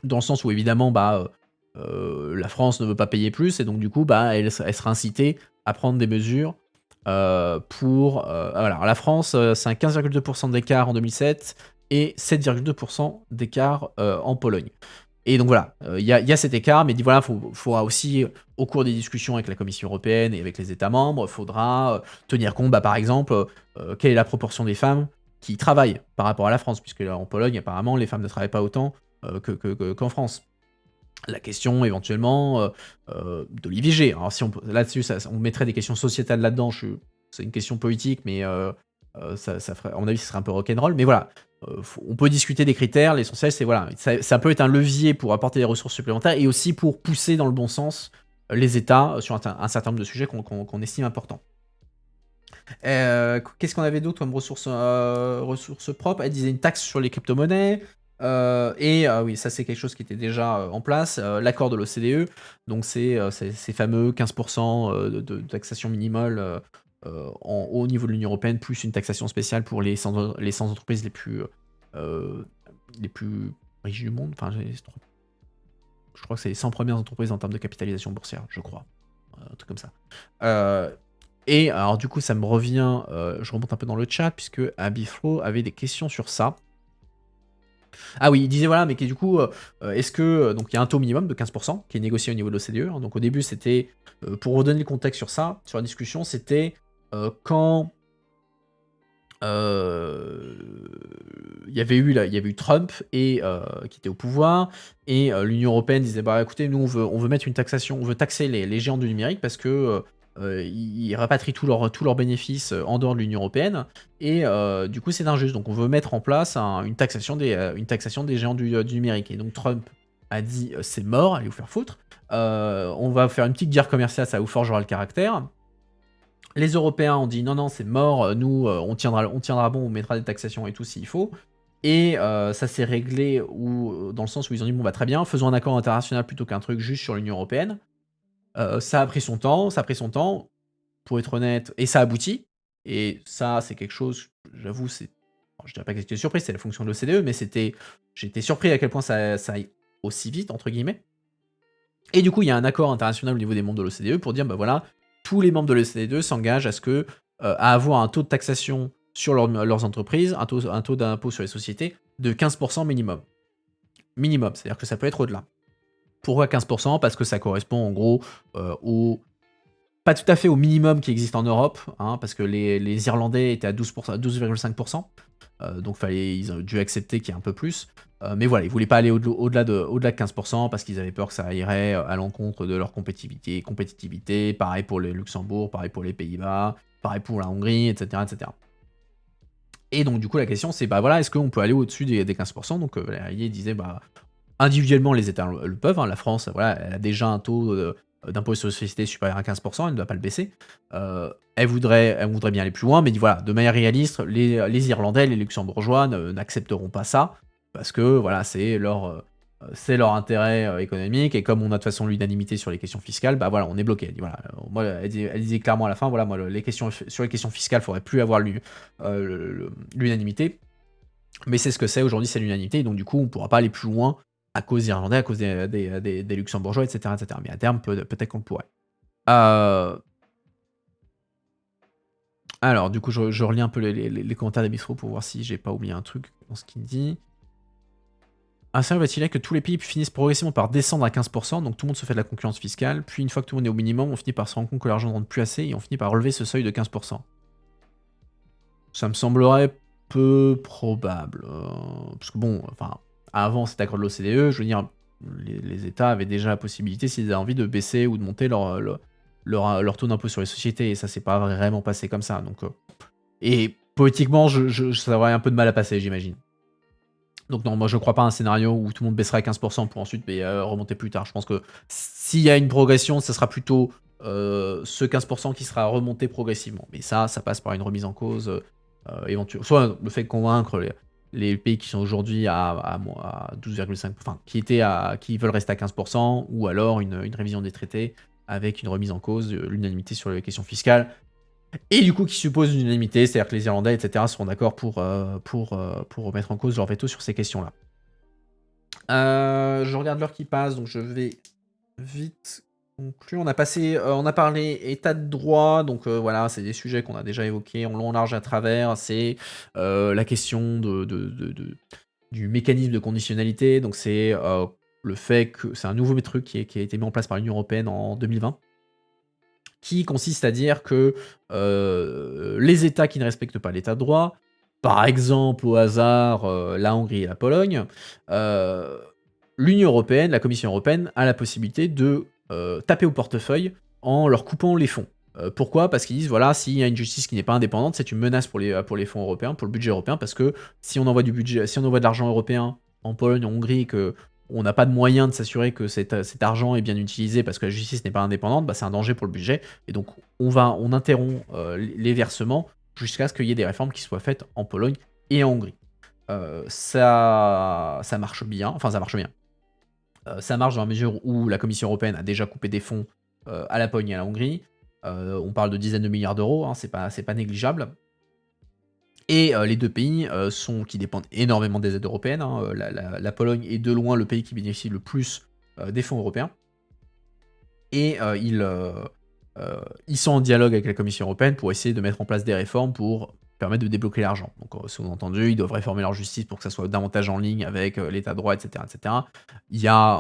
dans le sens où évidemment, la France ne veut pas payer plus, et donc du coup, elle sera incitée à prendre des mesures voilà, la France, c'est un 15,2% d'écart en 2007 et 7,2% d'écart en Pologne. Et donc voilà, il y a cet écart, mais voilà, faudra aussi, au cours des discussions avec la Commission européenne et avec les États membres, faudra tenir compte, par exemple, quelle est la proportion des femmes qui travaillent par rapport à la France, puisque en Pologne, apparemment, les femmes ne travaillent pas autant qu'en France. La question éventuellement de l'IVG. Alors si là-dessus, on mettrait des questions sociétales là-dedans, c'est une question politique, mais ça ferait, à mon avis, ce serait un peu rock'n'roll. Mais voilà, on peut discuter des critères, l'essentiel c'est voilà, ça peut être un levier pour apporter des ressources supplémentaires et aussi pour pousser dans le bon sens les États sur un certain nombre de sujets qu'on estime importants. Qu'est-ce qu'on avait d'autre comme ressources propres? Elle disait une taxe sur les crypto-monnaies. Oui, ça c'est quelque chose qui était déjà en place. L'accord de l'OCDE, donc c'est ces fameux 15% de taxation minimale au niveau de l'Union européenne, plus une taxation spéciale pour les 100 entreprises les plus riches du monde. Enfin, je crois que c'est les 100 premières entreprises en termes de capitalisation boursière, je crois. Un truc comme ça. Et alors du coup, ça me revient, je remonte un peu dans le chat, puisque Abifro avait des questions sur ça. Ah oui, il disait voilà, mais du coup, est-ce que... donc il y a un taux minimum de 15% qui est négocié au niveau de l'OCDE. Hein, donc au début, c'était, pour redonner le contexte sur ça, sur la discussion, c'était quand il y avait eu Trump et qui était au pouvoir, et l'Union européenne disait bah écoutez, nous on veut mettre une taxation, on veut taxer les géants du numérique parce que ils rapatrient tous leurs bénéfices en dehors de l'Union européenne, et du coup c'est injuste, donc on veut mettre en place une taxation des géants du numérique. Et donc Trump a dit c'est mort, allez vous faire foutre, on va faire une petite guerre commerciale, ça vous forgera le caractère. Les Européens ont dit non, non, c'est mort, nous, on tiendra bon, on mettra des taxations et tout s'il faut. Et ça s'est réglé dans le sens où ils ont dit bon, bah très bien, faisons un accord international plutôt qu'un truc juste sur l'Union européenne. Ça a pris son temps, pour être honnête, et ça aboutit. Et ça, c'est quelque chose, j'avoue, je dirais pas que j'étais surpris, c'est la fonction de l'OCDE, mais j'étais surpris à quel point ça aille aussi vite, entre guillemets. Et du coup, il y a un accord international au niveau des membres de l'OCDE pour dire, bah voilà, tous les membres de l'OCDE s'engagent à avoir un taux de taxation sur leurs entreprises, un taux d'impôt sur les sociétés de 15% minimum. Minimum, c'est-à-dire que ça peut être au-delà. Pourquoi 15%? Parce que ça correspond en gros pas tout à fait au minimum qui existe en Europe, hein, parce que les Irlandais étaient à 12,5%. Donc ils ont dû accepter qu'il y ait un peu plus. Mais voilà, ils voulaient pas aller au-delà de 15% parce qu'ils avaient peur que ça irait à l'encontre de leur compétitivité. Pareil pour le Luxembourg, pareil pour les Pays-Bas, pareil pour la Hongrie, etc., etc. Et donc du coup la question c'est bah voilà, est-ce qu'on peut aller au-dessus des 15%? Donc Valérie disait bah individuellement les États le peuvent, hein. La France, voilà, elle a déjà un taux d'impôt sur les sociétés supérieur à 15%, elle ne doit pas le baisser. Elle voudrait bien aller plus loin, mais dit voilà, de manière réaliste, les Irlandais, les Luxembourgeois n'accepteront pas ça, parce que voilà, c'est leur intérêt économique, et comme on a de toute façon l'unanimité sur les questions fiscales, bah voilà, on est bloqué. Elle dit, voilà, moi, elle disait clairement à la fin, voilà, moi, sur les questions fiscales, il faudrait plus avoir l'unanimité, mais c'est ce que c'est aujourd'hui, c'est l'unanimité, donc du coup, on ne pourra pas aller plus loin à cause des Irlandais, à cause des Luxembourgeois, etc., etc. Mais à terme, peut-être qu'on pourrait. Alors, du coup, je relis un peu les commentaires d'Abistro pour voir si j'ai pas oublié un truc dans ce qu'il dit. Un scénario va-t-il être que tous les pays finissent progressivement par descendre à 15%, donc tout le monde se fait de la concurrence fiscale, puis une fois que tout le monde est au minimum, on finit par se rendre compte que l'argent ne rentre plus assez, et on finit par relever ce seuil de 15%. Ça me semblerait peu probable. Parce que bon, enfin, avant cet accord de l'OCDE, je veux dire, les États avaient déjà la possibilité, s'ils avaient envie, de baisser ou de monter leur taux d'impôt sur les sociétés, et ça s'est pas vraiment passé comme ça. Donc, et politiquement, ça aurait un peu de mal à passer, j'imagine. Donc non, moi je crois pas à un scénario où tout le monde baissera à 15% pour ensuite remonter plus tard. Je pense que s'il y a une progression, ce sera plutôt ce 15% qui sera remonté progressivement. Mais ça passe par une remise en cause éventuelle. Soit le fait de convaincre les pays qui sont aujourd'hui à 12,5%, enfin qui veulent rester à 15%, ou alors une révision des traités avec une remise en cause de l'unanimité sur les questions fiscales. Et du coup, qui suppose une unanimité, c'est-à-dire que les Irlandais, etc., seront d'accord pour remettre en cause leur veto sur ces questions-là. Je regarde l'heure qui passe, donc je vais vite conclure. On a parlé état de droit, donc voilà, c'est des sujets qu'on a déjà évoqués en long, en large, à travers. C'est la question du mécanisme de conditionnalité, donc c'est le fait que c'est un nouveau truc qui a été mis en place par l'Union européenne en 2020. Qui consiste à dire que les États qui ne respectent pas l'État de droit, par exemple au hasard la Hongrie et la Pologne, l'Union européenne, la Commission européenne, a la possibilité de taper au portefeuille en leur coupant les fonds. Pourquoi? Parce qu'ils disent, voilà, s'il y a une justice qui n'est pas indépendante, c'est une menace pour les fonds européens, pour le budget européen, parce que si on envoie si on envoie de l'argent européen en Pologne, en Hongrie, et que on n'a pas de moyen de s'assurer que cet argent est bien utilisé parce que la justice n'est pas indépendante, bah, c'est un danger pour le budget. Et donc, on interrompt les versements jusqu'à ce qu'il y ait des réformes qui soient faites en Pologne et en Hongrie. Ça marche bien, enfin ça marche bien. Ça marche dans la mesure où la Commission européenne a déjà coupé des fonds à la Pologne et à la Hongrie. On parle de dizaines de milliards d'euros, hein, c'est pas négligeable. Et les deux pays qui dépendent énormément des aides européennes. Hein. La Pologne est de loin le pays qui bénéficie le plus des fonds européens. Et ils sont en dialogue avec la Commission européenne pour essayer de mettre en place des réformes pour permettre de débloquer l'argent. Donc, sous-entendu, ils doivent réformer leur justice pour que ça soit davantage en ligne avec l'état de droit, etc., etc. Il y a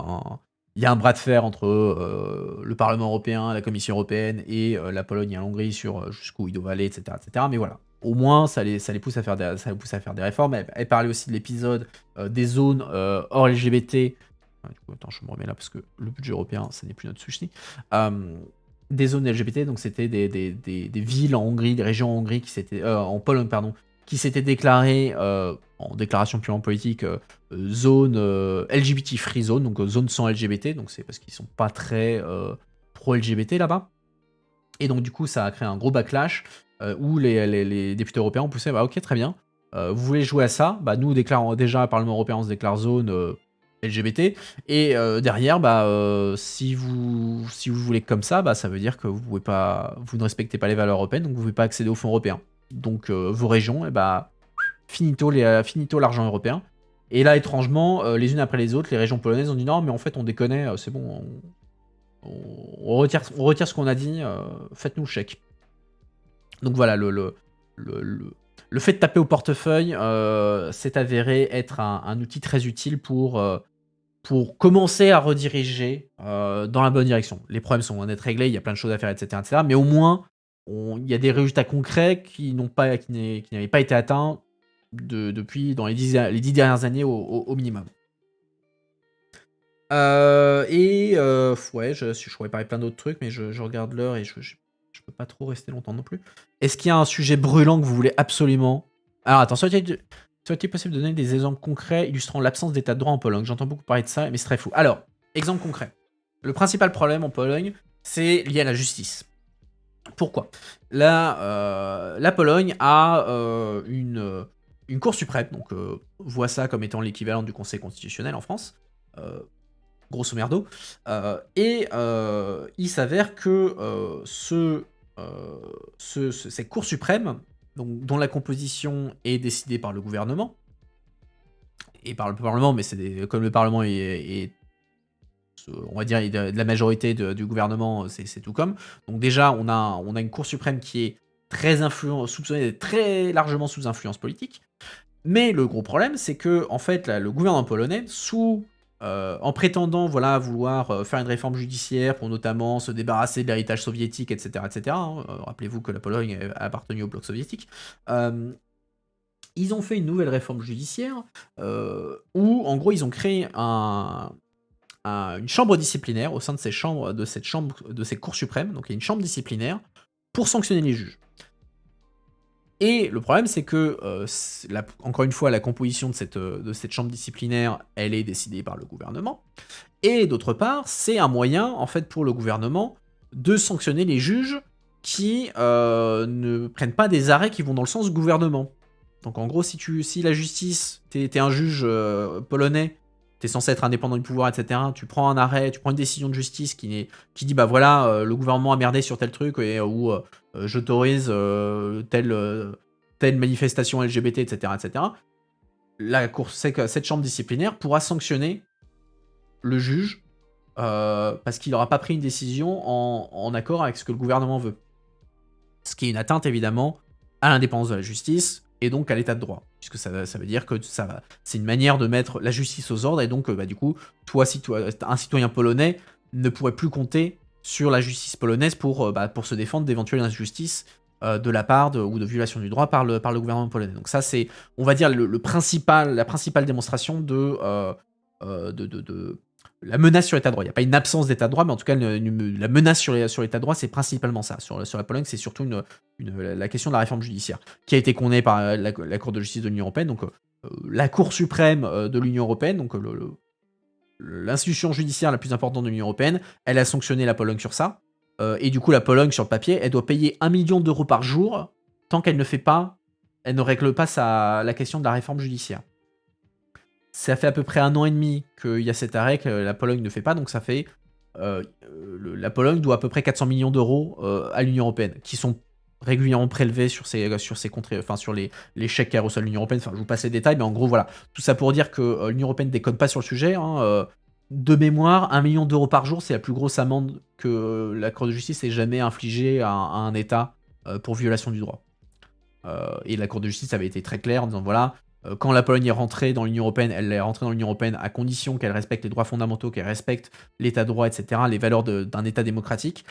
un bras de fer entre le Parlement européen, la Commission européenne et la Pologne et la Hongrie sur jusqu'où ils doivent aller, etc., etc. Mais voilà, au moins, ça les pousse à faire des réformes. Elle parlait aussi de l'épisode des zones hors LGBT. Du coup, attends, je me remets là parce que le budget européen, ça n'est plus notre souci. Des zones LGBT, donc c'était des villes en Hongrie, des régions en Hongrie en Pologne, pardon, qui s'étaient déclarées en déclaration purement politique zone LGBT free zone, donc zone sans LGBT, donc c'est parce qu'ils sont pas très pro-LGBT là-bas. Et donc du coup, ça a créé un gros backlash où les députés européens ont poussé, bah ok, très bien, vous voulez jouer à ça, bah nous déjà, le Parlement européen, on se déclare zone LGBT, et derrière, bah, si vous voulez comme ça, bah, ça veut dire que vous ne respectez pas les valeurs européennes, donc vous ne pouvez pas accéder aux fonds européens. Donc vos régions, bah, finito l'argent européen. Et là, étrangement, les unes après les autres, les régions polonaises ont dit non, mais en fait, on déconne, c'est bon, on retire ce qu'on a dit, faites-nous le chèque. Donc voilà, le fait de taper au portefeuille s'est avéré être un outil très utile pour commencer à rediriger dans la bonne direction. Les problèmes sont loin d'être réglés, il y a plein de choses à faire, etc. etc. Mais au moins, il y a des résultats concrets qui n'avaient pas été atteints depuis dans les 10 dernières années au minimum. Ouais, je pourrais parler plein d'autres trucs, mais je regarde l'heure et je peux pas trop rester longtemps non plus. Est-ce qu'il y a un sujet brûlant que vous voulez absolument... Alors attends, serait-il possible de donner des exemples concrets illustrant l'absence d'état de droit en Pologne? J'entends beaucoup parler de ça, mais c'est très fou. Alors, exemple concret. Le principal problème en Pologne, c'est lié à la justice. Pourquoi? La Pologne a une Cour suprême, donc voit ça comme étant l'équivalent du Conseil constitutionnel en France, grosso merdo, et il s'avère que cette Cour suprême, donc, dont la composition est décidée par le gouvernement, et par le Parlement, mais comme le Parlement est on va dire, de la majorité du gouvernement, c'est tout comme. Donc déjà, on a une Cour suprême qui est soupçonnée d'être très largement sous influence politique. Mais le gros problème, c'est que en fait, là, le gouvernement polonais, en prétendant vouloir faire une réforme judiciaire pour notamment se débarrasser de l'héritage soviétique, etc., etc. Hein, rappelez-vous que la Pologne a appartenu au bloc soviétique. Ils ont fait une nouvelle réforme judiciaire où, en gros, ils ont créé une chambre disciplinaire au sein de ces cours suprêmes. Donc, il y a une chambre disciplinaire pour sanctionner les juges. Et le problème, c'est que, encore une fois, la composition de cette chambre disciplinaire, elle est décidée par le gouvernement. Et d'autre part, c'est un moyen, en fait, pour le gouvernement de sanctionner les juges qui ne prennent pas des arrêts qui vont dans le sens du gouvernement. Donc en gros, si la justice, t'es un juge polonais, t'es censé être indépendant du pouvoir, etc., tu prends un arrêt, tu prends une décision de justice qui dit, bah voilà, le gouvernement a merdé sur tel truc, ou j'autorise telle manifestation LGBT, etc., etc., cette chambre disciplinaire pourra sanctionner le juge parce qu'il n'aura pas pris une décision en accord avec ce que le gouvernement veut. Ce qui est une atteinte, évidemment, à l'indépendance de la justice, et donc à l'état de droit, puisque ça veut dire que c'est une manière de mettre la justice aux ordres, et donc du coup, un citoyen polonais ne pourrait plus compter sur la justice polonaise pour se défendre d'éventuelles injustices de la part ou de violation du droit par le gouvernement polonais. Donc ça, c'est, on va dire, la principale démonstration de la menace sur l'état de droit. Il n'y a pas une absence d'état de droit, mais en tout cas, la menace sur l'état de droit, c'est principalement ça. Sur la Pologne, c'est surtout la question de la réforme judiciaire, qui a été condamnée par la Cour de justice de l'Union européenne, donc la Cour suprême de l'Union européenne, donc l'institution judiciaire la plus importante de l'Union européenne, elle a sanctionné la Pologne sur ça. Et du coup, la Pologne, sur le papier, elle doit payer 1 million d'euros par jour tant qu'elle ne règle pas la question de la réforme judiciaire. Ça fait à peu près 1 an et demi qu'il y a cet arrêt que la Pologne ne fait pas, donc ça fait... la Pologne doit à peu près 400 millions d'euros à l'Union européenne, qui sont régulièrement prélevés sur les chèques qu'elle reçoit de l'Union européenne. Enfin, je vous passe les détails, mais en gros, voilà. Tout ça pour dire que l'Union européenne déconne pas sur le sujet. De mémoire, 1 million d'euros par jour, c'est la plus grosse amende que la Cour de justice ait jamais infligée à un État pour violation du droit. Et la Cour de justice avait été très claire en disant, voilà, quand la Pologne est rentrée dans l'Union européenne, elle est rentrée dans l'Union européenne à condition qu'elle respecte les droits fondamentaux, qu'elle respecte l'état de droit, etc., les valeurs d'un État démocratique.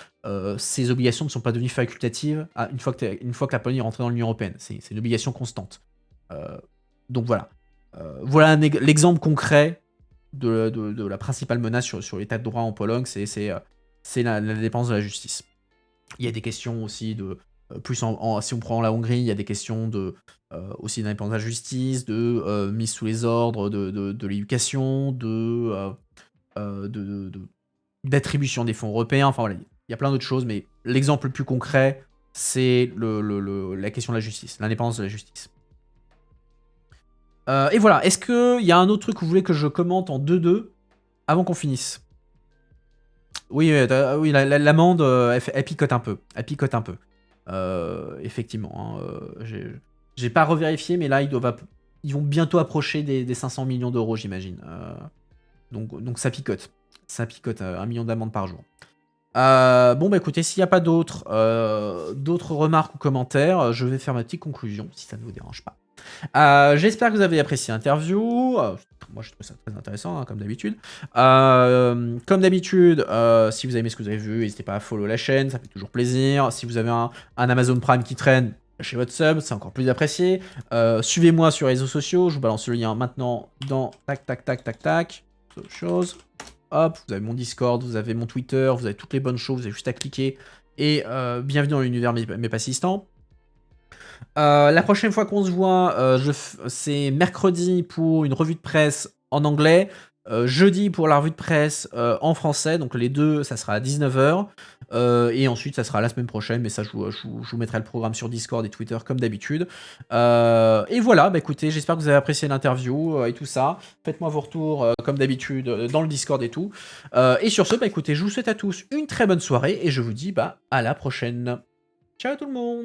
Ces obligations ne sont pas devenues facultatives une fois que la Pologne est rentrée dans l'Union européenne. C'est une obligation constante. Donc voilà. Voilà l'exemple concret de la principale menace sur l'état de droit en Pologne, c'est la dépense de la justice. Il y a des questions aussi de... si on prend la Hongrie, il y a des questions aussi d'indépendance de la justice, de mise sous les ordres, de l'éducation, d'attribution des fonds européens. Enfin voilà, il y a plein d'autres choses, mais l'exemple le plus concret, c'est la question de la justice, l'indépendance de la justice. Et voilà, est-ce qu'il y a un autre truc que vous voulez que je commente en 2-2 avant qu'on finisse? Oui, l'amende, elle picote un peu. Effectivement, j'ai pas revérifié, mais là, ils vont bientôt approcher des 500 millions d'euros, j'imagine. Donc ça picote. Ça picote, 1 million d'amendes par jour. Bon, bah écoutez, s'il n'y a pas d'autres remarques ou commentaires, je vais faire ma petite conclusion, si ça ne vous dérange pas. J'espère que vous avez apprécié l'interview. Moi, je trouve ça très intéressant, hein, comme d'habitude. Comme d'habitude, si vous avez aimé ce que vous avez vu, n'hésitez pas à follow la chaîne, ça fait toujours plaisir. Si vous avez un Amazon Prime qui traîne, lâchez votre sub, c'est encore plus apprécié. Suivez-moi sur les réseaux sociaux, je vous balance le lien maintenant dans tac. Autre chose. Hop, vous avez mon Discord, vous avez mon Twitter, vous avez toutes les bonnes choses, vous avez juste à cliquer. Et bienvenue dans l'univers Mépassistant. La prochaine fois qu'on se voit, c'est mercredi pour une revue de presse en anglais, jeudi pour la revue de presse en français, donc les deux, ça sera à 19h, et ensuite ça sera la semaine prochaine, mais ça je vous mettrai le programme sur Discord et Twitter comme d'habitude. Et voilà, bah écoutez, j'espère que vous avez apprécié l'interview et tout ça. Faites-moi vos retours comme d'habitude dans le Discord et tout. Et sur ce, bah écoutez, je vous souhaite à tous une très bonne soirée, et je vous dis à la prochaine. Ciao tout le monde!